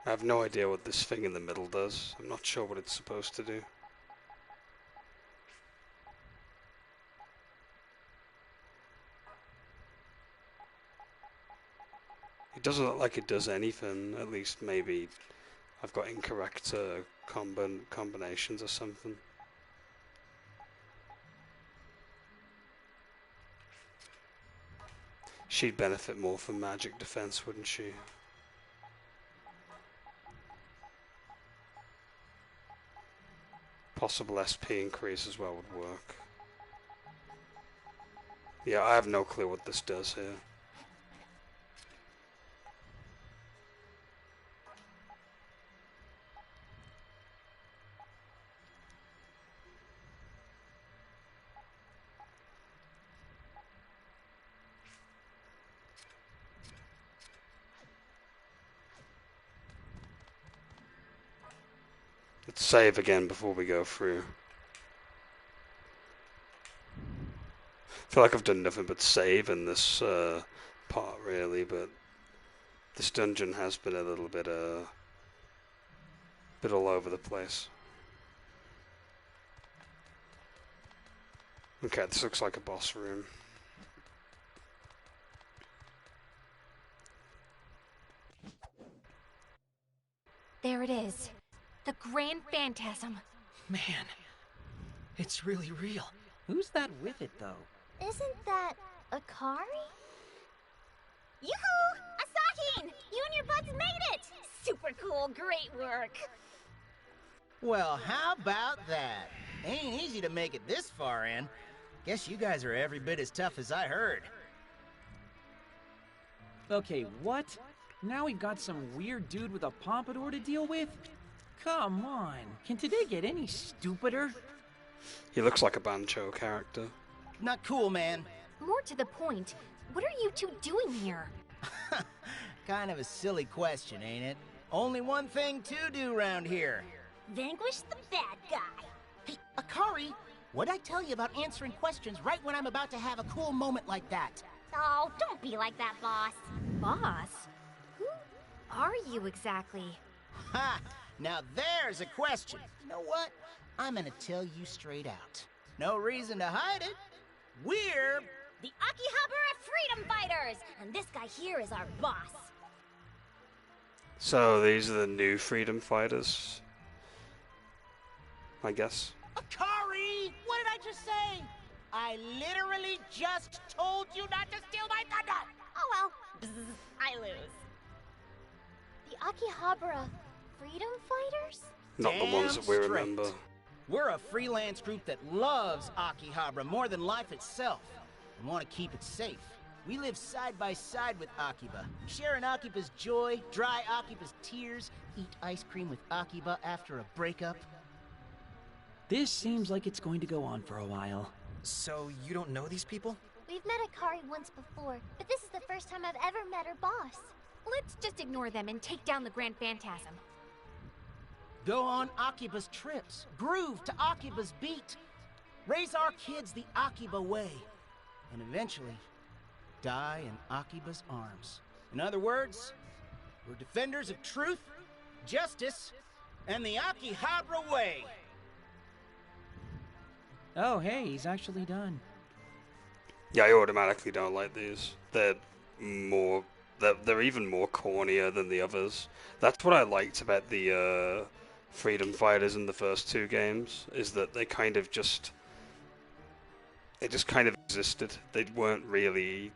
I have no idea what this thing in the middle does. I'm not sure what it's supposed to do. It doesn't look like it does anything. At least maybe I've got incorrect combinations or something. She'd benefit more from magic defense, wouldn't she? Possible SP increase as well would work. Yeah, I have no clue what this does here. Let's save again before we go through. I feel like I've done nothing but save in this part really, but this dungeon has been a little bit all over the place. Okay, this looks like a boss room. There it is. The Grand Phantasm. Man, it's really real. Who's that with it, though? Isn't that Akari? Yoo-hoo! Asahi! You and your buds made it! Super cool, great work! Well, how about that? Ain't easy to make it this far in. Guess you guys are every bit as tough as I heard. Okay, what? Now we've got some weird dude with a pompadour to deal with? Come on, can today get any stupider? He looks like a Bancho character. Not cool, man. More to the point, what are you two doing here? Kind of a silly question, ain't it? Only one thing to do round here. Vanquish the bad guy. Hey, Akari, what'd I tell you about answering questions right when I'm about to have a cool moment like that? Oh, don't be like that, boss. Boss? Who are you exactly? Ha! Now there's a question. You know what? I'm gonna tell you straight out. No reason to hide it. We're the Akiba Freedom Fighters, and this guy here is our boss. So these are the new freedom fighters, I guess. Akari! What did I just say? I literally just told you not to steal my thunder! Oh well, bzz, I lose. The Akihabara Freedom Fighters? Not the ones that we remember. We're a freelance group that loves Akihabara more than life itself, and want to keep it safe. We live side by side with Akiba, sharing Akiba's joy, dry Akiba's tears, eat ice cream with Akiba after a breakup. This seems like it's going to go on for a while. So, you don't know these people? We've met Akari once before, but this is the first time I've ever met her boss. Let's just ignore them and take down the Grand Phantasm. Go on Akiba's trips, groove to Akiba's beat, raise our kids the Akiba way, and eventually die in Akiba's arms. In other words, we're defenders of truth, justice, and the Akihabara way. Oh, hey, he's actually done. Yeah, I automatically don't like these. They're even more cornier than the others. That's what I liked about the freedom fighters in the first two games, is that they kind of just existed. They weren't really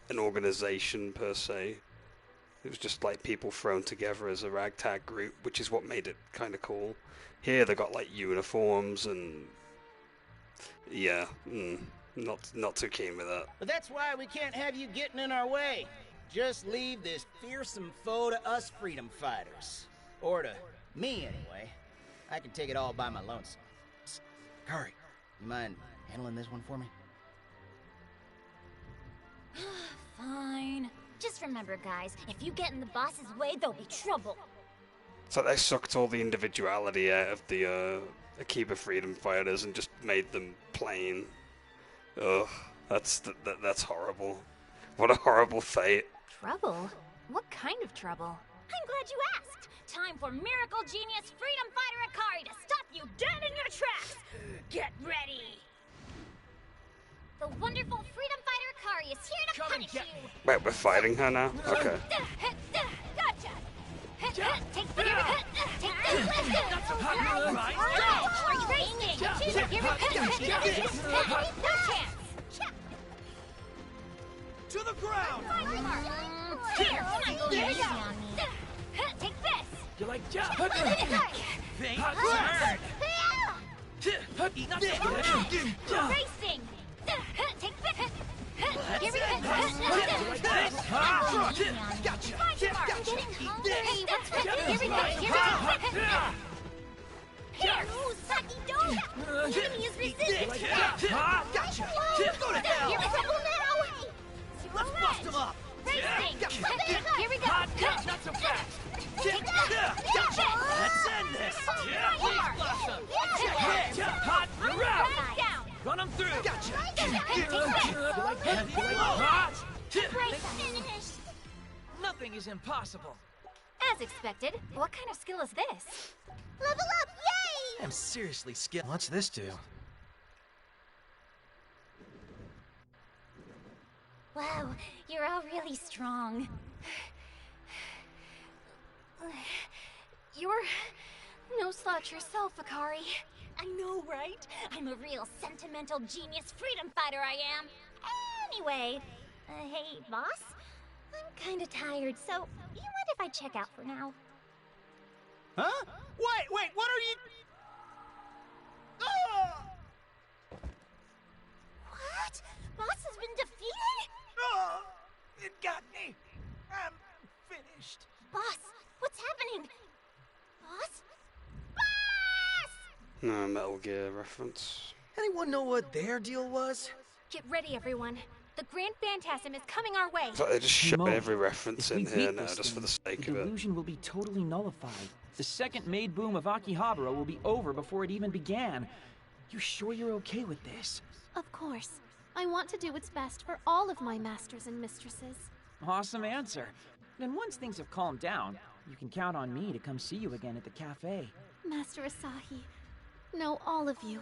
an organization per se. It was just like people thrown together as a ragtag group, which is what made it kind of cool. Here they got like uniforms and yeah, not too keen with that. But that's why we can't have you getting in our way. Just leave this fearsome foe to us freedom fighters. Or to me, anyway. I can take it all by my lonesome. Kari, you mind handling this one for me? Fine. Just remember, guys, if you get in the boss's way, there'll be trouble. So they sucked all the individuality out of the Akiba freedom fighters and just made them plain. Ugh, that's horrible. What a horrible fate. Trouble? What kind of trouble? I'm glad you asked. Time for Miracle Genius Freedom Fighter Akari to stop you dead in your tracks. Get ready. The wonderful Freedom Fighter Akari is here to punish you. Wait, we're fighting her now? Okay. Gotcha. Take this. Take this. Right. Are you racing? No chance. To the ground. Here, come on, here we go. Take this. You like jump? Racing. Take this. Here we go. Gotcha. I'm getting hungry. Here we go. Here, Saki, don't. Enemy is resistant. Gotcha. Go to hell. Here we go now. Let's bust him up. Racing. Here we go. Not so fast. Gotcha. Let's end this. Hot, you're out. Run him through. Gotcha. Finished. Nothing is impossible. As expected. What kind of skill is this? Level up, yay! I'm seriously skilled. What's this do? Wow, you're all really strong. You're no slouch yourself, Akari. I know, right? I'm a real sentimental genius freedom fighter, I am. Anyway, hey, boss? I'm kinda tired, so you mind if I check out for now? Huh? Wait, what are you... What? Boss has been defeated? It got me. I'm finished. Boss, what's happening? Boss? No, Metal Gear reference. Anyone know what their deal was? Get ready, everyone. The Grand Phantasm is coming our way. It's like they just shove Moe, every reference if we in here beat now this just for thing, the sake the of it. delusion will be totally nullified. The second maid boom of Akihabara will be over before it even began. You sure you're okay with this? Of course. I want to do what's best for all of my masters and mistresses. Awesome answer. Then once things have calmed down, you can count on me to come see you again at the cafe. Master Asahi, no, all of you.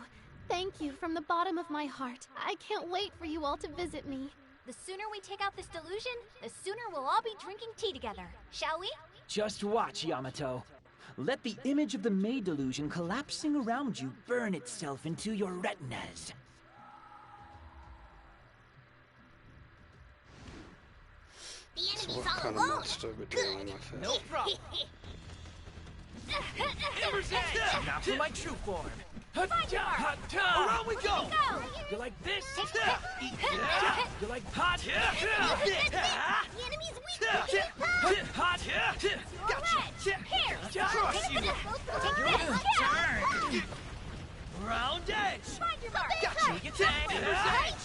Thank you from the bottom of my heart. I can't wait for you all to visit me. The sooner we take out this delusion, the sooner we'll all be drinking tea together. Shall we? Just watch, Yamato. Let the image of the maid delusion collapsing around you burn itself into your retinas. So what kind of monster are we doing with my face? No problem. Ember's Edge! Now for my true form. Around we go! You like this? You like hot? The enemy's weak! Hot? Gotcha! Here! Crush you! Turn! Round edge! Find your mark! Gotcha! You get that? Ember's edge!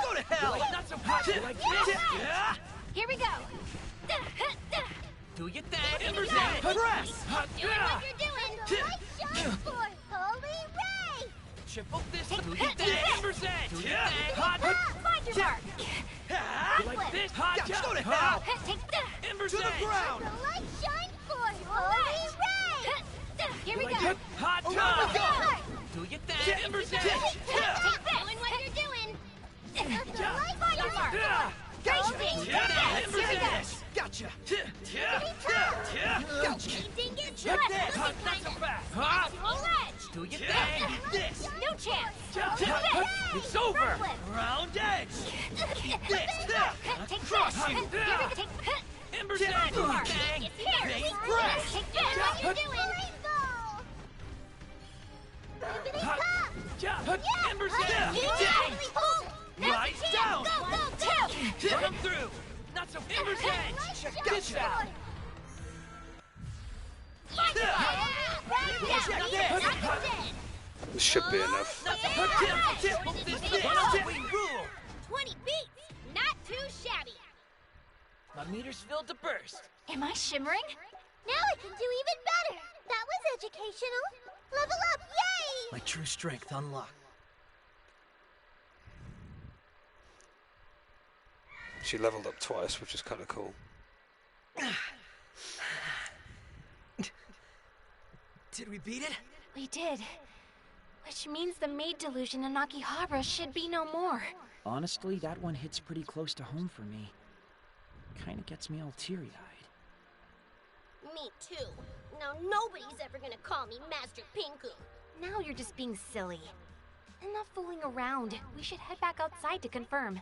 Go to hell! Not so hot. You like this? Here we go. Do you think? Ember's edge! Press! Doing what you're doing! Light shine for Holy Ray! Triple this! Do you think? Ember's edge! Do you think? Hot! Find your mark! You like this? Hot! Go to hell! Ember's To the edge! ground! The light shine for Holy Ray! Here we Like go. it? Hot! Go! Do you think? Ember's edge! Doing what you're doing! The light find your mark! Gotcha! Here we go! Gotcha! Gotcha! Ding it! Check Let's this! look Not at so kinda. fast! Hot! Roll edge! Do you think? This! No chance! It's over! Round edge! Keep this! Crush you! Ember's edge! Bang! It's here! Bang! Doing Press! what you're doing! Rainbow! Bippity pop! Ember's Yeah! edge! Hold! Rise down! Go, go, go! Put him through! Not so Ember's edge! Check this out! Right down! This should be enough. We rule! 20 beats! Not too shabby! My meter's filled to burst. Am I shimmering? Now I can do even better! That was educational! Level up, yay! My true strength unlocked. She leveled up twice, which is kind of cool. Did we beat it? We did. Which means the maid delusion in Akihabara should be no more. Honestly, that one hits pretty close to home for me. Kinda gets me all teary-eyed. Me too. Now nobody's ever gonna call me Master Pinku. Now you're just being silly. Enough fooling around. We should head back outside to confirm.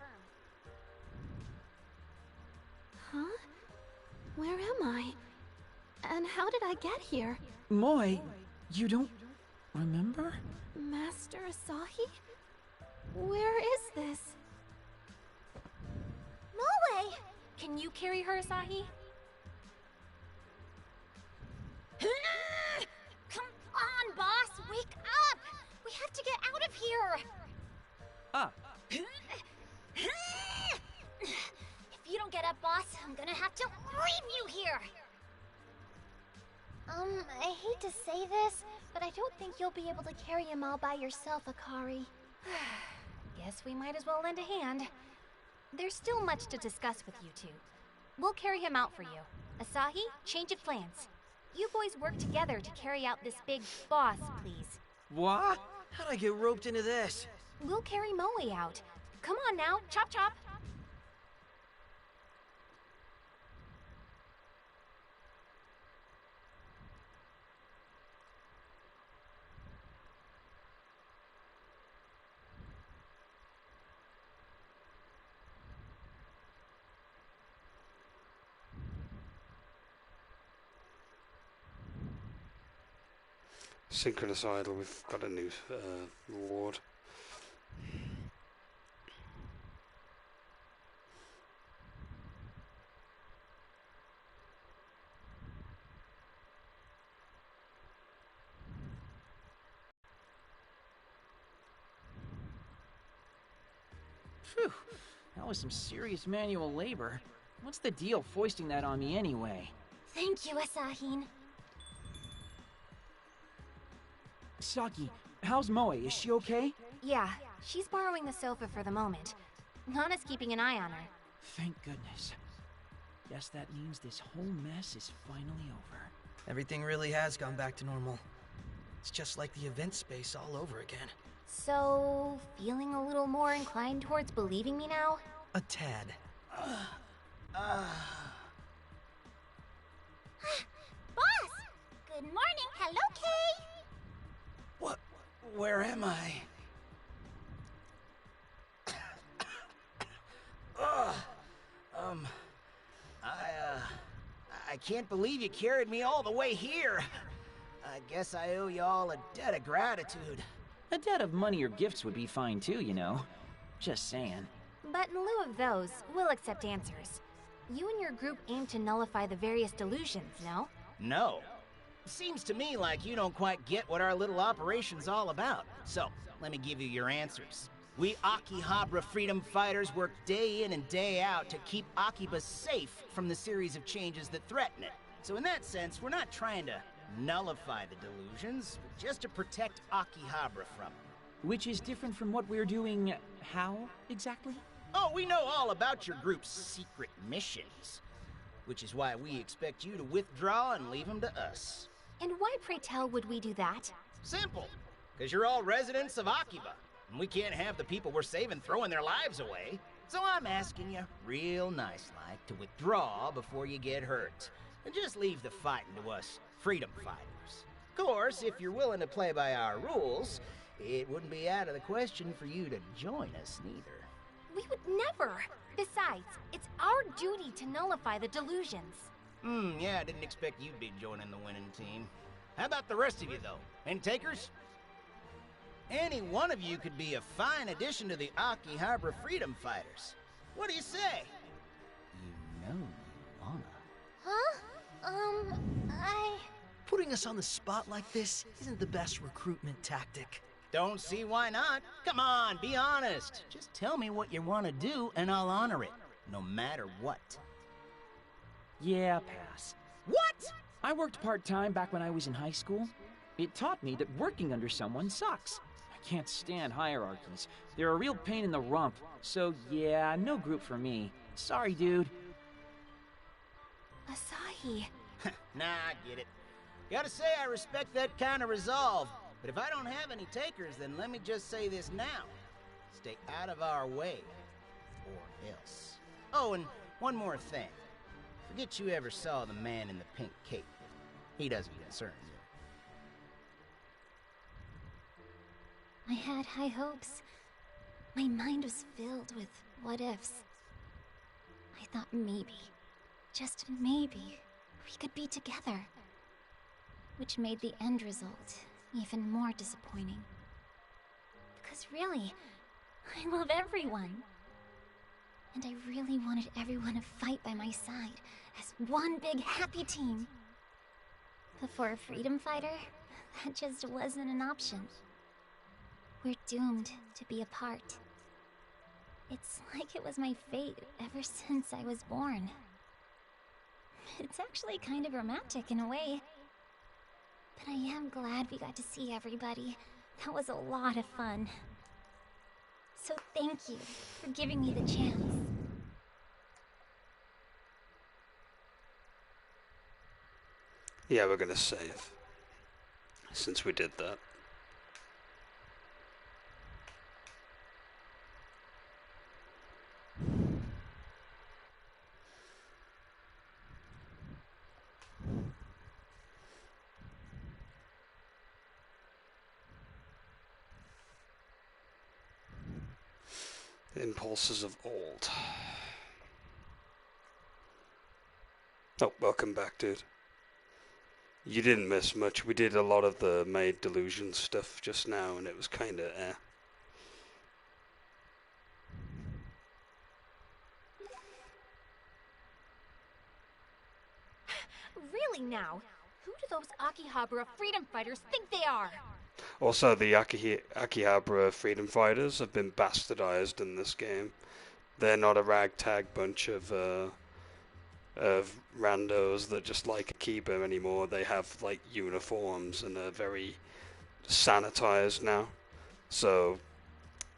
Huh? Where am I? And how did I get here? Moe, you don't remember? Master Asahi? Where is this? Moe! Can you carry her, Asahi? Come on, boss! Wake up! We have to get out of here! Ah. If you don't get up, boss, I'm gonna have to leave you here! I hate to say this, but I don't think you'll be able to carry him all by yourself, Akari. Guess we might as well lend a hand. There's still much to discuss with you two. We'll carry him out for you. Asahi, change of plans. You boys work together to carry out this big boss, please. What? How'd I get roped into this? We'll carry Moe out. Come on now, chop chop. Synchronous Idol, we've got a new reward. Phew. That was some serious manual labor. What's the deal foisting that on me anyway? Thank you, Asahin. Saki, how's Moe? Is she okay? Yeah, she's borrowing the sofa for the moment. Nana's keeping an eye on her. Thank goodness. Guess that means this whole mess is finally over. Everything really has gone back to normal. It's just like the event space all over again. So, feeling a little more inclined towards believing me now? A tad. Boss! Good morning. Hello, Kay. What? Where am I? I can't believe you carried me all the way here. I guess I owe you all a debt of gratitude. A debt of money or gifts would be fine too, you know. Just saying. But in lieu of those, we'll accept answers. You and your group aim to nullify the various delusions, no? No. Seems to me like you don't quite get what our little operation's all about. So, let me give you your answers. We Akihabara freedom fighters work day in and day out to keep Akiba safe from the series of changes that threaten it. So in that sense, we're not trying to nullify the delusions, but just to protect Akihabara from them. Which is different from what we're doing how, exactly? Oh, we know all about your group's secret missions. Which is why we expect you to withdraw and leave them to us. And why, pray tell, would we do that? Simple. Because you're all residents of Akiba. And we can't have the people we're saving throwing their lives away. So I'm asking you, real nice-like, to withdraw before you get hurt. And just leave the fighting to us freedom fighters. Of course, if you're willing to play by our rules, it wouldn't be out of the question for you to join us, neither. We would never! Besides, it's our duty to nullify the delusions. Yeah, I didn't expect you'd be joining the winning team. How about the rest of you, though? Any takers? Any one of you could be a fine addition to the Akihabara freedom fighters. What do you say? You know you wanna. Huh? Putting us on the spot like this isn't the best recruitment tactic. Don't see why not. Come on, be honest. Just tell me what you want to do and I'll honor it, no matter what. Yeah, pass. What? I worked part-time back when I was in high school. It taught me that working under someone sucks. I can't stand hierarchies. They're a real pain in the rump. So yeah, no group for me. Sorry, dude. Asahi. Nah, I get it. Gotta say I respect that kind of resolve. But if I don't have any takers, then let me just say this now. Stay out of our way. Or else. Oh, and one more thing. Forget you ever saw the man in the pink cape. He doesn't concern you. I had high hopes. My mind was filled with what-ifs. I thought maybe, just maybe, we could be together. Which made the end result even more disappointing. Because really, I love everyone. And I really wanted everyone to fight by my side as one big happy team. But for a freedom fighter, that just wasn't an option. We're doomed to be apart. It's like it was my fate ever since I was born. It's actually kind of romantic in a way. But I am glad we got to see everybody. That was a lot of fun. So thank you for giving me the chance. Yeah, we're gonna save. Since we did that. The impulses of old. Oh, welcome back, dude. You didn't miss much. We did a lot of the made delusion stuff just now, and it was kinda Really now? Who do those Akihabara freedom fighters think they are? Also, the Akihabara freedom fighters have been bastardized in this game. they're not a ragtag bunch of randos that just like Akiba anymore. They have like uniforms and are very sanitized now. So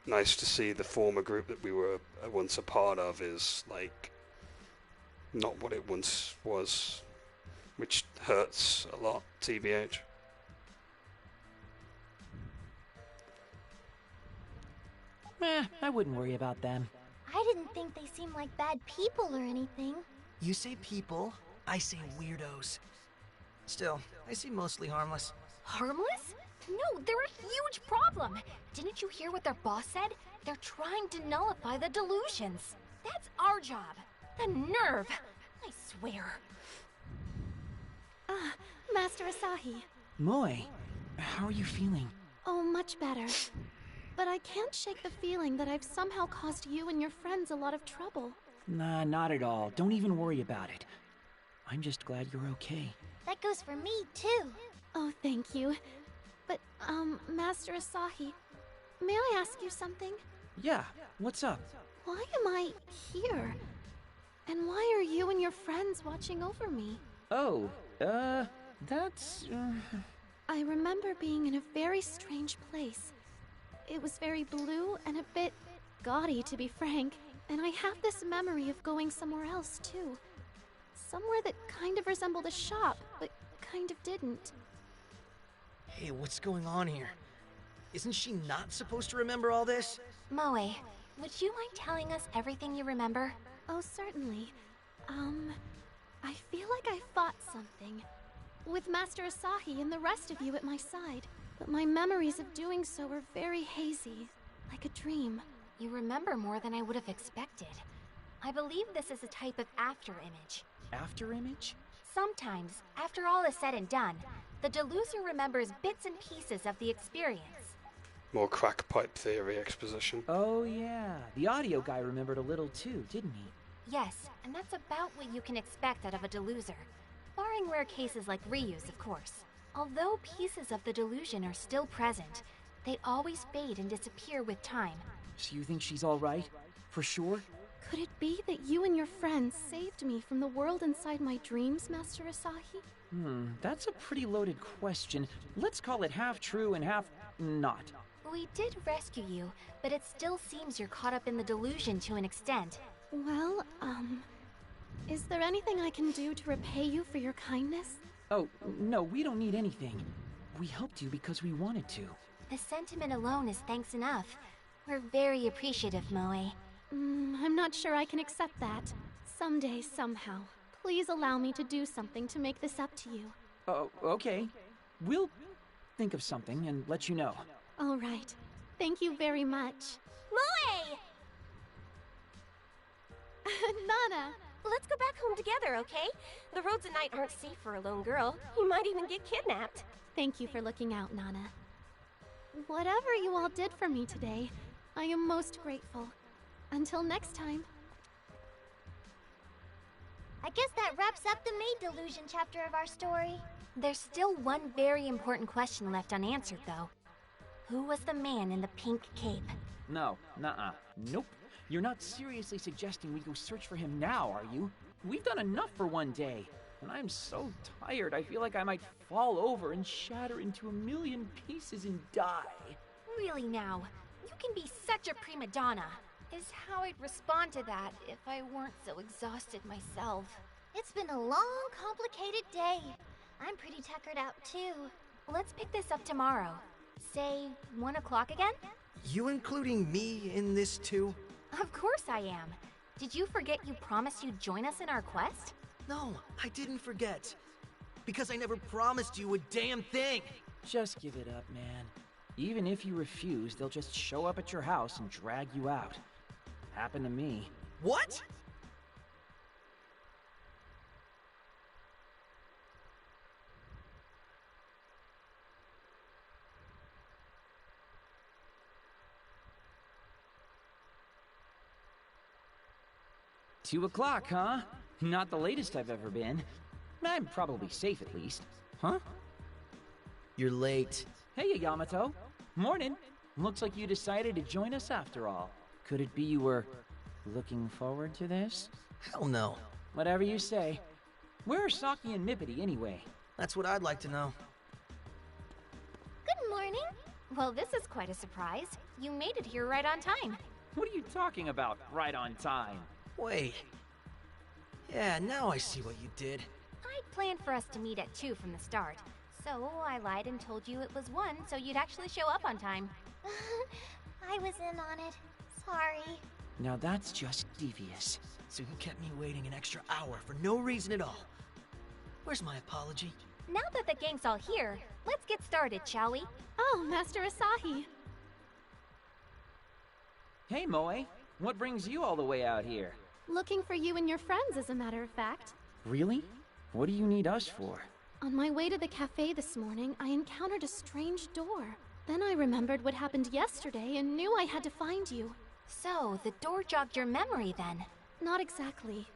nice to see the former group that we were once a part of is like not what it once was, which hurts a lot, TBH. I wouldn't worry about them. I didn't think they seemed like bad people or anything. You say people, I say weirdos. Still, they seem mostly harmless. Harmless? No, they're a huge problem. Didn't you hear what their boss said? They're trying to nullify the delusions. That's our job. The nerve. I swear. Ah, Master Asahi. Moe, how are you feeling? Oh, much better. But I can't shake the feeling that I've somehow caused you and your friends a lot of trouble. Nah, not at all. Don't even worry about it. I'm just glad you're okay. That goes for me, too. Oh, thank you. But, Master Asahi, may I ask you something? Yeah, what's up? Why am I here? And why are you and your friends watching over me? Oh, that's... I remember being in a very strange place. It was very blue and a bit gaudy, to be frank. And I have this memory of going somewhere else, too. Somewhere that kind of resembled a shop, but kind of didn't. Hey, what's going on here? Isn't she not supposed to remember all this? Moe, would you mind telling us everything you remember? Oh, certainly. I feel like I fought something. With Master Asahi and the rest of you at my side. But my memories of doing so were very hazy, like a dream. You remember more than I would have expected. I believe this is a type of after-image. After-image? Sometimes, after all is said and done, the deluser remembers bits and pieces of the experience. More crack pipe theory exposition. Oh yeah, the audio guy remembered a little too, didn't he? Yes, and that's about what you can expect out of a deluser. Barring rare cases like Ryu's, of course. Although pieces of the delusion are still present, they always fade and disappear with time. So you think she's all right? For sure? Could it be that you and your friends saved me from the world inside my dreams, Master Asahi? That's a pretty loaded question. Let's call it half true and half not. We did rescue you, but it still seems you're caught up in the delusion to an extent. Well, is there anything I can do to repay you for your kindness? Oh, no, we don't need anything. We helped you because we wanted to. The sentiment alone is thanks enough. We're very appreciative, Moe. I'm not sure I can accept that. Someday, somehow. Please allow me to do something to make this up to you. Oh, okay. We'll think of something and let you know. All right. Thank you very much. Moe! Nana! Let's go back home together, okay? The roads at night aren't safe for a lone girl. You might even get kidnapped. Thank you for looking out, Nana. Whatever you all did for me today, I am most grateful. Until next time. I guess that wraps up the maid delusion chapter of our story. There's still one very important question left unanswered, though. Who was the man in the pink cape? No, nuh-uh. Nope. You're not seriously suggesting we go search for him now, are you? We've done enough for one day. And I'm so tired, I feel like I might fall over and shatter into a million pieces and die. Really now, you can be such a prima donna. Is how I'd respond to that if I weren't so exhausted myself. It's been a long, complicated day. I'm pretty tuckered out, too. Let's pick this up tomorrow. Say, 1 o'clock again? You including me in this too? Of course I am. Did you forget you promised you'd join us in our quest? No, I didn't forget. Because I never promised you a damn thing. Just give it up, man. Even if you refuse, they'll just show up at your house and drag you out. Happened to me. What? Two o'clock, huh? Not the latest I've ever been. I'm probably safe at least. Huh? You're late. Hey, Yamato. Morning. Looks like you decided to join us after all. Could it be you were Looking forward to this? Hell no. Whatever you say. Where are Saki and Mippity anyway? That's what I'd like to know. Good morning. Well, this is quite a surprise. You made it here right on time. What are you talking about, right on time? Wait. Yeah, now I see what you did. I'd planned for us to meet at 2 from the start. So I lied and told you it was 1 so you'd actually show up on time. I was in on it. Sorry. Now that's just devious. So you kept me waiting an extra hour for no reason at all. Where's my apology? Now that the gang's all here, let's get started, shall we? Oh, Master Asahi. Hey, Moe. What brings you all the way out here? Looking for you and your friends, as a matter of fact. Really? What do you need us for? On my way to the cafe this morning, I encountered a strange door. Then I remembered what happened yesterday and knew I had to find you. So, the door jogged your memory then? Not exactly.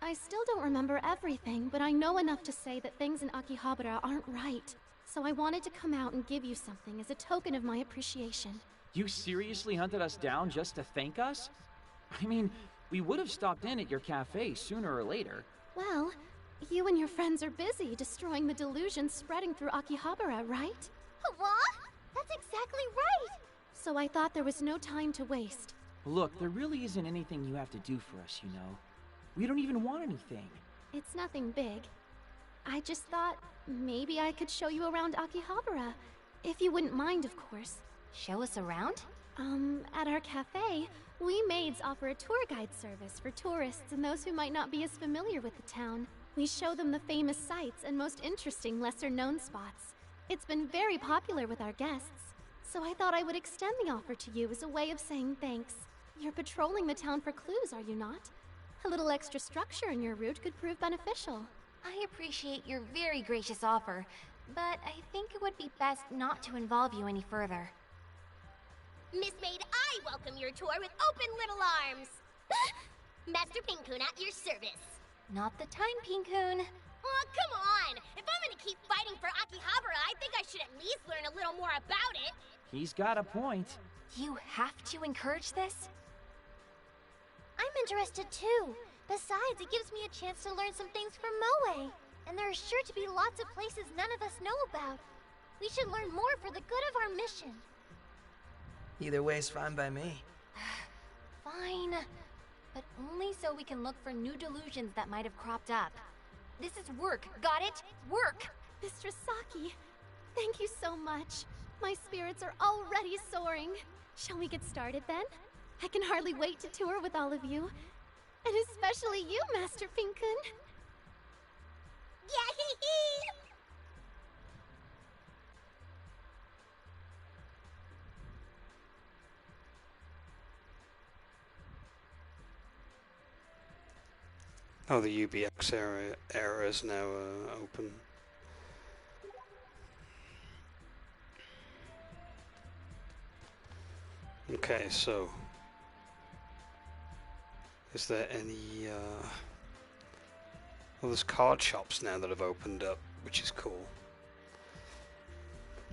I still don't remember everything, but I know enough to say that things in Akihabara aren't right. So I wanted to come out and give you something as a token of my appreciation. You seriously hunted us down just to thank us? I mean, we would have stopped in at your cafe sooner or later. Well, you and your friends are busy destroying the delusion spreading through Akihabara, right? What? That's exactly right! So I thought there was no time to waste. Look, there really isn't anything you have to do for us, you know. We don't even want anything. It's nothing big. I just thought maybe I could show you around Akihabara. If you wouldn't mind, of course. Show us around? At our cafe, we maids offer a tour guide service for tourists and those who might not be as familiar with the town. We show them the famous sights and most interesting lesser-known spots. It's been very popular with our guests, so I thought I would extend the offer to you as a way of saying thanks. You're patrolling the town for clues, are you not? A little extra structure in your route could prove beneficial. I appreciate your very gracious offer, but I think it would be best not to involve you any further. Miss Maid, I welcome your tour with open little arms. Master Pinkun at your service. Not the time, Pinkun. Oh, come on! If I'm gonna keep fighting for Akihabara, I think I should at least learn a little more about it. He's got a point. You have to encourage this? I'm interested too. Besides, it gives me a chance to learn some things from Moe. And there are sure to be lots of places none of us know about. We should learn more for the good of our mission. Either way's fine by me. Fine. But only so we can look for new delusions that might have cropped up. This is work, got it? Work! Mr. Saki, thank you so much. My spirits are already soaring. Shall we get started then? I can hardly wait to tour with all of you. And especially you, Master Pinkun. Yahee! Oh, the UBX area is now open. Okay, so is there any well, there's card shops now that have opened up, which is cool.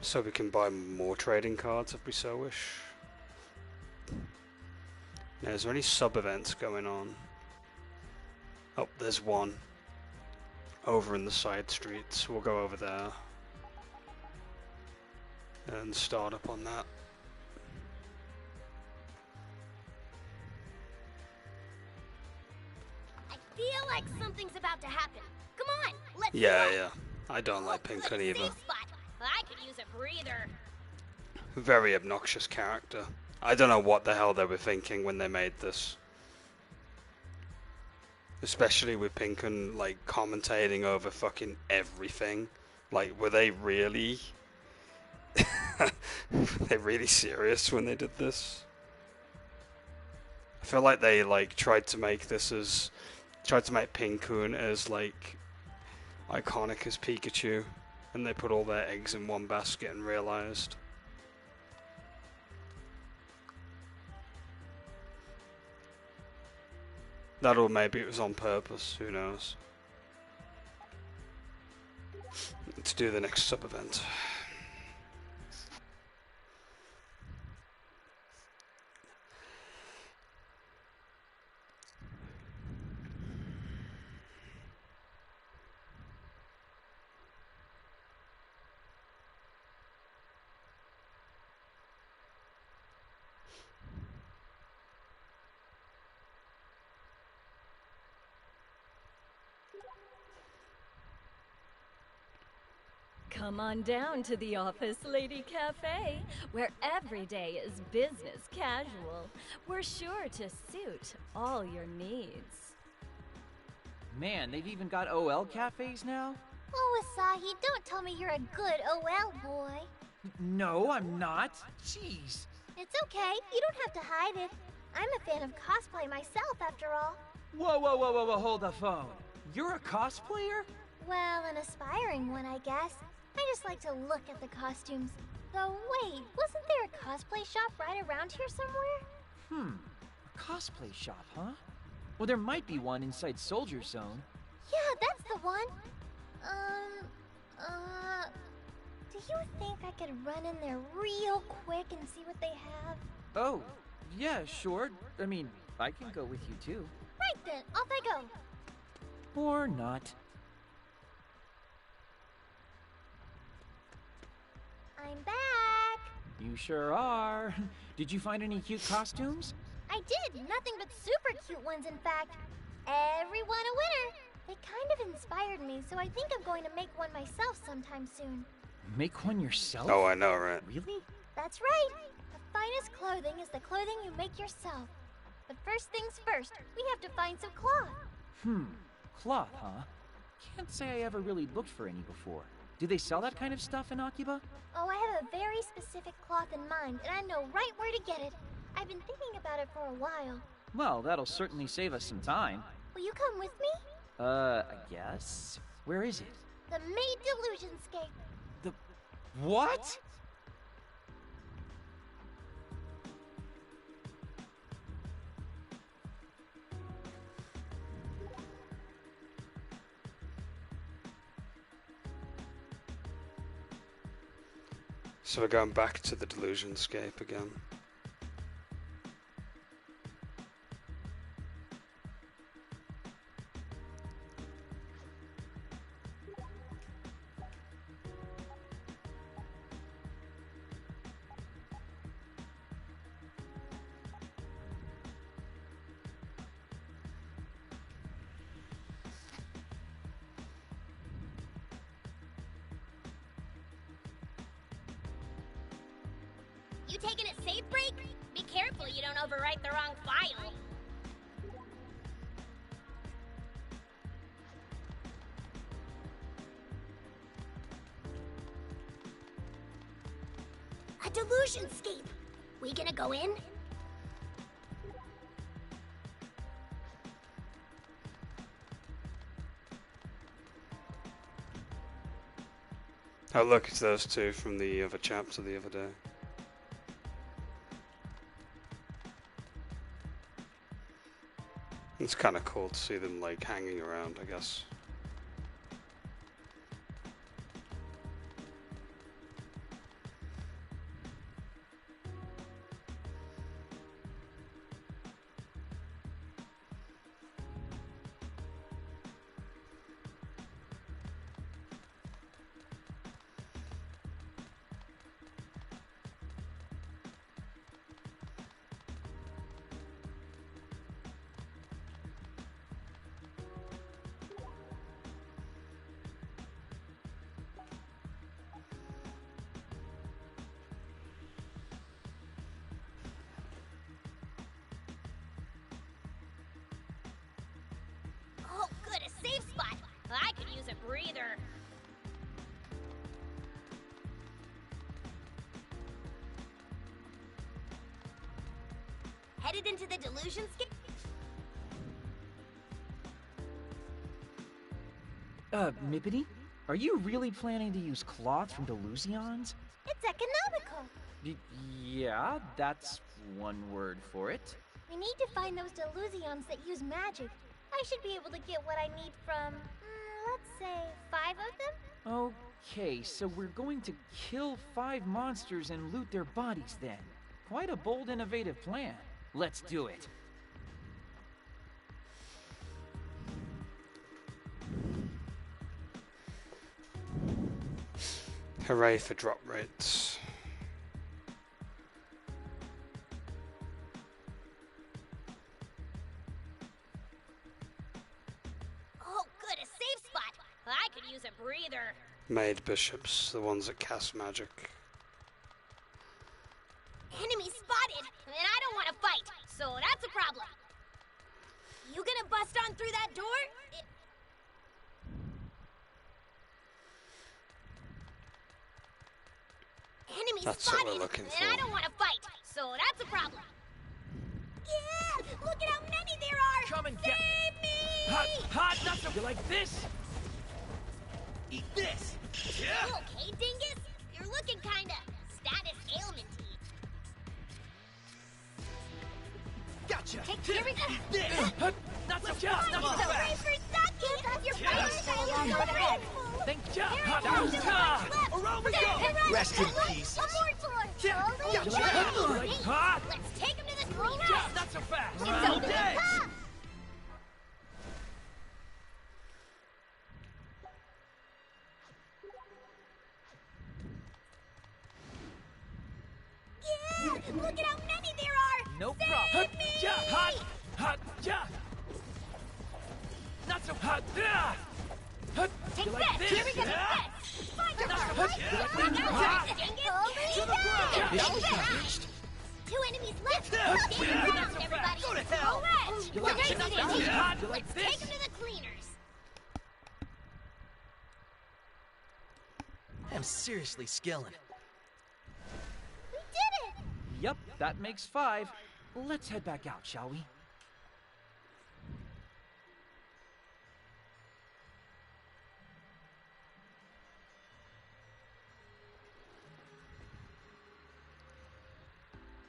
So we can buy more trading cards if we so wish. Now, is there any sub-events going on? Oh, there's one over in the side streets. We'll go over there and start up on that. I feel like something's about to happen. Come on, let's go. Yeah. I don't like Pinkun either. Safe spot. I could use a breather. Very obnoxious character. I don't know what the hell they were thinking when they made this. Especially with Pinkun, like, commentating over fucking everything. Like, were they really... were they really serious when they did this? I feel like they, like, tried to make Pinkun as, like, iconic as Pikachu. And they put all their eggs in one basket and realized... that, or maybe it was on purpose, who knows. Let's do the next sub-event. Come on down to the Office Lady Cafe, where every day is business casual. We're sure to suit all your needs. Man, they've even got OL cafes now? Oh, Asahi, don't tell me you're a good OL boy. No, I'm not. Jeez. It's okay, you don't have to hide it. I'm a fan of cosplay myself, after all. Whoa, hold the phone. You're a cosplayer? Well, an aspiring one, I guess. I just like to look at the costumes. Though, wait, wasn't there a cosplay shop right around here somewhere? A cosplay shop, huh? Well, there might be one inside Soldier Zone. Yeah, that's the one. Do you think I could run in there real quick and see what they have? Oh, yeah, sure. I mean, I can go with you too. Right then, off I go. Or not. I'm back. You sure are. Did you find any cute costumes? I did. Nothing but super cute ones, in fact. Everyone a winner. They kind of inspired me, so I think I'm going to make one myself sometime soon. Make one yourself? Oh, I know, right? Really? That's right. The finest clothing is the clothing you make yourself. But first things first, we have to find some cloth. Cloth, huh? Can't say I ever really looked for any before. Do they sell that kind of stuff in Akiba? Oh, I have a very specific cloth in mind, and I know right where to get it. I've been thinking about it for a while. Well, that'll certainly save us some time. Will you come with me? I guess. Where is it? The Maid Delusionscape. The... what? So we're going back to the Delusionscape again. You taking a safe break? Be careful you don't overwrite the wrong file. A Delusionscape. We gonna go in? Oh look, it's those two from the other chapter the other day. It's kind of cool to see them like hanging around, I guess. Oh, good, a safe spot. I could use a breather. Headed into the Delusionscape? Mippity? Are you really planning to use cloth from Delusions? It's economical. Yeah, that's one word for it. We need to find those Delusions that use magic. I should be able to get what I need from, let's say, 5 of them? Okay, so we're going to kill 5 monsters and loot their bodies then. Quite a bold, innovative plan. Let's do it. Hooray for drop rates. Oh, good, a safe spot. I could use a breather. Made bishops, the ones that cast magic. Enemy spotted, and I don't want to fight, so that's a problem. You gonna bust on through that door? Enemy That's what spotted, we're looking and for. I don't want to fight, so that's a problem. Yeah, look at how many there are. Come and get Save me! Hot, not so. You like this? Eat this. You okay, dingus? You're looking kinda status ailment-y. Gotcha. Hey, here we go. This. Not so fast. Not so Hurry fast. for Saki! Your fire Go ahead. Thank you. Around we go. Rest in peace. One more tour. Hot. Let's take him to the cleaners. Yeah, not so fast. It's All open day. top. Yeah, look at how many there are. No Save problem. me! Ja, hot. Hot. Ja. Not so hot. Ja. Hot. Take You like this. this? Here we go. Yeah. This. Find your Not so mark. hot. You like Bring this? out Hot. the dingus. To the ground. Mission accomplished. 2 enemies left. Yeah. Stay Yeah. around, Not so everybody. fast. Go to hell. All right. You like We're this? gonna Not see so it. hot. You like Let's this? take him to the cleaners. I'm seriously skilling. We did it. Yep, that makes 5. Let's head back out, shall we?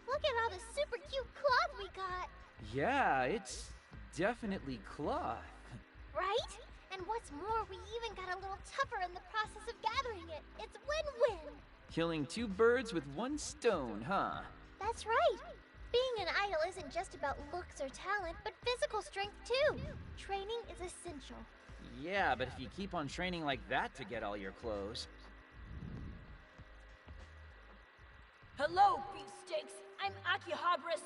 Look at all the super cute cloth we got, Yeah, it's definitely cloth. right? And what's more, we even got a little tougher in the process of gathering it. It's win-win. Killing 2 birds with 1 stone, huh? That's right. Being an idol isn't just about looks or talent, but physical strength too. Training is essential. Yeah, but if you keep on training like that to get all your clothes. Hello, beefsteaks. I'm Akiba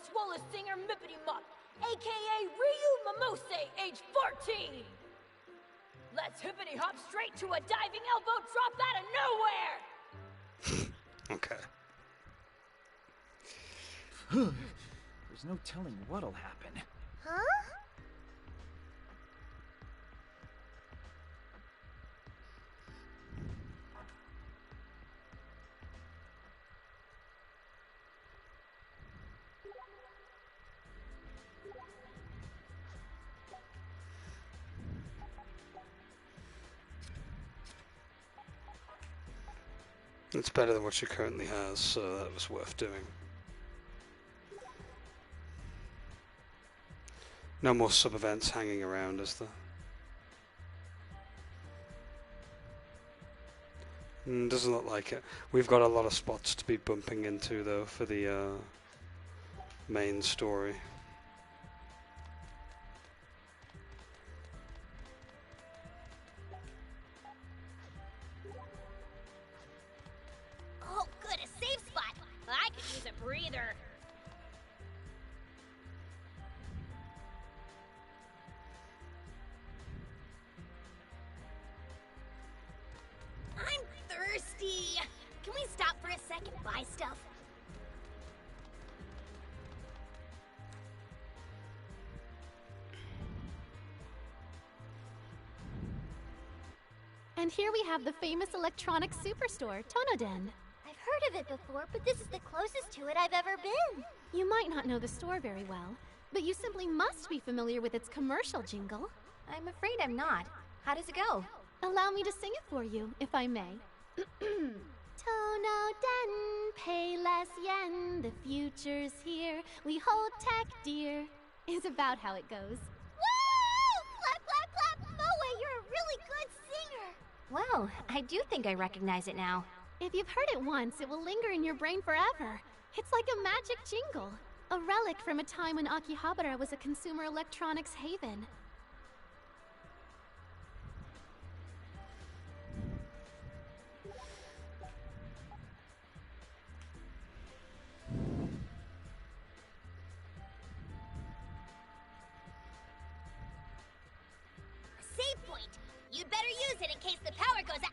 Swole Singer Mippity Mop, aka Ryu Momose, age 14. Let's hippity hop straight to a diving elbow drop out of nowhere. Okay. There's no telling what'll happen. Huh? It's better than what she currently has, so that was worth doing. No more sub-events hanging around, is there? Doesn't look like it. We've got a lot of spots to be bumping into, though, for the main story. Oh, good, a safe spot. I could use a breather. I'm thirsty. Can we stop for a second and buy stuff? And here we have the famous electronics superstore, Tonoden. I've heard of it before, but this is the closest to it I've ever been. You might not know the store very well, but you simply must be familiar with its commercial jingle. I'm afraid I'm not. How does it go? Allow me to sing it for you, if I may. Tonoden, pay less yen, the future's here, we hold tech dear, is about how it goes. Woo! Clap, clap, clap! Moe, you're a really good singer! Well, I do think I recognize it now. If you've heard it once, it will linger in your brain forever. It's like a magic jingle, a relic from a time when Akihabara was a consumer electronics haven. A save point. You'd better use it in case the power goes out.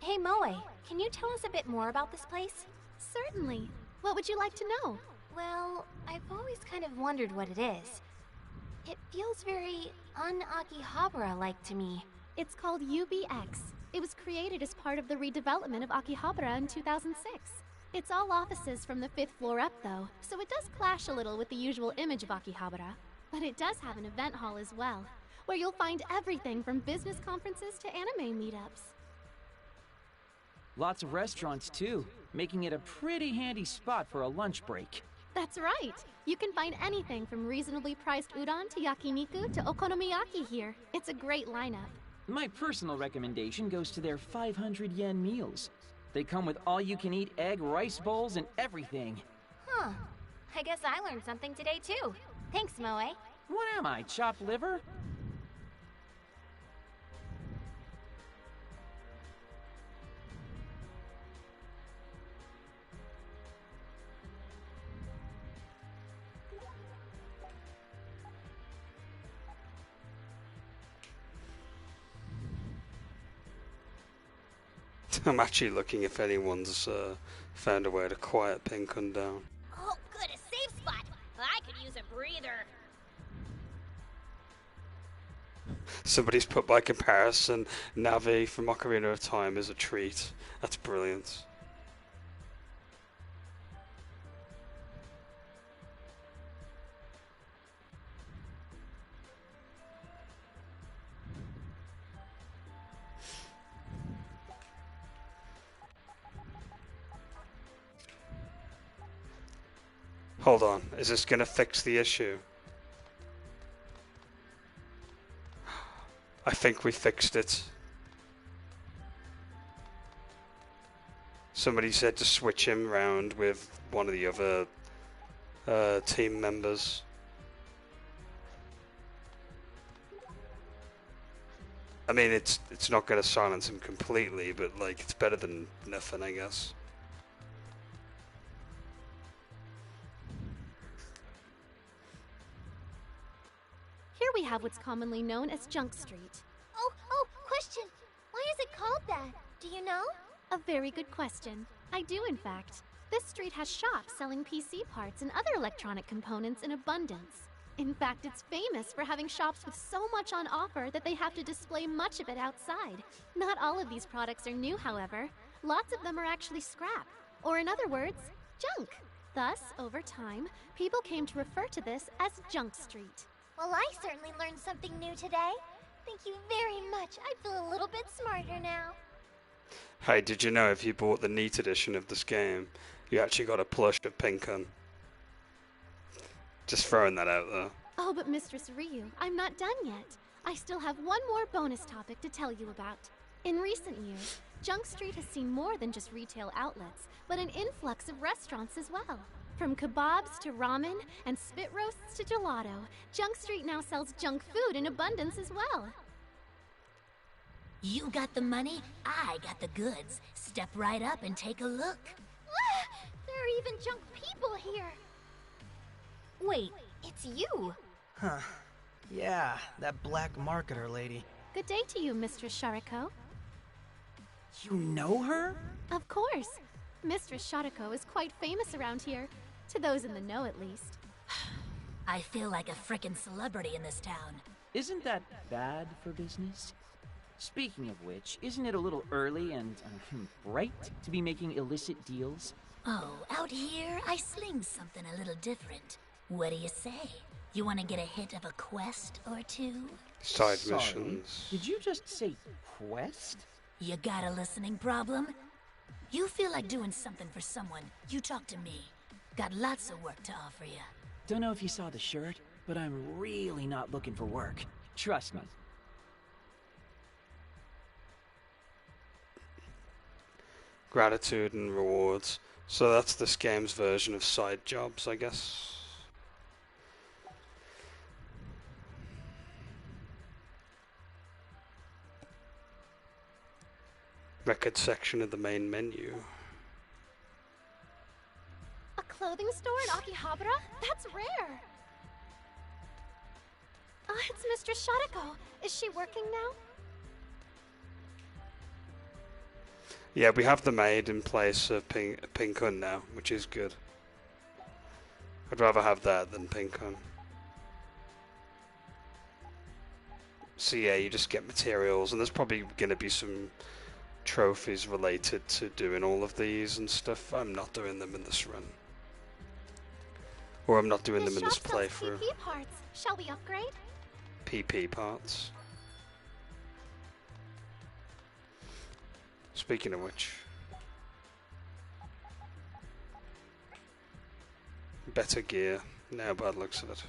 Hey Moe, can you tell us a bit more about this place? Certainly. What would you like to know? Well, I've always kind of wondered what it is. It feels very un-Akihabara-like to me. It's called UBX. It was created as part of the redevelopment of Akihabara in 2006. It's all offices from the 5th floor up, though, so it does clash a little with the usual image of Akihabara. But it does have an event hall as well, where you'll find everything from business conferences to anime meetups. Lots of restaurants, too, making it a pretty handy spot for a lunch break. That's right! You can find anything from reasonably priced udon to yakiniku to okonomiyaki here. It's a great lineup. My personal recommendation goes to their 500 yen meals. They come with all-you-can-eat egg rice bowls and everything. Huh. I guess I learned something today, too. Thanks, Moe. What am I, chopped liver? I'm actually looking if anyone's found a way to quiet Pinkun down. Oh, good, a safe spot. I could use a breather. Somebody's put by comparison, Navi from Ocarina of Time is a treat. That's brilliant. Hold on, is this gonna fix the issue? I think we fixed it. Somebody said to switch him round with one of the other team members. I mean, it's not gonna silence him completely, but like it's better than nothing, I guess. Here we have what's commonly known as Junk Street. Oh, question. Why is it called that? Do you know? A very good question. I do, in fact. This street has shops selling PC parts and other electronic components in abundance. In fact, it's famous for having shops with so much on offer that they have to display much of it outside. Not all of these products are new, however. Lots of them are actually scrap, or in other words, junk. Thus, over time, people came to refer to this as Junk Street. Well, I certainly learned something new today. Thank you very much. I feel a little bit smarter now. Hey, did you know if you bought the Neat edition of this game, you actually got a plush of Pinkun? Just throwing that out there. Oh, but Mistress Ryu, I'm not done yet. I still have one more bonus topic to tell you about. In recent years, Junk Street has seen more than just retail outlets, but an influx of restaurants as well. From kebabs to ramen and spit roasts to gelato, Junk Street now sells junk food in abundance as well. You got the money, I got the goods. Step right up and take a look. There are even junk people here. Wait, it's you. Huh. Yeah, that black marketer lady. Good day to you, Mistress Shariko. You know her? Of course. Mistress Shariko is quite famous around here. To those in the know, at least. I feel like a frickin' celebrity in this town. Isn't that bad for business? Speaking of which, isn't it a little early and bright to be making illicit deals? Oh, out here, I sling something a little different. What do you say? You want to get a hit of a quest or two? Side missions. Did you just say quest? You got a listening problem? You feel like doing something for someone, you talk to me. Got lots of work to offer you. Don't know if you saw the shirt, but I'm really not looking for work. Trust me. Gratitude and rewards. So that's this game's version of side jobs, I guess. Record section of the main menu. A clothing store in Akihabara? That's rare! It's Mistress Shariko. Is she working now? Yeah, we have the maid in place of Pinkun now, which is good. I'd rather have that than Pinkun. So yeah, you just get materials, and there's probably going to be some trophies related to doing all of these and stuff. I'm not doing them in this run. Or I'm not doing them in this playthrough. PP parts. Shall we upgrade? PP parts. Speaking of which, better gear now by the looks of it.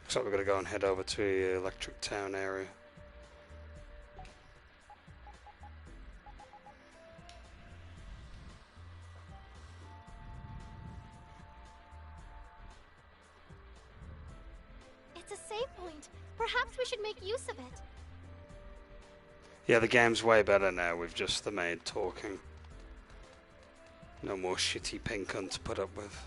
Looks like we're going to go and head over to the Electric Town area. It's a save point. Perhaps we should make use of it. Yeah, the game's way better now with just the maid talking. No more shitty Pinkun to put up with.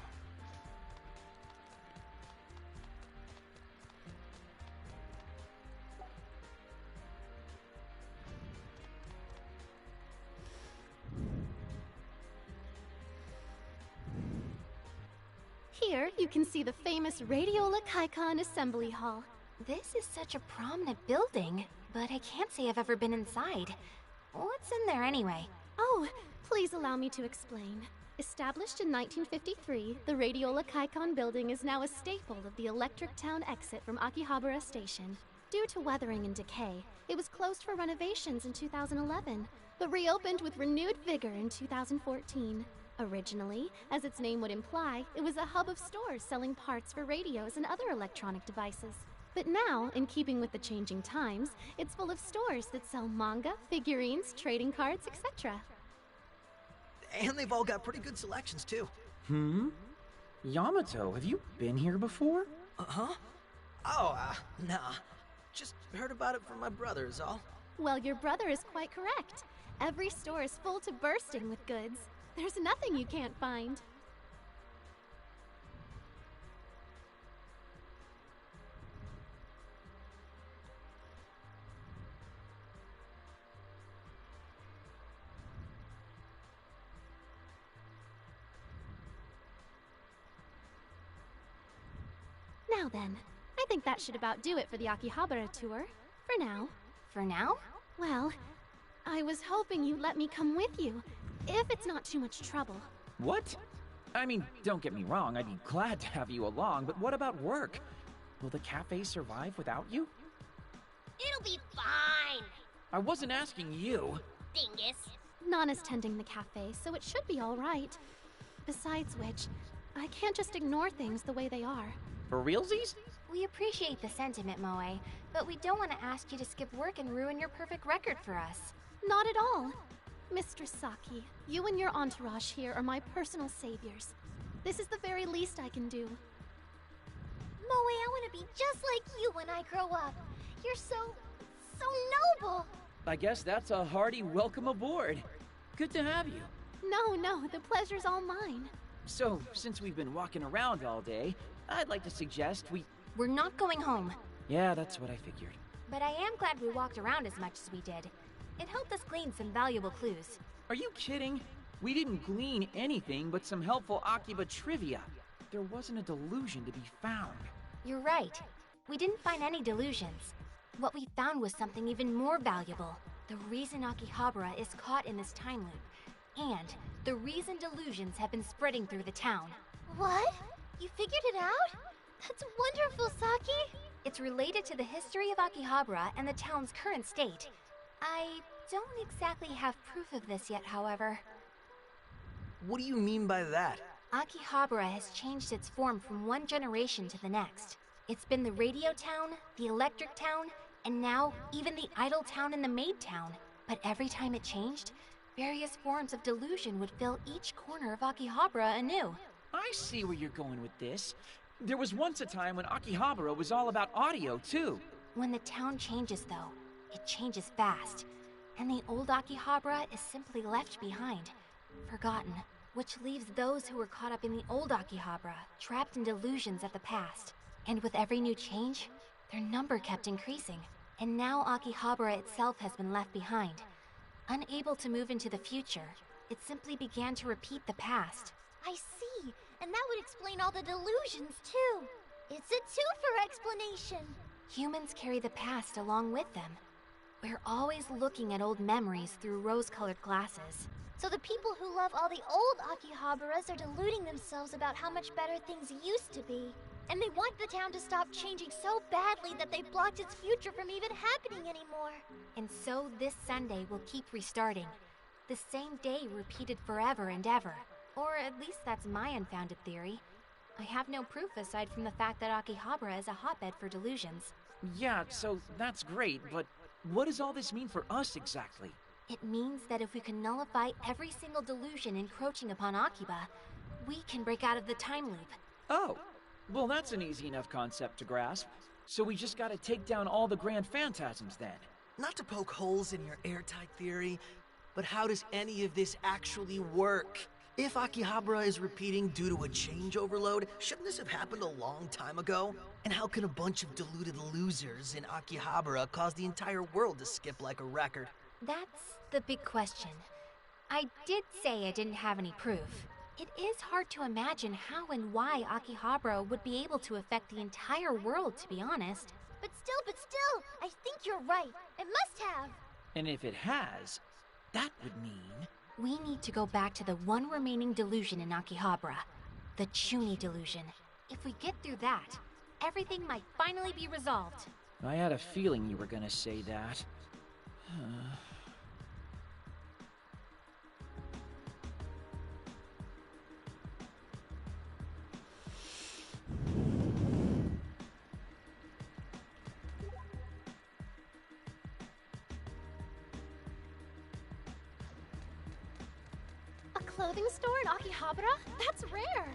Here, you can see the famous Radiola Kaikon Assembly Hall. This is such a prominent building, but I can't say I've ever been inside. What's in there anyway? Oh, please allow me to explain. Established in 1953, the Radiola Kaikon building is now a staple of the Electric Town exit from Akihabara Station. Due to weathering and decay, it was closed for renovations in 2011, but reopened with renewed vigor in 2014. Originally, as its name would imply, it was a hub of stores selling parts for radios and other electronic devices. But now, in keeping with the changing times, it's full of stores that sell manga, figurines, trading cards, etc. And they've all got pretty good selections, too. Yamato, have you been here before? Uh-huh. Oh, nah. Just heard about it from my brother is all. Well, your brother is quite correct. Every store is full to bursting with goods. There's nothing you can't find. Now then, I think that should about do it for the Akihabara tour. For now. For now? Well, I was hoping you'd let me come with you, if it's not too much trouble. What? I mean, don't get me wrong, I'd be glad to have you along, but what about work? Will the cafe survive without you? It'll be fine. I wasn't asking you. Dingus. Nana's tending the cafe, so it should be all right. Besides which, I can't just ignore things the way they are. For realsies? We appreciate the sentiment, Moe, but we don't want to ask you to skip work and ruin your perfect record for us. Not at all. Mr. Saki, you and your entourage here are my personal saviors. This is the very least I can do. Moe, I want to be just like you when I grow up. You're so noble. I guess that's a hearty welcome aboard. Good to have you. No, the pleasure's all mine. So, since we've been walking around all day, I'd like to suggest We're not going home. Yeah, that's what I figured. But I am glad we walked around as much as we did. It helped us glean some valuable clues. Are you kidding? We didn't glean anything but some helpful Akiba trivia. There wasn't a delusion to be found. You're right. We didn't find any delusions. What we found was something even more valuable. The reason Akihabara is caught in this time loop. And the reason delusions have been spreading through the town. What? You figured it out? That's wonderful, Saki! It's related to the history of Akihabara and the town's current state. I don't exactly have proof of this yet, however. What do you mean by that? Akihabara has changed its form from one generation to the next. It's been the radio town, the electric town, and now even the idle town and the maid town. But every time it changed, various forms of delusion would fill each corner of Akihabara anew. I see where you're going with this. There was once a time when Akihabara was all about audio, too. When the town changes, though, it changes fast. And the old Akihabara is simply left behind, forgotten, which leaves those who were caught up in the old Akihabara trapped in delusions of the past. And with every new change, their number kept increasing. And now Akihabara itself has been left behind. Unable to move into the future, it simply began to repeat the past. I see, and that would explain all the delusions, too. It's a twofer explanation. Humans carry the past along with them. We're always looking at old memories through rose-colored glasses. So the people who love all the old Akihabaras are deluding themselves about how much better things used to be. And they want the town to stop changing so badly that they've blocked its future from even happening anymore. And so this Sunday will keep restarting. The same day repeated forever and ever. Or at least that's my unfounded theory. I have no proof aside from the fact that Akihabara is a hotbed for delusions. Yeah, so that's great, but what does all this mean for us exactly? It means that if we can nullify every single delusion encroaching upon Akiba, we can break out of the time loop. Oh, well that's an easy enough concept to grasp. So we just gotta take down all the grand phantasms then. Not to poke holes in your airtight theory, but how does any of this actually work? If Akihabara is repeating due to a change overload, shouldn't this have happened a long time ago? And how can a bunch of deluded losers in Akihabara cause the entire world to skip like a record? That's the big question. I did say I didn't have any proof. It is hard to imagine how and why Akihabara would be able to affect the entire world, to be honest. But still, I think you're right. It must have. And if it has, that would mean... We need to go back to the one remaining delusion in Akihabara, the Chuni delusion. If we get through that, everything might finally be resolved. I had a feeling you were gonna say that. A clothing store in Akihabara? That's rare!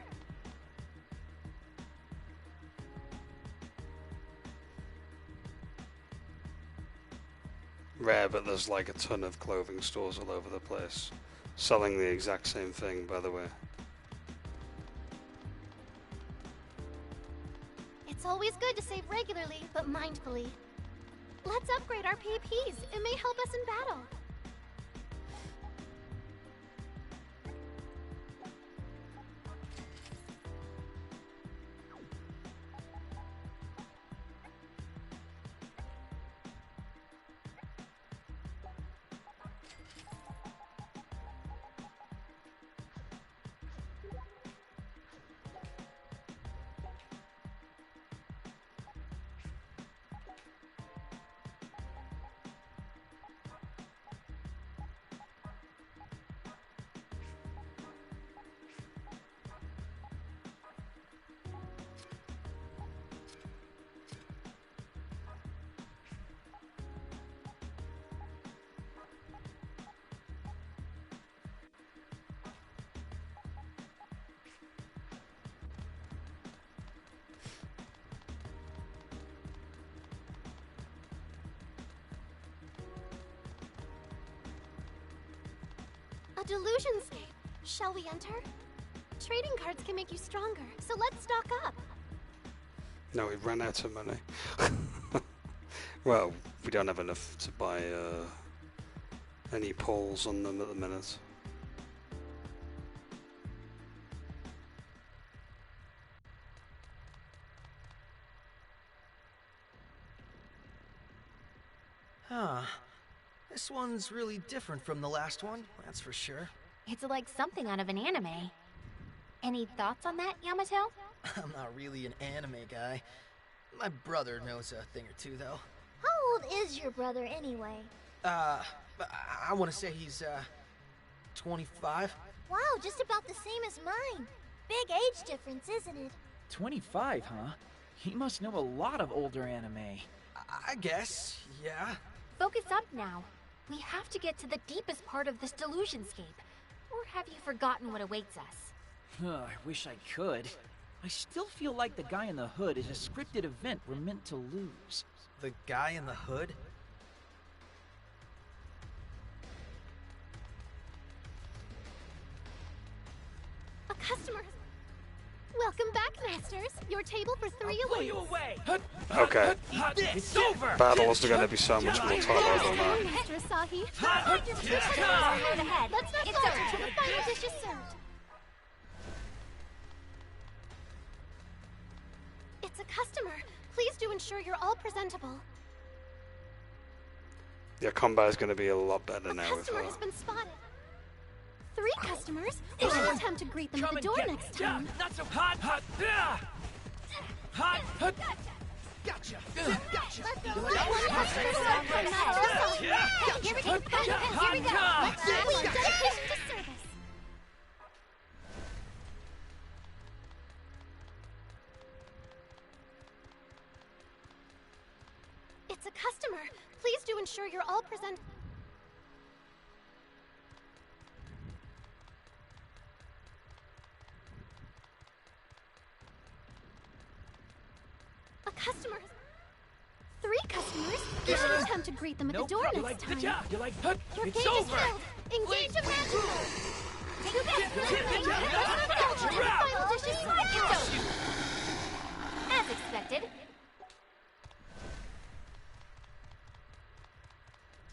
Rare, but there's like a ton of clothing stores all over the place. Selling the exact same thing, by the way. It's always good to save regularly, but mindfully. Let's upgrade our PPs. It may help us in battle. A delusionscape. Shall we enter? Trading cards can make you stronger, so let's stock up. No, we ran out of money. Well, we don't have enough to buy any polls on them at the minute. Huh. This one's really different from the last one, that's for sure. It's like something out of an anime. Any thoughts on that, Yamato? I'm not really an anime guy. My brother knows a thing or two, though. How old is your brother anyway? I want to say he's, 25. Wow, just about the same as mine. Big age difference, isn't it? 25, huh? He must know a lot of older anime. I guess, yeah. Focus up now. We have to get to the deepest part of this delusionscape. Or have you forgotten what awaits us? I wish I could. I still feel like the guy in the hood is a scripted event we're meant to lose. The guy in the hood? A customer. Welcome back, Masters. Your table for 3 Pull you away! Okay. It's over! Battles are going to be so much more tolerable now. Master Asahi. Ahead. Let's not falter till the final dish is served. It's a customer. Please do ensure you're all presentable. Yeah, combat is going to be a lot better now with Customer her. has been spotted. 3 customers? We should attempt to greet them at the door next time. Not so hot! Hot! Gotcha! Gotcha! Here we go! Let's do dedication to service. It's a customer. Please do ensure you're all present. A customer. 3 customers? You should attempt to greet them at the door next time. You like Your it's gauge is over! filled. Engage a magic mode. Take that! Final dish is served. As expected.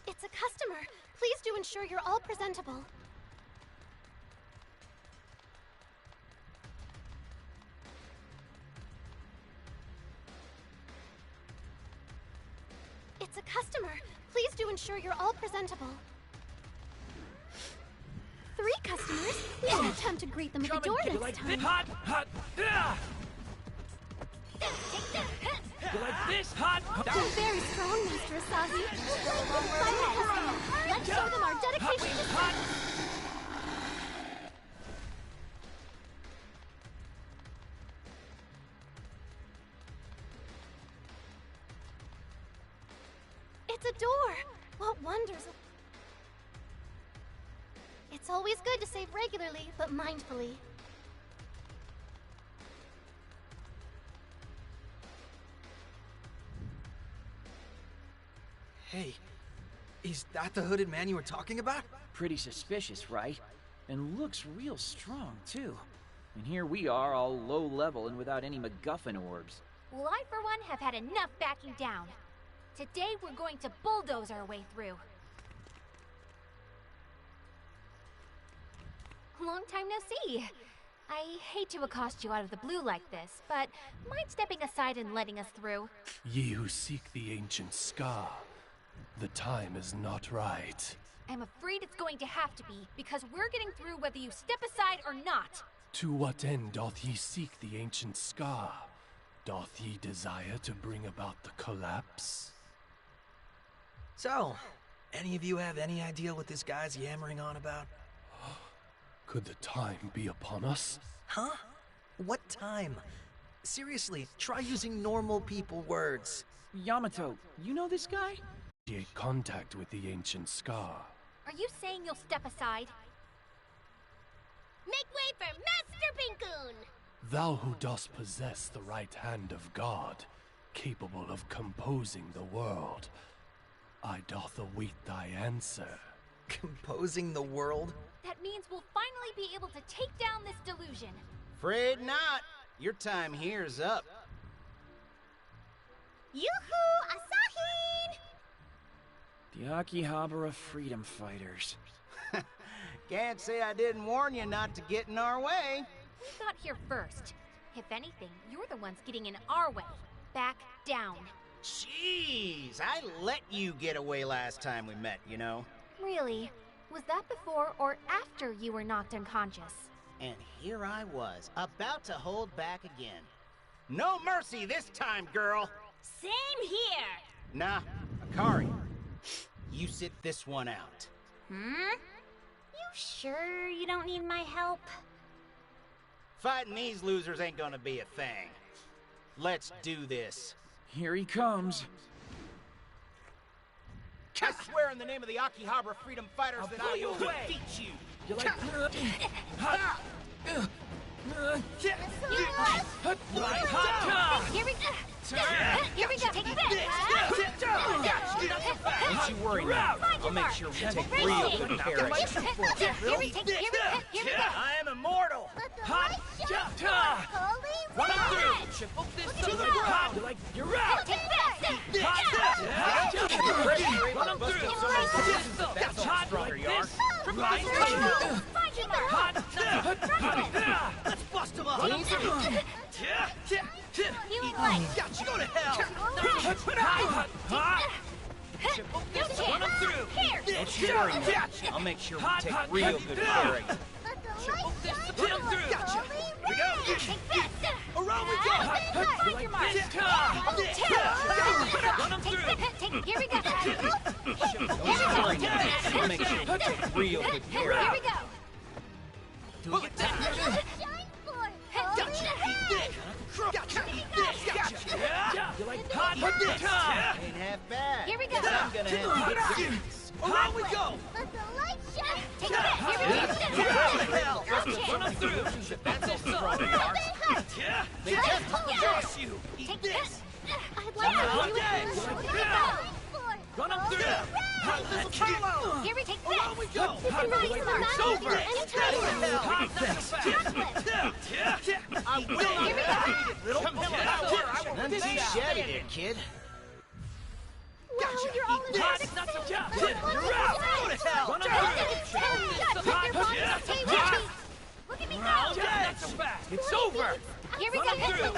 It's a customer. Please do ensure you're all presentable. It's a customer. Please do ensure you're all presentable. 3 customers? We should attempt to greet them at the door next time. Hot! Hot! You like this? Hot! You're very strong, Master Asahi. Let's show them our dedication to service. It's a door! What wonders! It's always good to save regularly, but mindfully. Hey, is that the hooded man you were talking about? Pretty suspicious, right? And looks real strong, too. And here we are, all low level and without any MacGuffin orbs. Well, I, for one, have had enough backing down. Today, we're going to bulldoze our way through. Long time no see. I hate to accost you out of the blue like this, but mind stepping aside and letting us through? Ye who seek the ancient scar, the time is not right. I'm afraid it's going to have to be, because we're getting through whether you step aside or not. To what end doth ye seek the ancient scar? Doth ye desire to bring about the collapse? So, any of you have any idea what this guy's yammering on about? Could the time be upon us? Huh? What time? Seriously, try using normal people words. Yamato, you know this guy? Initiate contact with the ancient scar. Are you saying you'll step aside? Make way for Master Pinkoon! Thou who dost possess the right hand of God, capable of composing the world, I doth await thy answer. Composing the world? That means we'll finally be able to take down this delusion. Afraid not. Your time here is up. Yoo-hoo, Asahi! The Akihabara Freedom Fighters. Can't say I didn't warn you not to get in our way. We got here first. If anything, you're the ones getting in our way. Back down. Jeez, I let you get away last time we met, you know? Really? Was that before or after you were knocked unconscious? And here I was, about to hold back again. No mercy this time, girl! Same here! Nah, Akari, you sit this one out. You sure you don't need my help? Fighting these losers ain't gonna be a thing. Let's do this. Here he comes. I swear in the name of the Akihabara Freedom Fighters that I will defeat you! You like... Here we go! Here we go! Take this! Don't you worry now. I'll make sure we take real good care of you. Here we go! I am immortal! Run him through! Triple this to the ground! You're out! Take this! Run him through! That's how stronger you are. Let's bust him up! You like... Got you, go to hell! Run him through! Here! Don't you worry now. I'll make sure we take real good care of you. Put him through! Gotcha! We go! Take this! Around we go! Find your mark! Run him through! Here we go! Don't you worry now. I'll make sure we take real good care Here of we you. go! Pull it down! Gotcha! Eat this! Gotcha! Eat this! Gotcha! You like hot dick? Ain't half bad. Here we go! I'm gonna have to Around we go! Take this! Here we go! Go to hell! Run him through! That's how strong you are. They just cross you! Eat this! I'd like to see you. Run him through! Let's follow! Here we take this! Around we go! It's over. I will not defeat it, little power! None too shabby there, kid. Wow, you're all in Hot, not so tough! You're out! Go to hell! Run him through! Look at me Not go! so fast! It's over! Here we go! Run him through!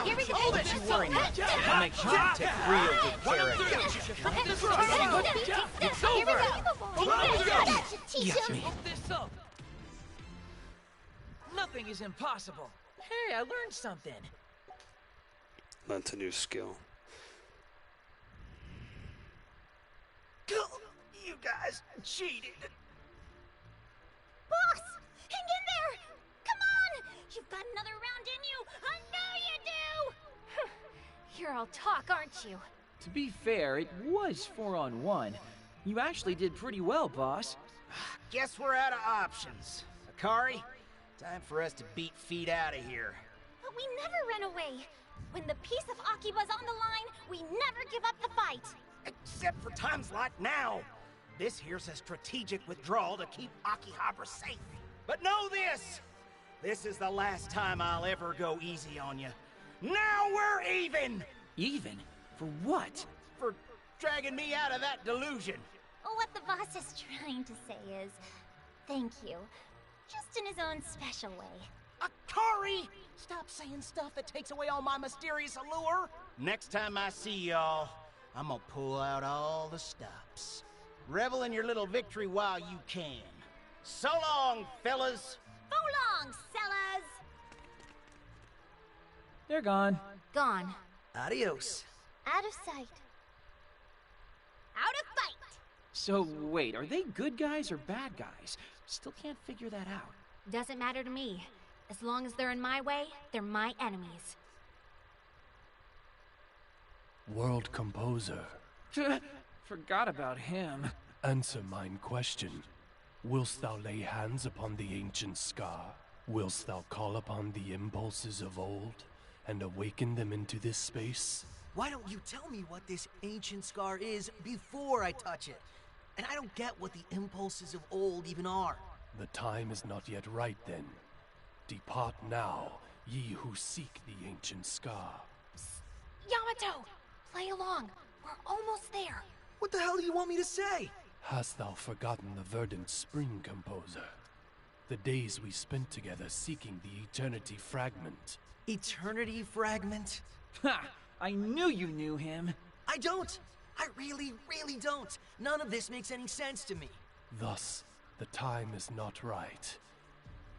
Here we go! Don't you worry now. I'll make sure we take real good care of you. It's over! Yes, me. This up! Nothing is impossible. Hey, I learned something. Learned a new skill. You guys cheated. Boss! Hang in there! Come on! You've got another round in you! I know you do! You're all talk, aren't you? To be fair, it was 4-on-1. You actually did pretty well, boss. Guess we're out of options. Akari, time for us to beat feet out of here. But we never run away. When the peace of Akiba's on the line, we never give up the fight. Except for times like now. This here's a strategic withdrawal to keep Akihabara safe. But know this! This is the last time I'll ever go easy on you. Now we're even! Even? For what? For dragging me out of that delusion. What the boss is trying to say is, thank you. Just in his own special way. Akari! Stop saying stuff that takes away all my mysterious allure. Next time I see y'all, I'm gonna pull out all the stops. Revel in your little victory while you can. So long, fellas. So long, sellers! They're gone. Gone. Adios. Out of sight. Out of fight! So, wait, are they good guys or bad guys? Still can't figure that out. Doesn't matter to me. As long as they're in my way, they're my enemies. World Composer, Forgot about him. answer mine question. Willst thou lay hands upon the ancient scar? Willst thou call upon the impulses of old and awaken them into this space? Why don't you tell me what this ancient scar is before I touch it? And I don't get what the impulses of old even are. The time is not yet right then. Depart now, ye who seek the ancient scar. Yamato! Play along. We're almost there. What the hell do you want me to say? Hast thou forgotten the verdant spring, composer? The days we spent together seeking the Eternity Fragment. Eternity Fragment? Ha! I knew you knew him. I don't! I really, really don't! None of this makes any sense to me. Thus, the time is not right.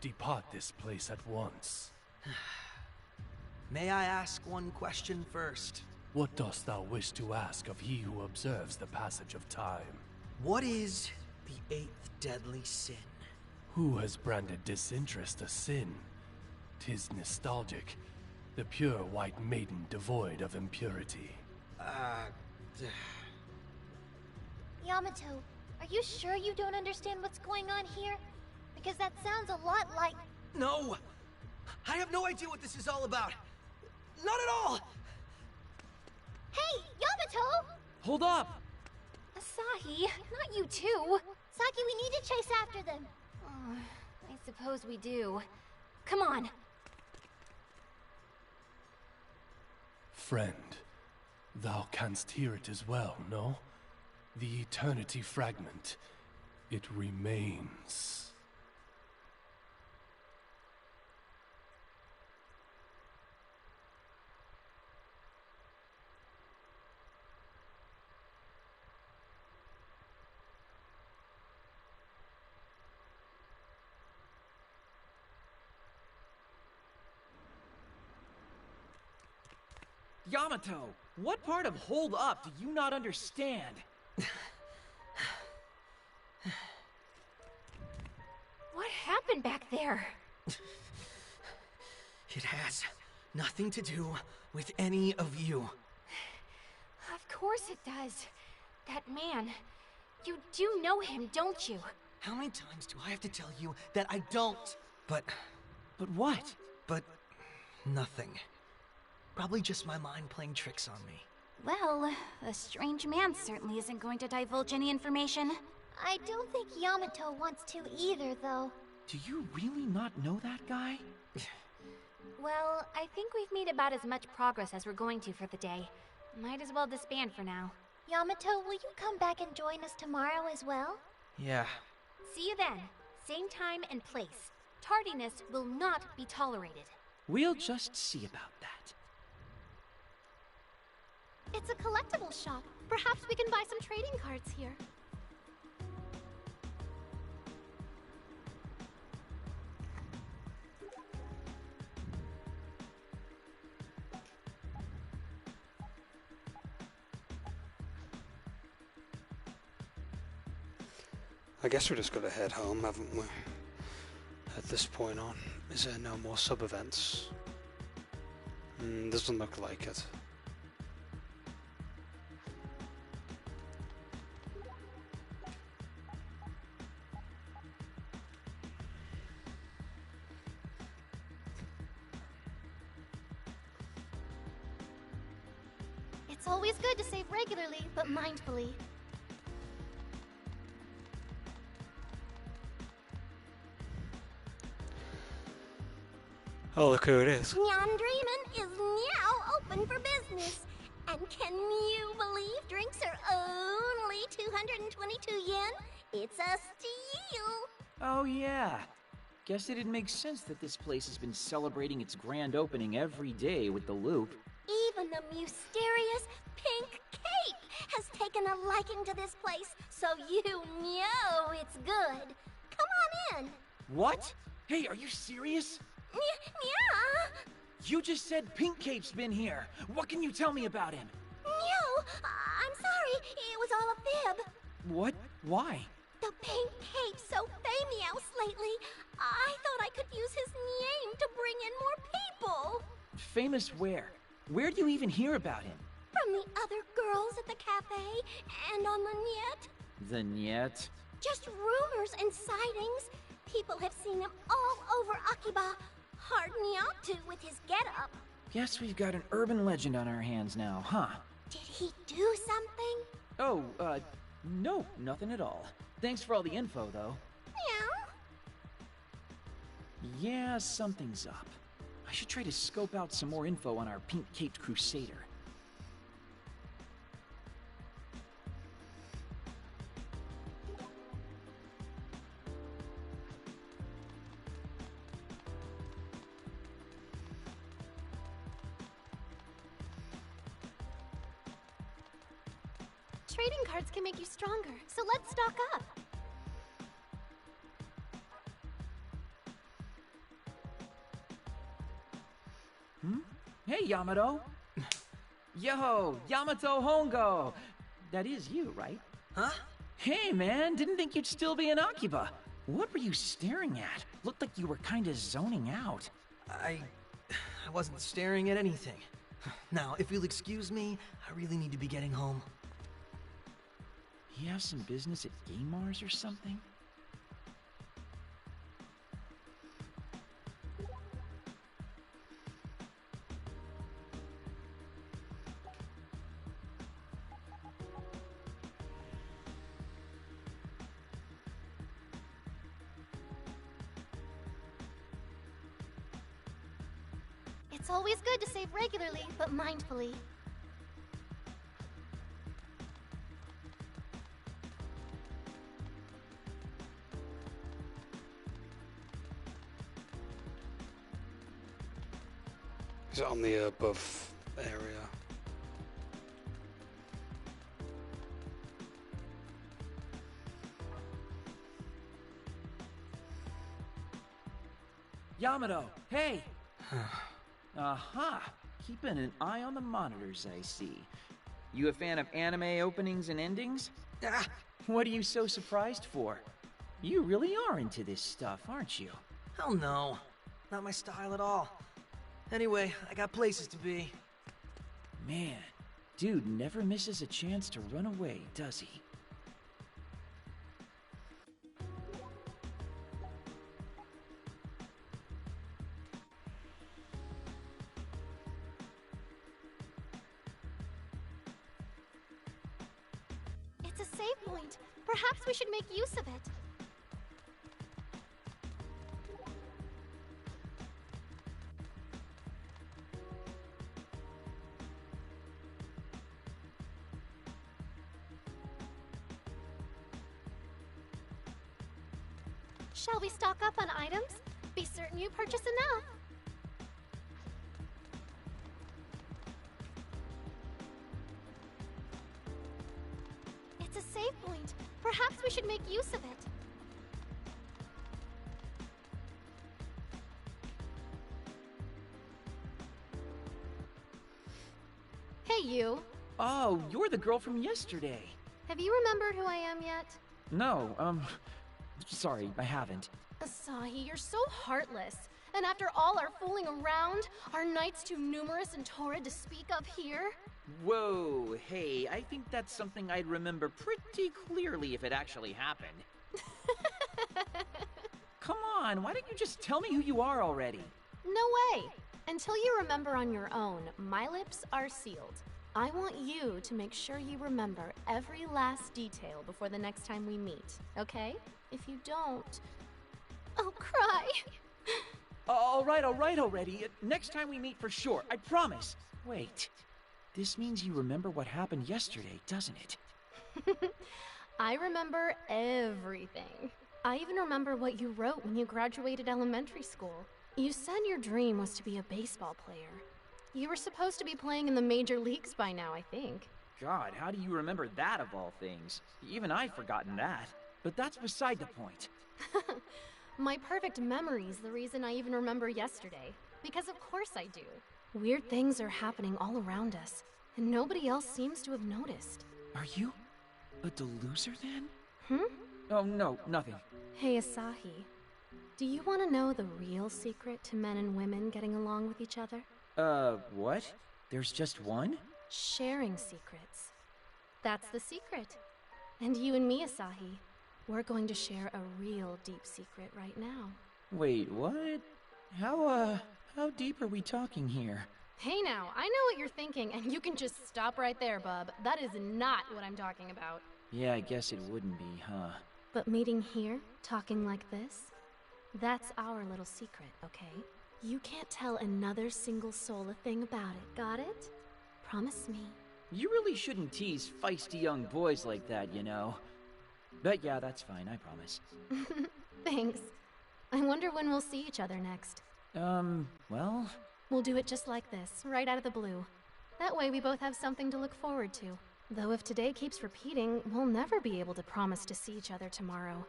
Depart this place at once. May I ask one question first? What dost thou wish to ask of he who observes the passage of time? What is the 8th deadly sin? Who has branded disinterest a sin? 'Tis nostalgic, the pure white maiden devoid of impurity. Yamato, are you sure you don't understand what's going on here? Because that sounds a lot like... No! I have no idea what this is all about! Not at all! Hey, Yamato! Hold up! Asahi, not you too. Saki, we need to chase after them. I suppose we do. Come on. Friend, thou canst hear it as well, no? The Eternity Fragment. It remains. Yamato, what part of hold up do you not understand? What happened back there? It has nothing to do with any of you. Of course it does. That man. You do know him, don't you? How many times do I have to tell you that I don't? But what? But nothing. Probably just my mind playing tricks on me. Well, a strange man certainly isn't going to divulge any information. I don't think Yamato wants to either, though. Do you really not know that guy? Well, I think we've made about as much progress as we're going to for the day. Might as well disband for now. Yamato, will you come back and join us tomorrow as well? Yeah. See you then. Same time and place. Tardiness will not be tolerated. We'll just see about that. It's a collectible shop. Perhaps we can buy some trading cards here. I guess we're just gonna head home, haven't we? At this point on. Is there no more sub-events? Doesn't look like it. It's always good to save regularly, but mindfully. Oh, look who it is. Nyan Dreamin' is now open for business. And can you believe drinks are only 222 yen? It's a steal. Oh yeah. Guess it makes sense that this place has been celebrating its grand opening every day with the loop. Even the mysterious Pink Cape has taken a liking to this place, so you know it's good. Come on in. What? Hey, are you serious? Yeah. You just said Pink Cape's been here. What can you tell me about him? No, I'm sorry. It was all a fib. What? Why? The Pink Cape's so famous lately. I thought I could use his name to bring in more people. Famous where? Where do you even hear about him? From the other girls at the cafe and on the net. The net? Just rumors and sightings. People have seen him all over Akiba. Hard not to with his getup. Guess we've got an urban legend on our hands now, huh? Did he do something? Oh, no, nothing at all. Thanks for all the info, though. Yeah, something's up. I should try to scope out some more info on our pink-caped crusader. Trading cards can make you stronger, so let's stock up. Hey, Yamato. Yo, Yamato Hongo. That is you, right? Huh? Hey, man, didn't think you'd still be in Akiba. What were you staring at? Looked like you were kinda zoning out. I wasn't staring at anything. Now, if you'll excuse me, I really need to be getting home. You have some business at Game Mars or something? It's always good to save regularly, but mindfully. Is it on the above area? Yamato, hey! Aha! Keeping an eye on the monitors, I see. You a fan of anime openings and endings? Ah! What are you so surprised for? You really are into this stuff, aren't you? Hell no. Not my style at all. Anyway, I got places to be. Man, dude never misses a chance to run away, does he? It's a save point. Perhaps we should make use of it. Shall we stock up on items? Be certain you purchase enough. It's a save point. Perhaps we should make use of it. Hey, you. Oh, you're the girl from yesterday. Have you remembered who I am yet? No, sorry, I haven't. Asahi, you're so heartless. And after all our fooling around, are nights too numerous and torrid to speak of here? Whoa, hey, I think that's something I'd remember pretty clearly if it actually happened. Come on, why don't you just tell me who you are already? No way. Until you remember on your own, my lips are sealed. I want you to make sure you remember every last detail before the next time we meet, okay? If you don't, I'll cry. All right already. Next time we meet for sure, I promise. Wait, this means you remember what happened yesterday, doesn't it? I remember everything. I even remember what you wrote when you graduated elementary school. You said your dream was to be a baseball player. You were supposed to be playing in the major leagues by now, I think. God, how do you remember that of all things? Even I've forgotten that. But that's beside the point. My perfect memory's the reason I even remember yesterday. Because of course I do. Weird things are happening all around us, and nobody else seems to have noticed. Are you a deluser then? Hmm? Oh, no, nothing. Hey, Asahi. Do you want to know the real secret to men and women getting along with each other? What? There's just one? Sharing secrets. That's the secret. And you and me, Asahi, we're going to share a real deep secret right now. Wait, what? How deep are we talking here? Hey now, I know what you're thinking, and you can just stop right there, bub. That is not what I'm talking about. Yeah, I guess it wouldn't be, huh? But meeting here, talking like this, that's our little secret, okay? You can't tell another single soul a thing about it, got it? Promise me. You really shouldn't tease feisty young boys like that, you know. But yeah, that's fine, I promise. Thanks. I wonder when we'll see each other next. Well... We'll do it just like this, right out of the blue. That way we both have something to look forward to. Though if today keeps repeating, we'll never be able to promise to see each other tomorrow.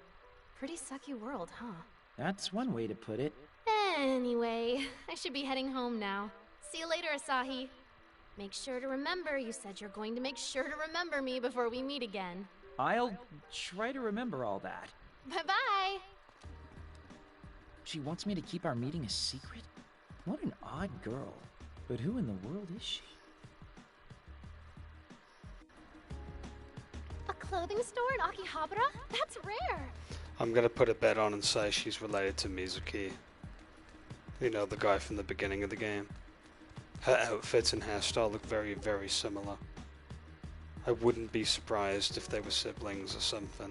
Pretty sucky world, huh? That's one way to put it. Anyway, I should be heading home now. See you later, Asahi. Make sure to remember you said you're going to make sure to remember me before we meet again. I'll try to remember all that. Bye-bye! She wants me to keep our meeting a secret? What an odd girl. But who in the world is she? A clothing store in Akihabara? That's rare! I'm gonna put a bet on and say she's related to Mizuki. You know, the guy from the beginning of the game. Her outfits and hairstyle look very, very similar. I wouldn't be surprised if they were siblings or something.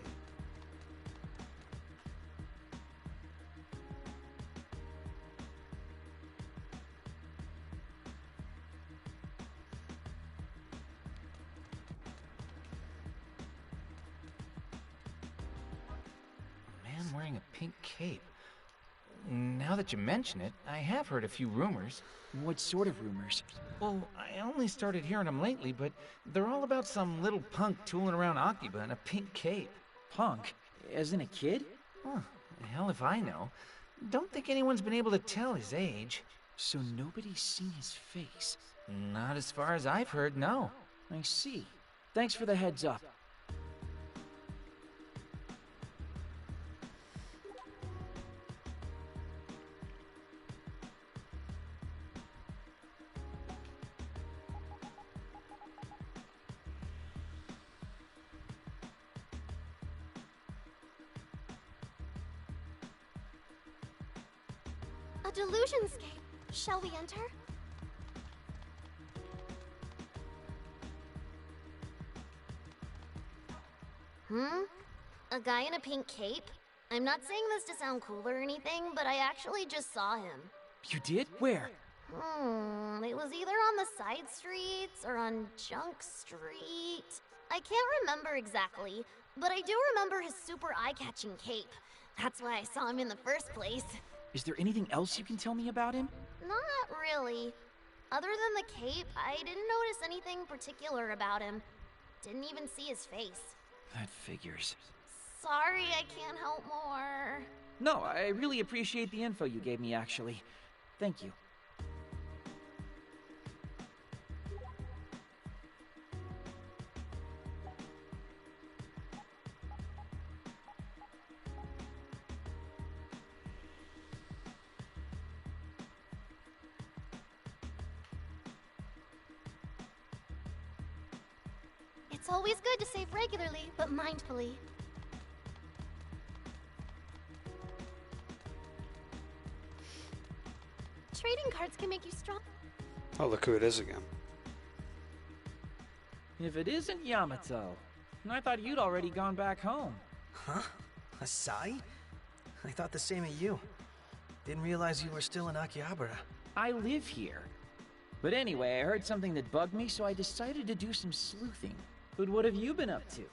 Man wearing a pink cape. Now that you mention it, I have heard a few rumors. What sort of rumors? Well, I only started hearing them lately, but they're all about some little punk tooling around Akiba in a pink cape. Punk? As in a kid? Huh, hell if I know. Don't think anyone's been able to tell his age. So nobody's seen his face? Not as far as I've heard, no. I see. Thanks for the heads up. A delusionscape. Shall we enter? A guy in a pink cape? I'm not saying this to sound cool or anything, but I actually just saw him. You did? Where? It was either on the side streets or on Junk Street. I can't remember exactly, but I do remember his super eye-catching cape. That's why I saw him in the first place. Is there anything else you can tell me about him? Not really. Other than the cape, I didn't notice anything particular about him. Didn't even see his face. That figures. Sorry, I can't help more. No, I really appreciate the info you gave me, actually. Thank you. It's always good to save regularly, but mindfully. Trading cards can make you strong. Oh, look who it is again. If it isn't Yamato, I thought you'd already gone back home. Huh? Asai? I thought the same of you. Didn't realize you were still in Akihabara. I live here. But anyway, I heard something that bugged me, so I decided to do some sleuthing. But what have you been up to?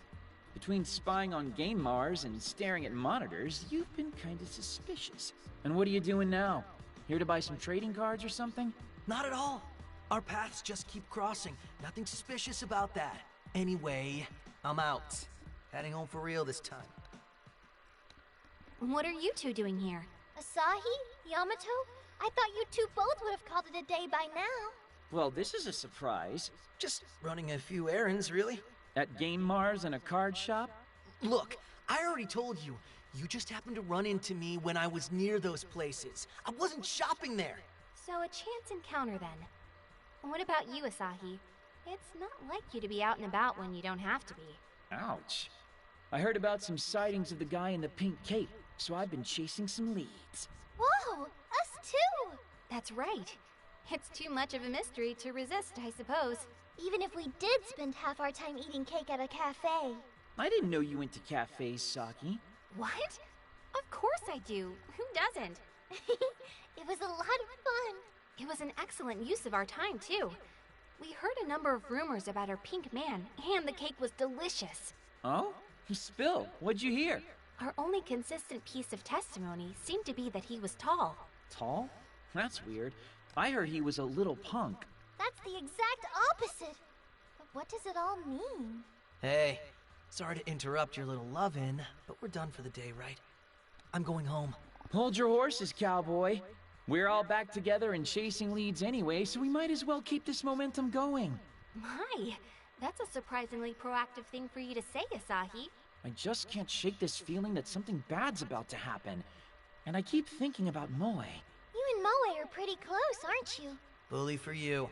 Between spying on Game Mars and staring at monitors, you've been kinda suspicious. And what are you doing now? Here to buy some trading cards or something? Not at all. Our paths just keep crossing. Nothing suspicious about that. Anyway, I'm out. Heading home for real this time. What are you two doing here? Asahi? Yamato? I thought you two both would have called it a day by now. Well, this is a surprise. Just running a few errands, really. At Game Mars and a card shop? Look, I already told you. You just happened to run into me when I was near those places. I wasn't shopping there. So a chance encounter then. What about you, Asahi? It's not like you to be out and about when you don't have to be. Ouch. I heard about some sightings of the guy in the pink cape, so I've been chasing some leads. Whoa! Us too! That's right. It's too much of a mystery to resist, I suppose. Even if we did spend half our time eating cake at a cafe. I didn't know you went to cafes, Saki. What? Of course I do. Who doesn't? It was a lot of fun. It was an excellent use of our time, too. We heard a number of rumors about our pink man, and the cake was delicious. Oh? Spill. What'd you hear? Our only consistent piece of testimony seemed to be that he was tall. Tall? That's weird. I heard he was a little punk. That's the exact opposite. what does it all mean? Hey, sorry to interrupt your little love-in, but we're done for the day, right? I'm going home. Hold your horses, cowboy. We're all back together and chasing leads anyway, so we might as well keep this momentum going. My, that's a surprisingly proactive thing for you to say, Asahi. I just can't shake this feeling that something bad's about to happen. And I keep thinking about Moe. You and Moe are pretty close, aren't you? Bully for you.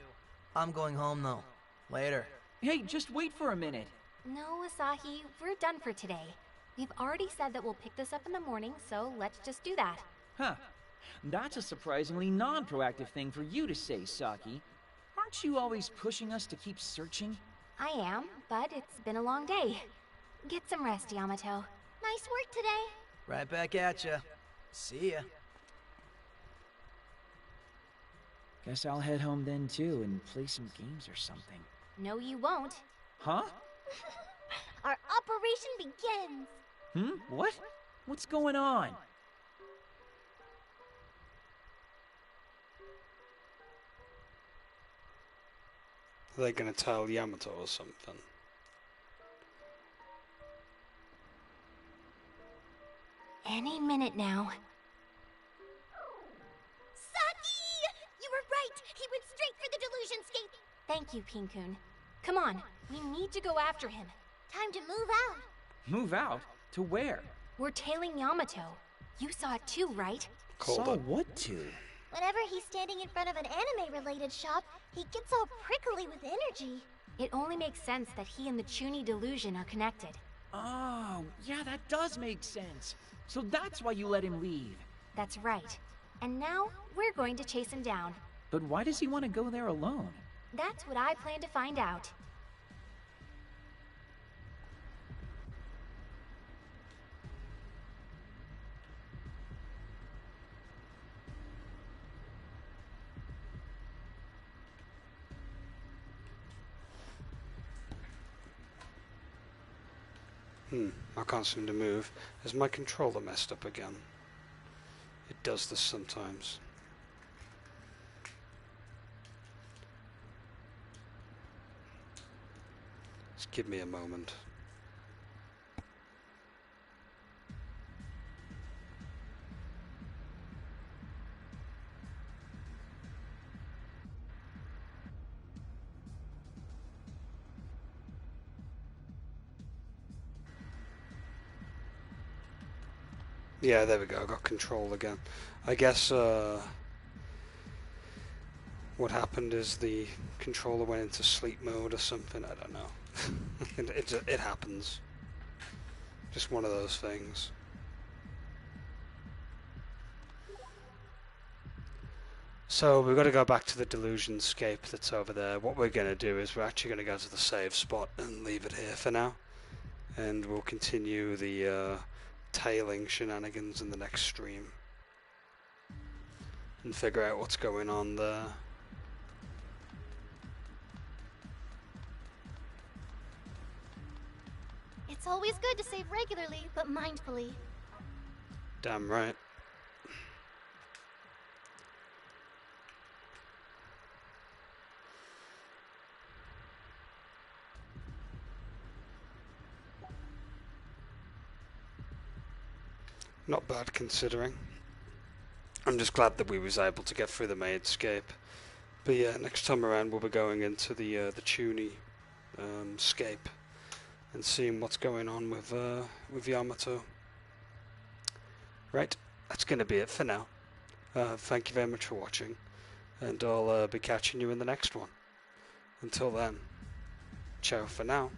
I'm going home, though. Later. Hey, just wait for a minute. No, Asahi, we're done for today. We've already said that we'll pick this up in the morning, so let's just do that. Huh. That's a surprisingly non-proactive thing for you to say, Saki. Aren't you always pushing us to keep searching? I am, but it's been a long day. Get some rest, Yamato. Nice work today. Right back at ya. See ya. Guess I'll head home then too and play some games or something. No, you won't. Huh? Our operation begins. What? What's going on? Are they gonna tell Yamato or something? Any minute now. Saki! You were right! He went straight for the delusion scape! Thank you, Pin-kun. Come on, we need to go after him. Time to move out. Move out? To where? We're tailing Yamato. You saw it too, right? Saw what to? Whenever he's standing in front of an anime-related shop, he gets all prickly with energy. It only makes sense that he and the Chuny delusion are connected. Oh, yeah, that does make sense. So that's why you let him leave. That's right. And now, we're going to chase him down. But why does he want to go there alone? That's what I plan to find out. I can't seem to move. Is my controller messed up again? It does this sometimes. Just give me a moment. Yeah, there we go, I got control again. I guess what happened is the controller went into sleep mode or something, I don't know. It happens. Just one of those things. So we've got to go back to the delusion scape that's over there. What we're going to do is we're actually going to go to the save spot and leave it here for now. And we'll continue the tailing shenanigans in the next stream and figure out what's going on there. It's always good to save regularly, but mindfully. Damn right. Not bad considering. I'm just glad that we was able to get through the Maidscape. But yeah, next time around we'll be going into the Chuny scape and seeing what's going on with Yamato. Right, that's going to be it for now. Thank you very much for watching, and I'll be catching you in the next one. Until then, ciao for now.